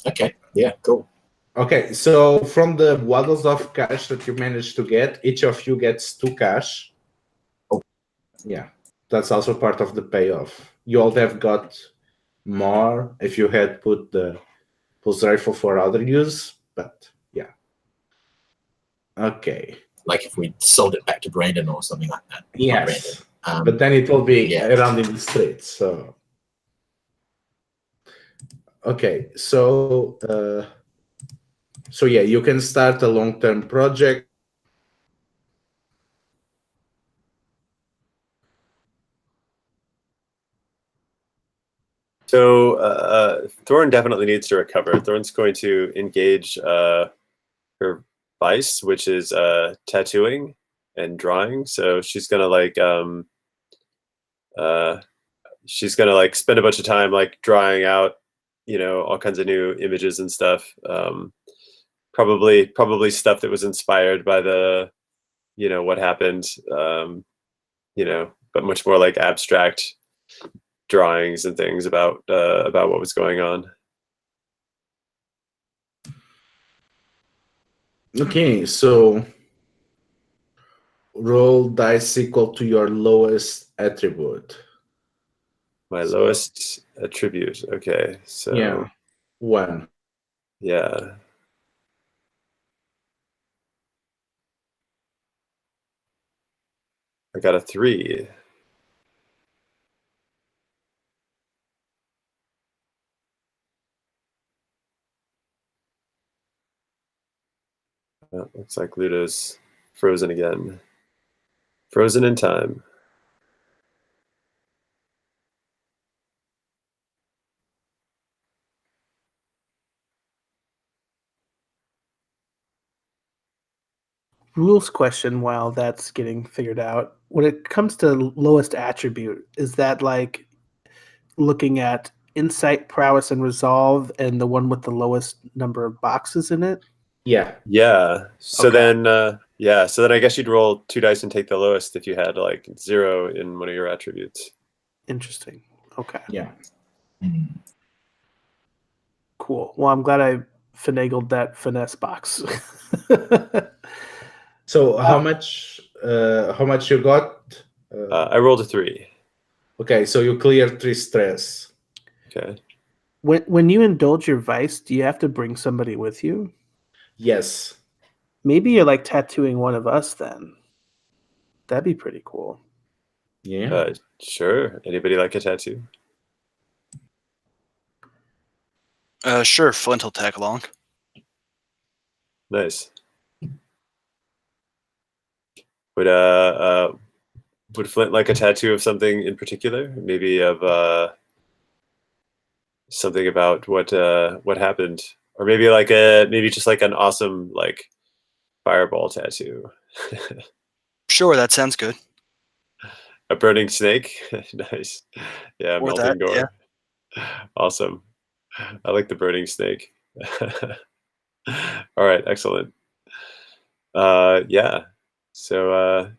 okay, yeah, cool. Okay, so from the waddles of cash that you managed to get, each of you gets 2 cash. Oh. Yeah, that's also part of the payoff. You all have got more if you had put the pulse rifle for other use, but yeah. Okay. Like if we sold it back to Brandon or something like that. Yes. Brandon. But then it will be yeah. around in the streets. So okay, so yeah, you can start a long-term project. So Thorn definitely needs to recover. Thorn's going to engage her vice, which is tattooing and drawing. So she's gonna like spend a bunch of time like drawing out, all kinds of new images and stuff. Probably stuff that was inspired by the, what happened. But much more like abstract drawings and things about what was going on. Okay, so roll dice equal to your lowest attribute. My lowest attribute. Okay, so yeah, 1. Yeah. I got a 3. Looks like Ludo's frozen again. Frozen in time. rules question while that's getting figured out. When it comes to lowest attribute, is that like looking at insight, prowess, and resolve, and the one with the lowest number of boxes in it? Yeah. Yeah. So Okay. then, so then I guess you'd roll 2 dice and take the lowest if you had like 0 in one of your attributes. Interesting. Okay. Yeah. Cool. Well, I'm glad I finagled that finesse box. So how much you got? I rolled a 3. Okay, so you clear 3 stress. Okay. When you indulge your vice, do you have to bring somebody with you? Yes. Maybe you're like tattooing one of us then. That'd be pretty cool. Yeah. Sure. Anybody like a tattoo? Sure, Flint will tag along. Nice. Would Flint like a tattoo of something in particular? Maybe of something about what happened, or maybe just like an awesome like fireball tattoo. Sure, that sounds good. A burning snake. Nice. Yeah, Or melting that, door. Awesome. I like the burning snake. All right, excellent. Yeah. So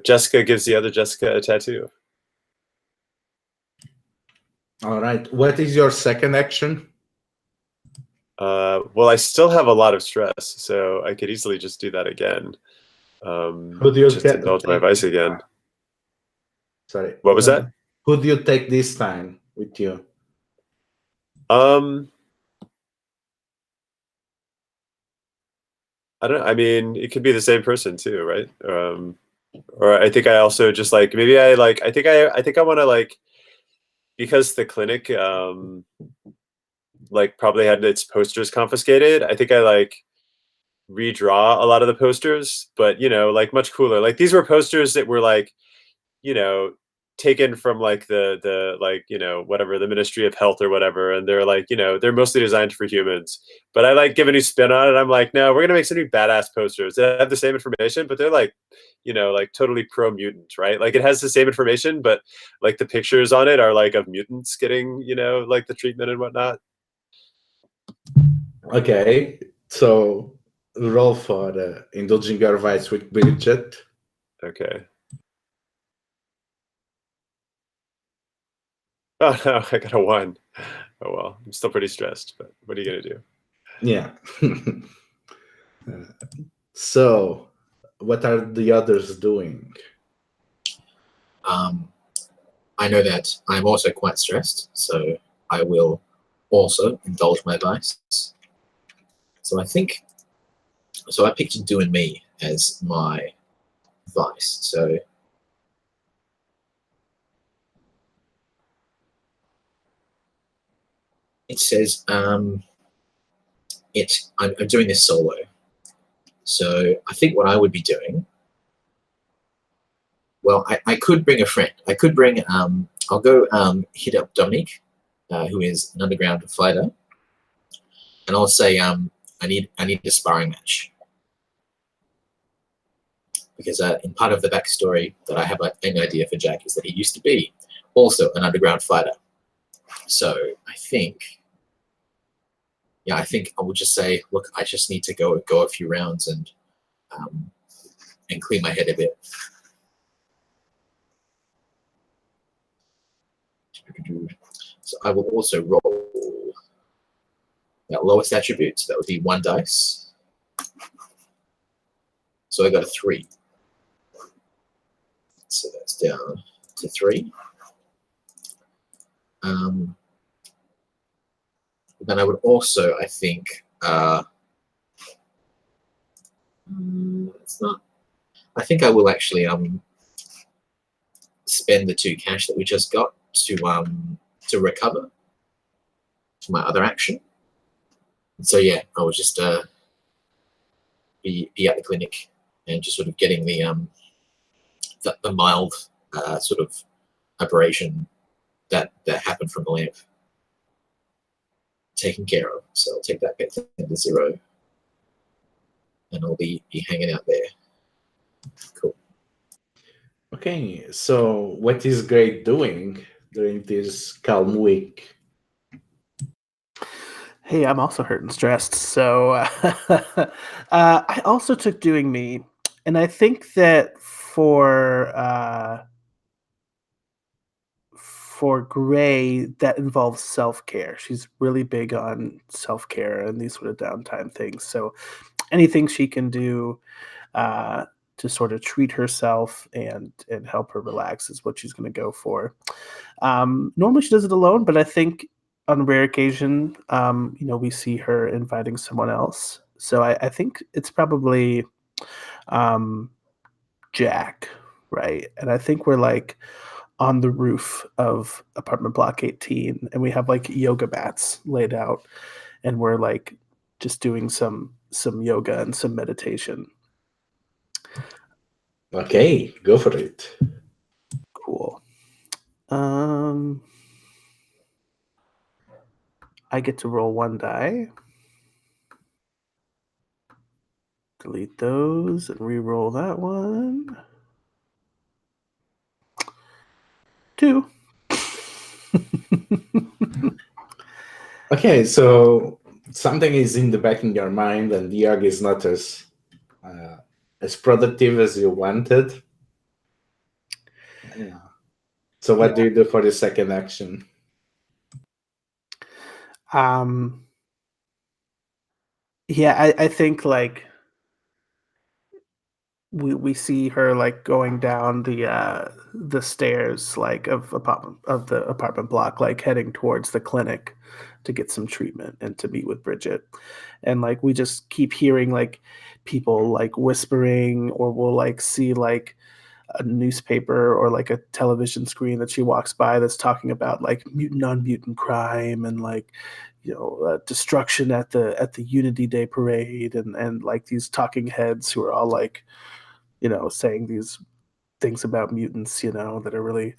Jessica gives the other Jessica a tattoo. All right. What is your second action? Well, I still have a lot of stress, so I could easily just do that again. Who do you Just indulge my vice again. Sorry. What was that? Who do you take this time with you? I don't know. I mean, it could be the same person too, right? Or I think I also just like maybe I think I want to like, because the clinic like probably had its posters confiscated. I think I like redraw a lot of the posters, but like much cooler. Like these were posters that were like, taken from like the like whatever, the Ministry of Health or whatever, and they're like they're mostly designed for humans, but I like give a new spin on it. I'm like, no, we're gonna make some new badass posters that have the same information, but they're like like totally pro mutant, right? Like it has the same information, but like the pictures on it are like of mutants getting like the treatment and whatnot. Okay, so roll for indulging your vice with Bridget. Okay. Oh no, I got a 1. Oh well, I'm still pretty stressed, but what are you gonna do? Yeah. So, what are the others doing? I know that I'm also quite stressed, so I will also indulge my vice. So I picked Do and Me as my vice. So it says I'm doing this solo. So I think what I would be doing, well, I could bring a friend. I could bring I'll go hit up Dominique, who is an underground fighter, and I'll say I need a sparring match. Because in part of the backstory that I have an idea for Jack is that he used to be also an underground fighter. So I think I will just say, look, I just need to go a few rounds and clear my head a bit. So I will also roll that lowest attribute. So that would be 1 dice. So I got a 3. So that's down to 3. Then I would also, I think, it's not. I think I will actually spend the 2 cash that we just got to recover for my other action. So yeah, I will just be at the clinic and just sort of getting the mild sort of aberration that happened from the lamp taken care of. So I'll take that back to 0. and I'll be hanging out there. Cool. Okay, so what is Gray doing during this calm week? Hey, I'm also hurt and stressed. So I also took Doing Me, and I think that for Gray, that involves self-care. She's really big on self-care and these sort of downtime things. So anything she can do to sort of treat herself and help her relax is what she's going to go for. Normally she does it alone, but I think on a rare occasion, we see her inviting someone else. So I think it's probably Jack, right? And I think we're like on the roof of apartment block 18, and we have like yoga mats laid out, and we're like just doing some yoga and some meditation. Okay, go for it. Cool. I get to roll one die. Delete those and re-roll that one. 2. Okay, so something is in the back of your mind, and the Yog is not as productive as you wanted. Yeah. So what do you do for the second action? I think like we see her like going down the stairs like of the apartment block, like heading towards the clinic to get some treatment and to meet with Bridget. And like we just keep hearing like people like whispering, or we'll like see like a newspaper or like a television screen that she walks by that's talking about like mutant on mutant crime and like destruction at the Unity Day parade, and like these talking heads who are all like saying these things about mutants that are really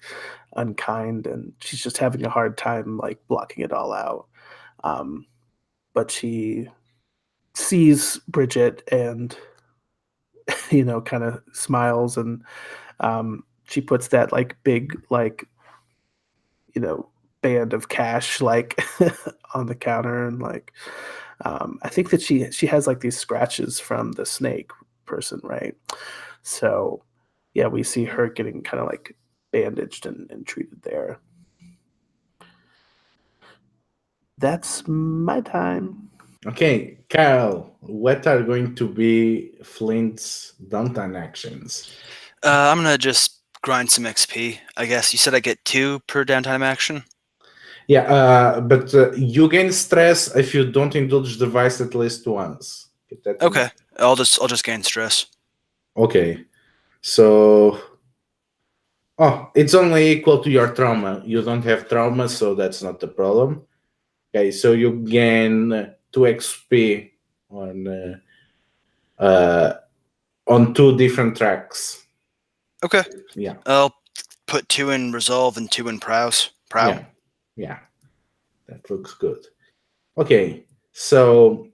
unkind, and she's just having a hard time like blocking it all out. But she sees Bridget and kind of smiles, and she puts that like big like band of cash like on the counter, and like I think that she has like these scratches from the snake person, right? So yeah, we see her getting kind of like bandaged and treated there. That's my time. Okay, Kyle, what are going to be Flint's downtime actions? I'm gonna just grind some XP. I guess you said I get 2 per downtime action. Yeah, but you gain stress if you don't indulge the device at least once. Okay, I'll just gain stress. Okay, so it's only equal to your trauma. You don't have trauma, so that's not the problem. Okay, so you gain 2 XP on 2 different tracks. Okay. Yeah. I'll put 2 in resolve and 2 in prow. Yeah. That looks good. Okay, so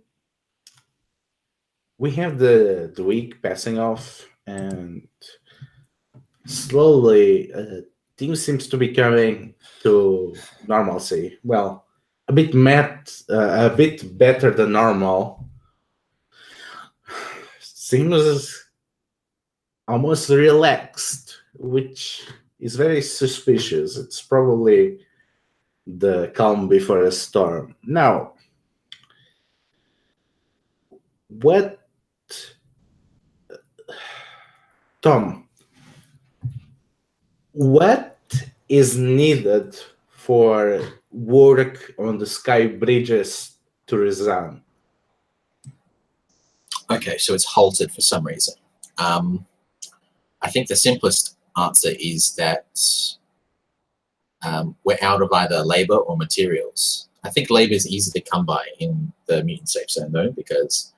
we have the week passing off, and slowly things seems to be coming to normalcy. Well, a bit better than normal. Seems almost relaxed, which is very suspicious. It's probably the calm before a storm. Now, Tom, what is needed for work on the sky bridges to resume? Okay, so it's halted for some reason. I think the simplest answer is that we're out of either labor or materials. I think labor is easy to come by in the mutant safe zone, though, because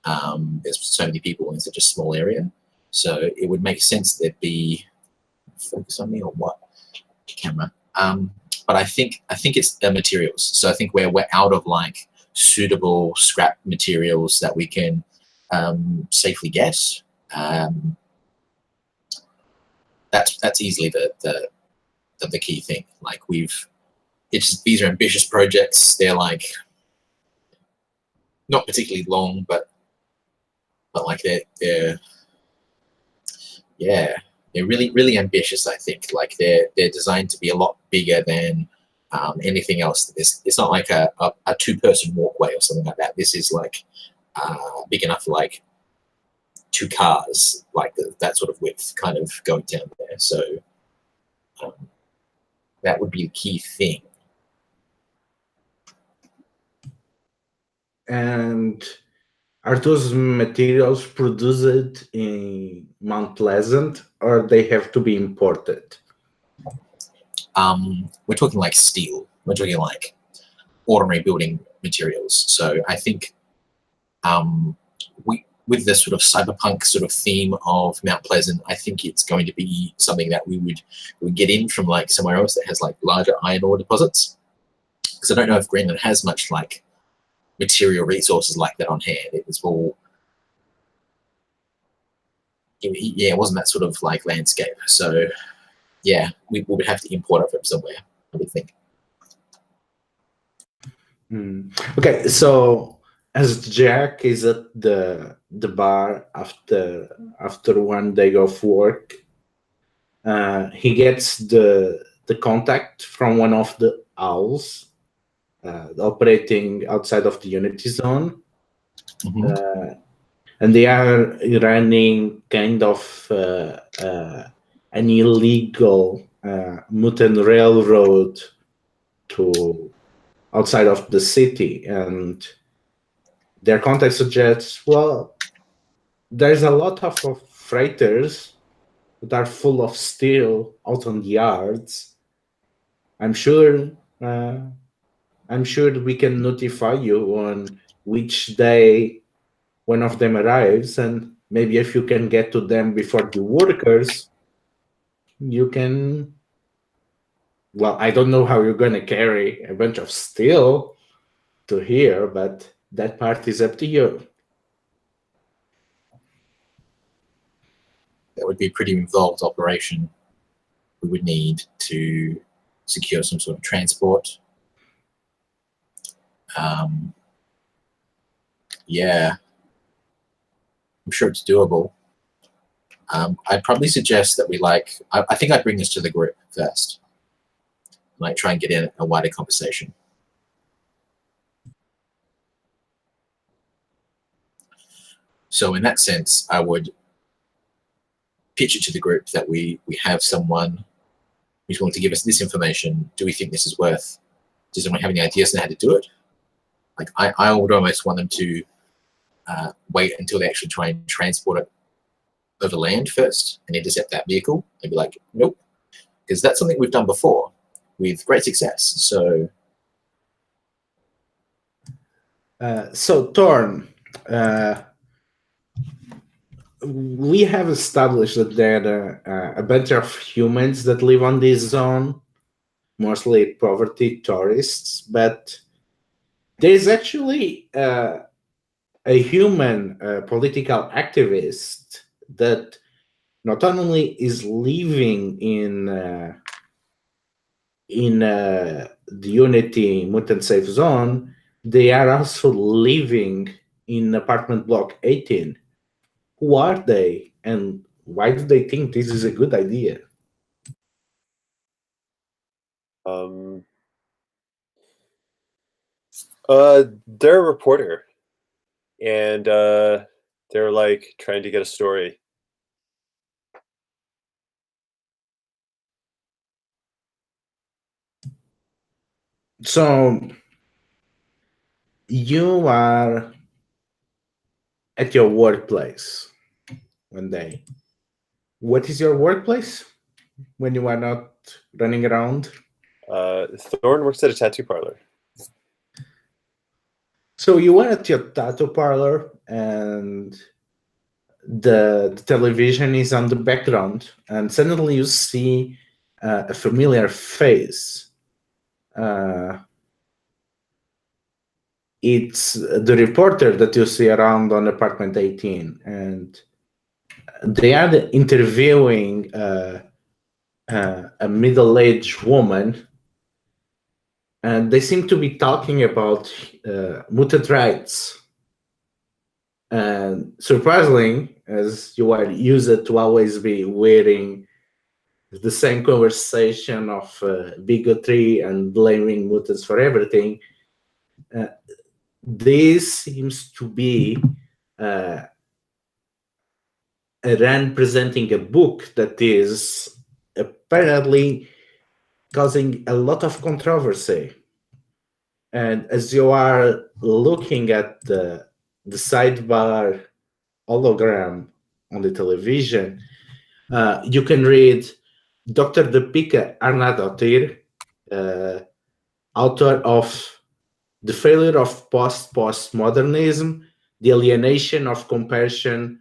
there's so many people in such a small area. So it would make sense there'd be focus on me or what camera. But I think it's the materials. So I think we're out of like suitable scrap materials that we can safely get. That's easily the key thing. Like these are ambitious projects. They're like not particularly long, but like they're really ambitious. I think like they're designed to be a lot bigger than anything else. It's not like a 2-person walkway or something like that. This is like big enough for like 2 cars, like that sort of width, kind of going down there. So that would be the key thing. And are those materials produced in Mount Pleasant, or they have to be imported? We're talking like steel. We're talking like ordinary building materials. So I think with this sort of cyberpunk sort of theme of Mount Pleasant, I think it's going to be something that we would get in from like somewhere else that has like larger iron ore deposits. Because I don't know if Greenland has much like material resources like that on hand. It was all, it wasn't that sort of like landscape. So yeah, we would have to import it from somewhere, I would think. Okay, so as Jack is at the bar after one day of work, he gets the contact from one of the owls operating outside of the Unity Zone. And they are running kind of an illegal mutant railroad to outside of the city, and their contact suggests, well, there's a lot of freighters that are full of steel out on the yards. I'm sure we can notify you on which day one of them arrives, and maybe if you can get to them before the workers, you can. Well, I don't know how you're going to carry a bunch of steel to here, but that part is up to you. That would be a pretty involved operation. We would need to secure some sort of transport. Yeah, I'm sure it's doable. I'd probably suggest that we I think I'd bring this to the group first. Like try and get in a wider conversation. So in that sense, I would pitch it to the group that we have someone who's willing to give us this information. Do we think this is worth? Does anyone have any ideas on how to do it? Like I would almost want them to wait until they actually try and transport it over land first and intercept that vehicle and be like, nope, because that's something we've done before with great success. So, Thorn, we have established that there are a bunch of humans that live on this zone, mostly poverty tourists, but there's actually a human political activist that not only is living in the Unity Mutant Safe Zone, they are also living in apartment block 18. Who are they, and why do they think this is a good idea? They're a reporter, and they're like trying to get a story. So you are at your workplace one day. What is your workplace when you are not running around? Thorn works at a tattoo parlor. So you were at your tattoo parlor, and the television is on the background, and suddenly you see a familiar face it's the reporter that you see around on apartment 18, and they are interviewing a middle-aged woman, and they seem to be talking about mutant rights. And surprisingly, as you are used to always be wearing the same conversation of bigotry and blaming mutants for everything, this seems to be a Rand presenting a book that is apparently causing a lot of controversy. And as you are looking at the sidebar hologram on the television, you can read Dr. Deepika Arnadotir, author of The Failure of Postmodernism, The Alienation of Compassion,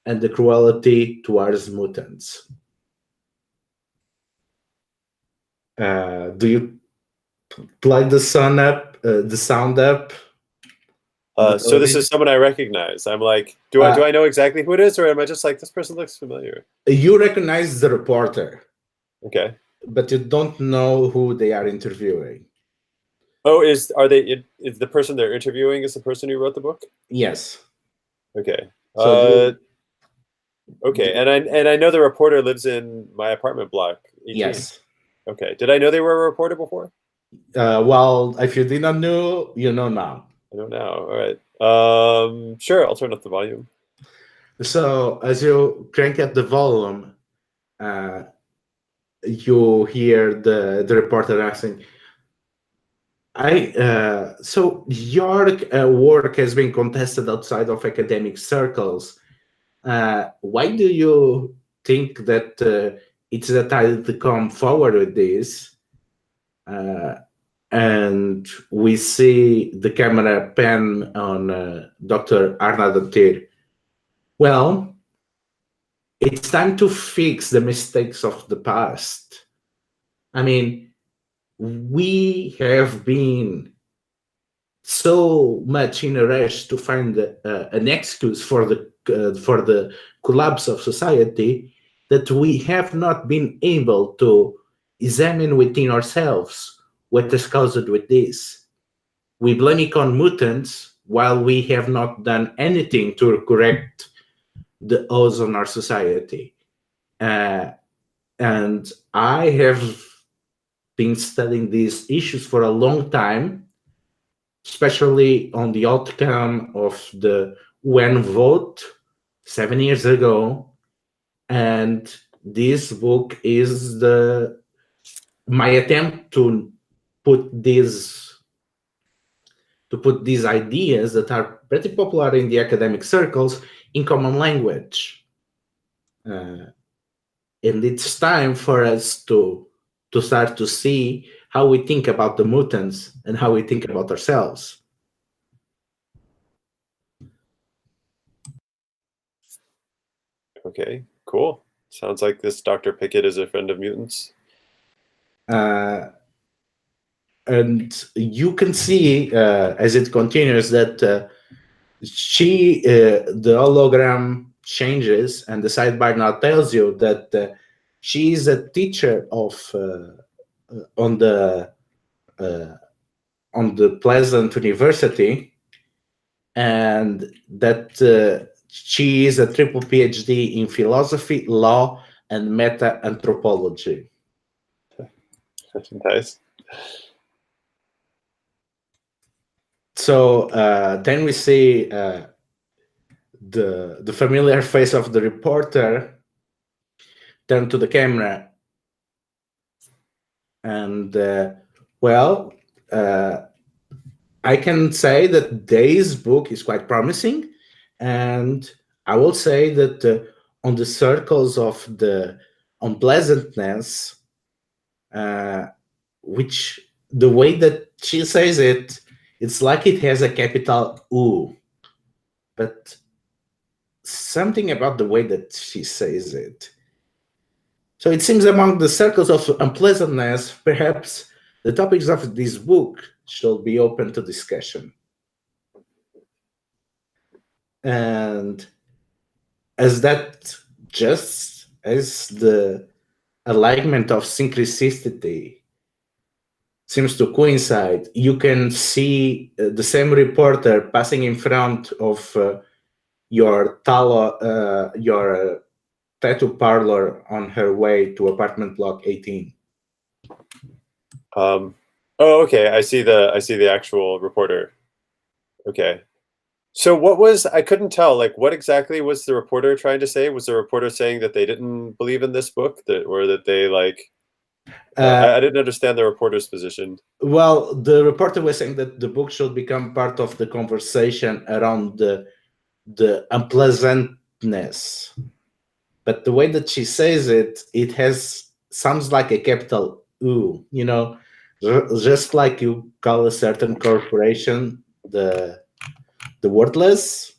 and the Cruelty Towards Mutants. Do you plug the sound up? So this is someone I recognize. I'm like, do I know exactly who it is, or am I just like, this person looks familiar? You recognize the reporter. Okay. But you don't know who they are interviewing. Oh, is the person they're interviewing is the person who wrote the book? Yes. Okay. So okay, and I know the reporter lives in my apartment block. 18. Yes. Okay. Did I know they were a reporter before? Well, if you did not know, you know now. I don't know. All right. Sure, I'll turn up the volume. So as you crank up the volume, you hear the reporter asking, so your work has been contested outside of academic circles. Why do you think that it's the time to come forward with this? And we see the camera pan on Dr. Arnadotir. Well, it's time to fix the mistakes of the past. I mean, we have been so much in a rush to find an excuse for the collapse of society that we have not been able to examine within ourselves what has caused with this. We blame it on mutants while we have not done anything to correct the odds on our society. And I have been studying these issues for a long time, especially on the outcome of the UN vote 7 years ago. And this book is my attempt to put these ideas that are pretty popular in the academic circles in common language. And it's time for us to start to see how we think about the mutants and how we think about ourselves. Okay, cool. Sounds like this Dr. Pickett is a friend of mutants. And you can see as it continues that the hologram changes, and the sidebar now tells you that she is a teacher of on the Pleasant University, and that she is a triple PhD in philosophy, law, and meta-anthropology. Nice. So then we see the familiar face of the reporter turn to the camera, and well, I can say that this book is quite promising, and I will say that on the circles of the unpleasantness, which the way that she says it, it's like it has a capital U, but something about the way that she says it. So it seems among the circles of unpleasantness, perhaps the topics of this book should be open to discussion. And as that just as the alignment of synchronicity seems to coincide, you can see the same reporter passing in front of your tattoo parlor on her way to apartment block 18. Oh, okay. I see the actual reporter. Okay. So what was, I couldn't tell, like what exactly was the reporter trying to say? Was the reporter saying that they didn't believe in this book, or that they like, I didn't understand the reporter's position. Well, the reporter was saying that the book should become part of the conversation around the unpleasantness. But the way that she says it, sounds like a capital U, just like you call a certain corporation the worthless.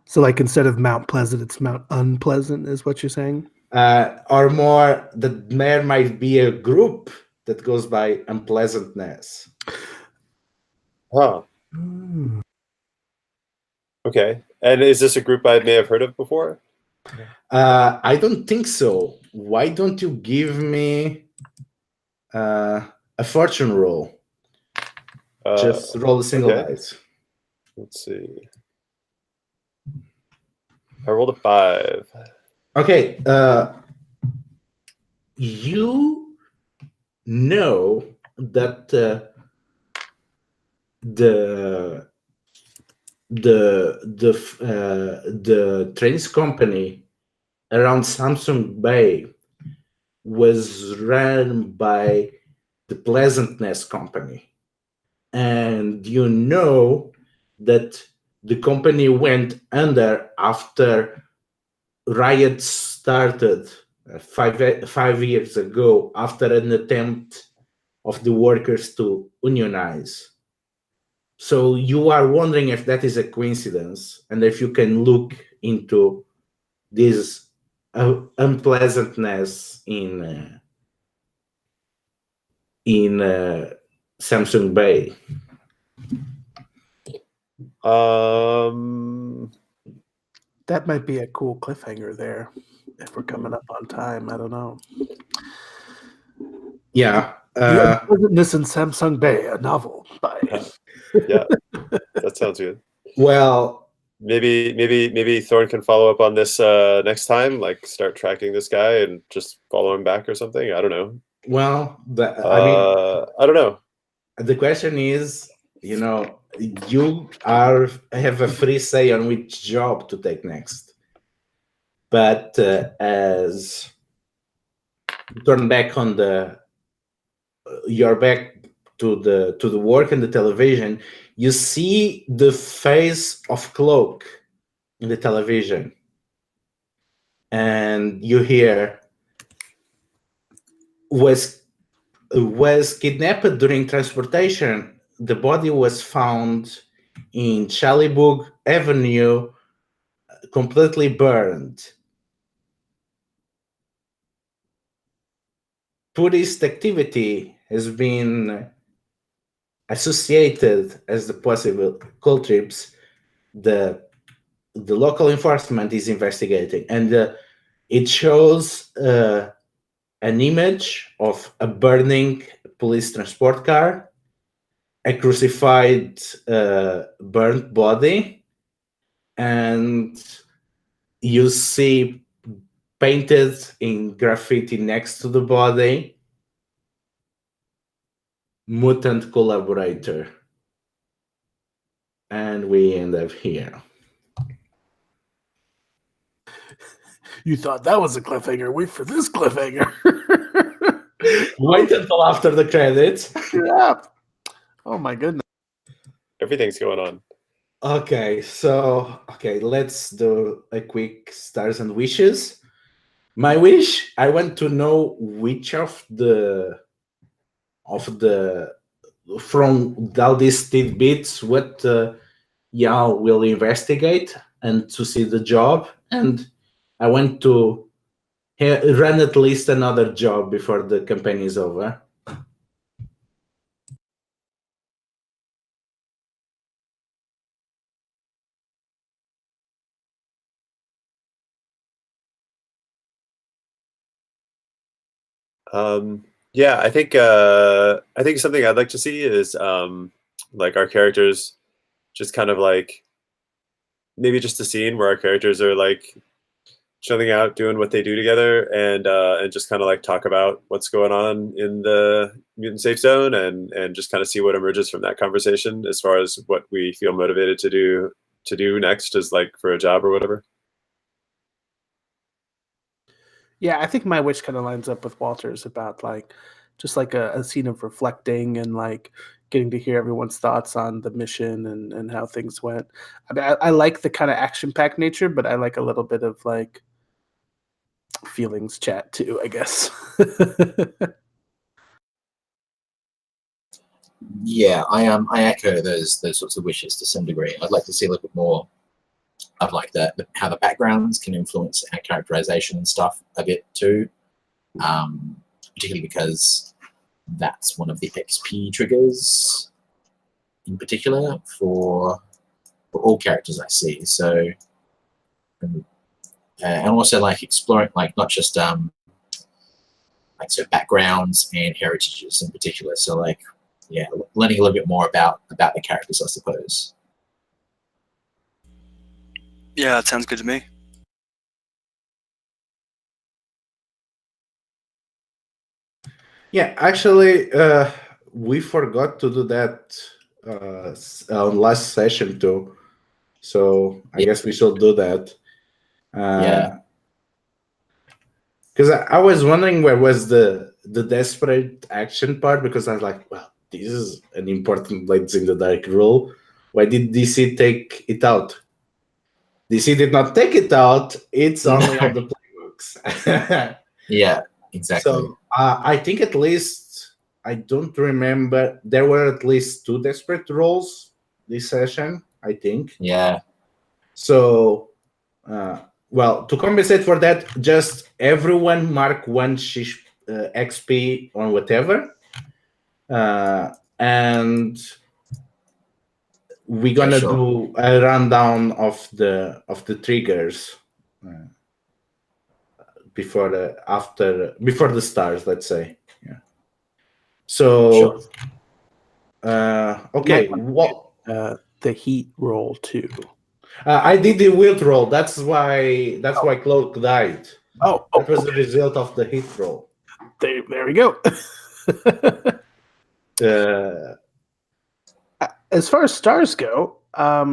So, like, instead of Mount Pleasant, it's Mount Unpleasant, is what you're saying? Or more, that there might be a group that goes by unpleasantness. Huh. Okay. And is this a group I may have heard of before? I don't think so. Why don't you give me a fortune roll? Just roll a single dice. Let's see. I rolled a 5. Okay. You know that the trains company around Samsung Bay was run by the Pleasantness Company, and you know that the company went under after riots started 5 years ago after an attempt of the workers to unionize. So you are wondering if that is a coincidence, and if you can look into this unpleasantness in Samsung Bay. That might be a cool cliffhanger there if we're coming up on time. I don't know. Yeah. The Unpleasantness in Samsung Bay, a novel by. Yeah, that sounds good. Well, maybe Thorn can follow up on this next time, like start tracking this guy and just follow him back or something. I don't know. Well, I don't know. The question is, you have a free say on which job to take next. But as you turn back on your back to the work and the television, you see the face of Cloak in the television, and you hear was kidnapped during transportation. The body was found in Chalibug Avenue, completely burned. Tourist activity has been associated as the possible culprits. The local enforcement is investigating, and it shows an image of a burning police transport car, a crucified, burnt body, and you see painted in graffiti next to the body, mutant collaborator. And we end up here. You thought that was a cliffhanger. Wait for this cliffhanger. Wait until after the credits. Yeah. Oh my goodness. Everything's going on. Okay, let's do a quick stars and wishes. My wish, I want to know which of the from all these tidbits what y'all will investigate and to see the job, and I want to run at least another job before the campaign is over. Yeah, I think something I'd like to see is like our characters just kind of like maybe just a scene where our characters are like chilling out, doing what they do together, and just kind of like talk about what's going on in the mutant safe zone, and just kind of see what emerges from that conversation as far as what we feel motivated to do next, as like for a job or whatever. Yeah, I think my wish kind of lines up with Walter's about like just like a scene of reflecting and like getting to hear everyone's thoughts on the mission and how things went. I mean, I like the kind of action-packed nature, but I like a little bit of like feelings chat too, I guess. Yeah, I echo those sorts of wishes to some degree. I'd like to see a little bit more of like how the backgrounds can influence our characterization and stuff a bit too. Particularly because that's one of the XP triggers in particular for all characters I see. So, and also like exploring like not just like so backgrounds and heritages in particular. So like yeah, learning a little bit more about the characters, I suppose. Yeah, that sounds good to me. Yeah, actually, we forgot to do that on last session too. So I guess we should do that. Yeah. Because I was wondering where was the desperate action part, because I was like, well, this is an important Blades in the Dark rule. Why did DC take it out? DC did not take it out. It's only on the playbooks. Yeah, exactly. So I think at least, I don't remember, there were at least 2 desperate rolls this session, I think. Yeah. So, well, to compensate for that, just everyone mark 1 XP on whatever. And we're gonna do a rundown of the triggers before the stars, let's say. Yeah. So okay, what the heat roll too. I did the wilt roll. That's why Cloak died. That was the result of the hit roll. There we go. As far as stars go, I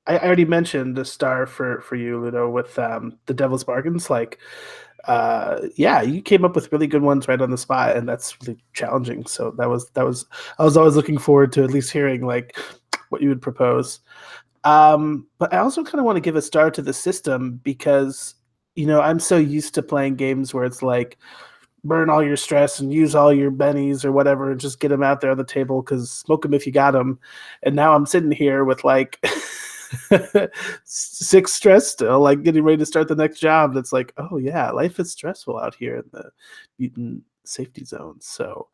already mentioned the star for you, Ludo, with the Devil's Bargains. Like, yeah, you came up with really good ones right on the spot, and that's really challenging. So that was I was always looking forward to at least hearing like what you would propose. But I also kind of want to give a star to the system because, you know, I'm so used to playing games where it's like burn all your stress and use all your bennies or whatever and just get them out there on the table because smoke them if you got them. And now I'm sitting here with like 6 stress still, like getting ready to start the next job. That's like, oh yeah, life is stressful out here in the mutant safety zone. So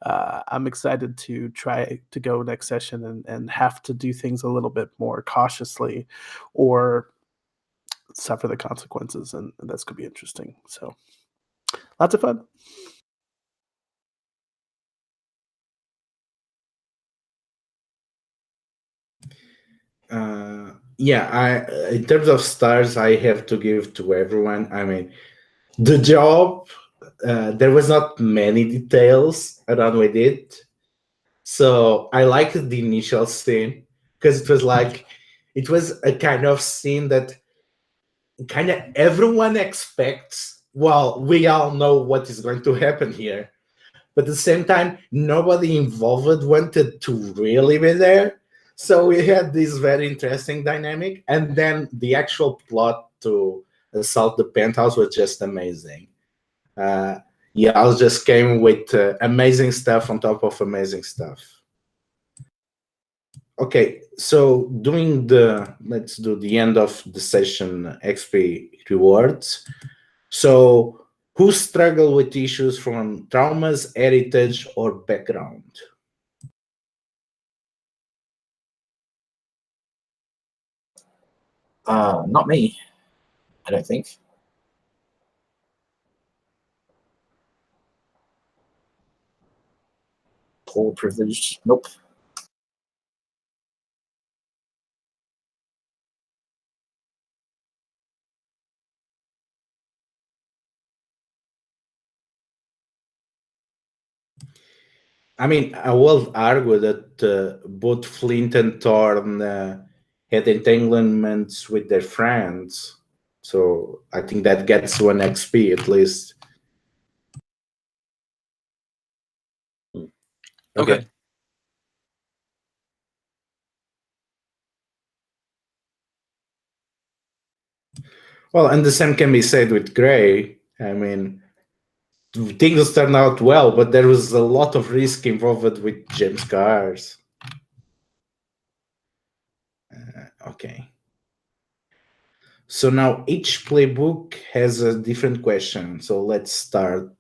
I'm excited to try to go next session and have to do things a little bit more cautiously or suffer the consequences. And that's going to be interesting. So lots of fun. Yeah, in terms of stars, I have to give to everyone. I mean, the job, there was not many details around with it. So I liked the initial scene because it was a kind of scene that kind of everyone expects. Well, we all know what is going to happen here. But at the same time, nobody involved wanted to really be there. So we had this very interesting dynamic. And then the actual plot to assault the penthouse was just amazing. Yeah, I just came with amazing stuff on top of amazing stuff. Okay, so let's do the end of the session XP rewards. So who struggle with issues from traumas, heritage, or background? Not me, I don't think. Poor privileged. Nope. I mean, I will argue that both Flint and Thorn had entanglements with their friends. So I think that gets 1 XP at least. Okay. Well, and the same can be said with Gray. I mean, things turned out well, but there was a lot of risk involved with James cars. Okay. So now each playbook has a different question. So let's start.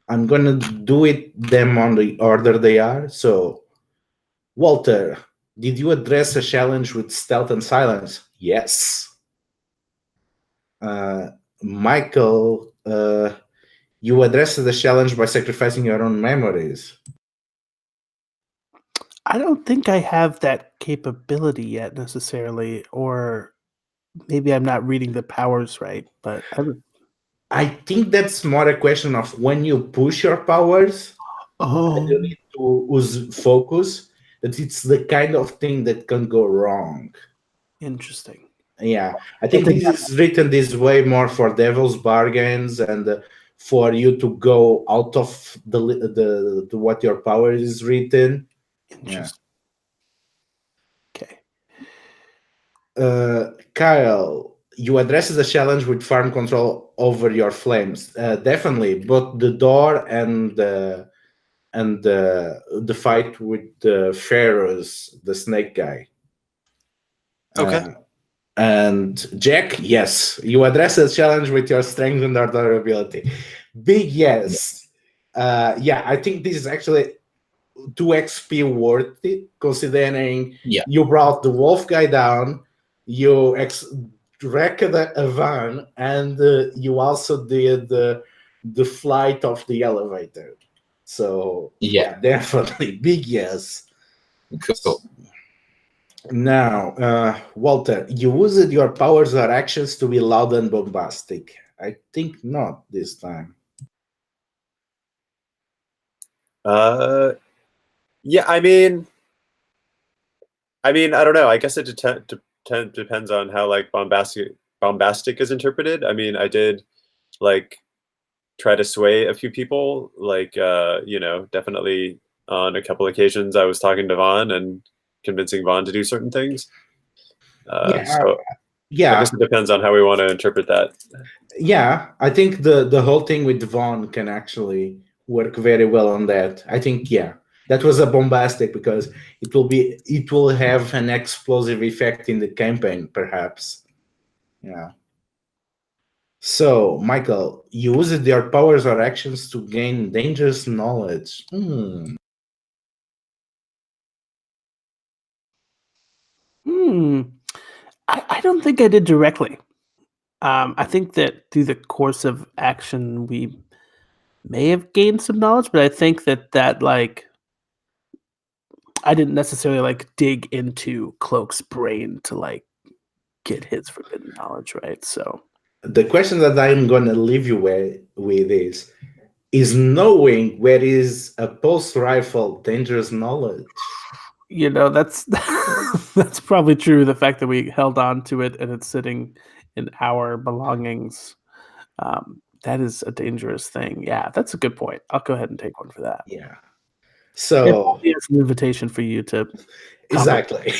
I'm gonna do them on the order they are. So, Walter, did you address a challenge with stealth and silence? Yes. Michael, you addressed the challenge by sacrificing your own memories. I don't think I have that capability yet necessarily, or maybe I'm not reading the powers right, but I think that's more a question of when you push your powers, you need to use focus. That it's the kind of thing that can go wrong. Interesting. Yeah, I think this is written this way more for devil's bargains and for you to go out of the what your power is written. Interesting. Okay. Kyle, you address the challenge with farm control over your flames. Definitely, both the door and the fight with the pharaohs, the snake guy. Okay. And Jack, yes, you address the challenge with your strength and durability. Big yes. Yeah, I think this is actually 2 XP worth it, considering you brought the wolf guy down, you wrecked a van, and you also did the flight of the elevator. So yeah, definitely big yes. Cool. Now, Walter, you used your powers or actions to be loud and bombastic. I think not this time. Yeah, I mean, I don't know. I guess it depends on how like bombastic is interpreted. I mean, I did like try to sway a few people, like definitely on a couple occasions I was talking to Vaughn and convincing Vaughn to do certain things. So I guess it depends on how we want to interpret that. Yeah, I think the whole thing with Vaughn can actually work very well on that. I think that was a bombastic because it will have an explosive effect in the campaign, perhaps. Yeah. So, Michael, you used your powers or actions to gain dangerous knowledge. I don't think I did directly. I think that through the course of action, we may have gained some knowledge, but I think that like I didn't necessarily like dig into Cloak's brain to like get his forbidden knowledge, right? So the question that I'm going to leave you with is knowing where is a pulse rifle dangerous knowledge? That's that's probably true. The fact that we held on to it and it's sitting in our belongings, that is a dangerous thing. Yeah, that's a good point. I'll go ahead and take one for that. Yeah. So it's an invitation for you to exactly.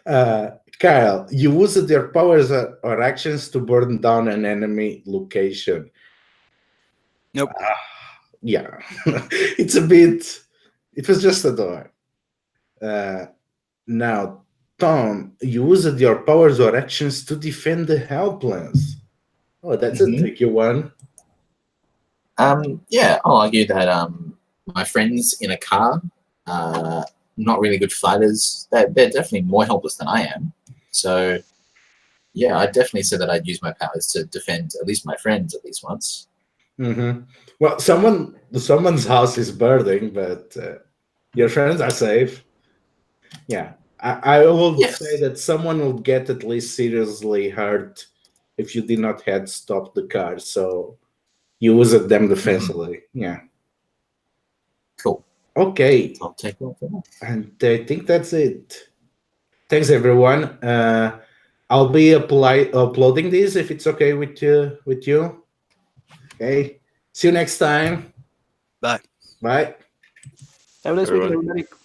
Kyle, you used your powers or actions to burn down an enemy location. Nope. Yeah, it's a bit. It was just a door. Now, Tom, you used your powers or actions to defend the helpless. Oh, that's a tricky one. Yeah, I'll argue that my friends in a car, not really good fighters. They're definitely more helpless than I am. So, yeah, I definitely said that I'd use my powers to defend at least my friends at least once. Well, someone's house is burning, but your friends are safe. Yeah, I would Yes. say that someone would get at least seriously hurt if you did not had stopped the car. So you used them defensively. Yeah. Cool. Okay, I'll take one for that. and I think that's it. Thanks, everyone. I'll be uploading this if it's okay with you. Okay. See you next time. Bye. Bye. Have a nice weekend, Everyone. everybody.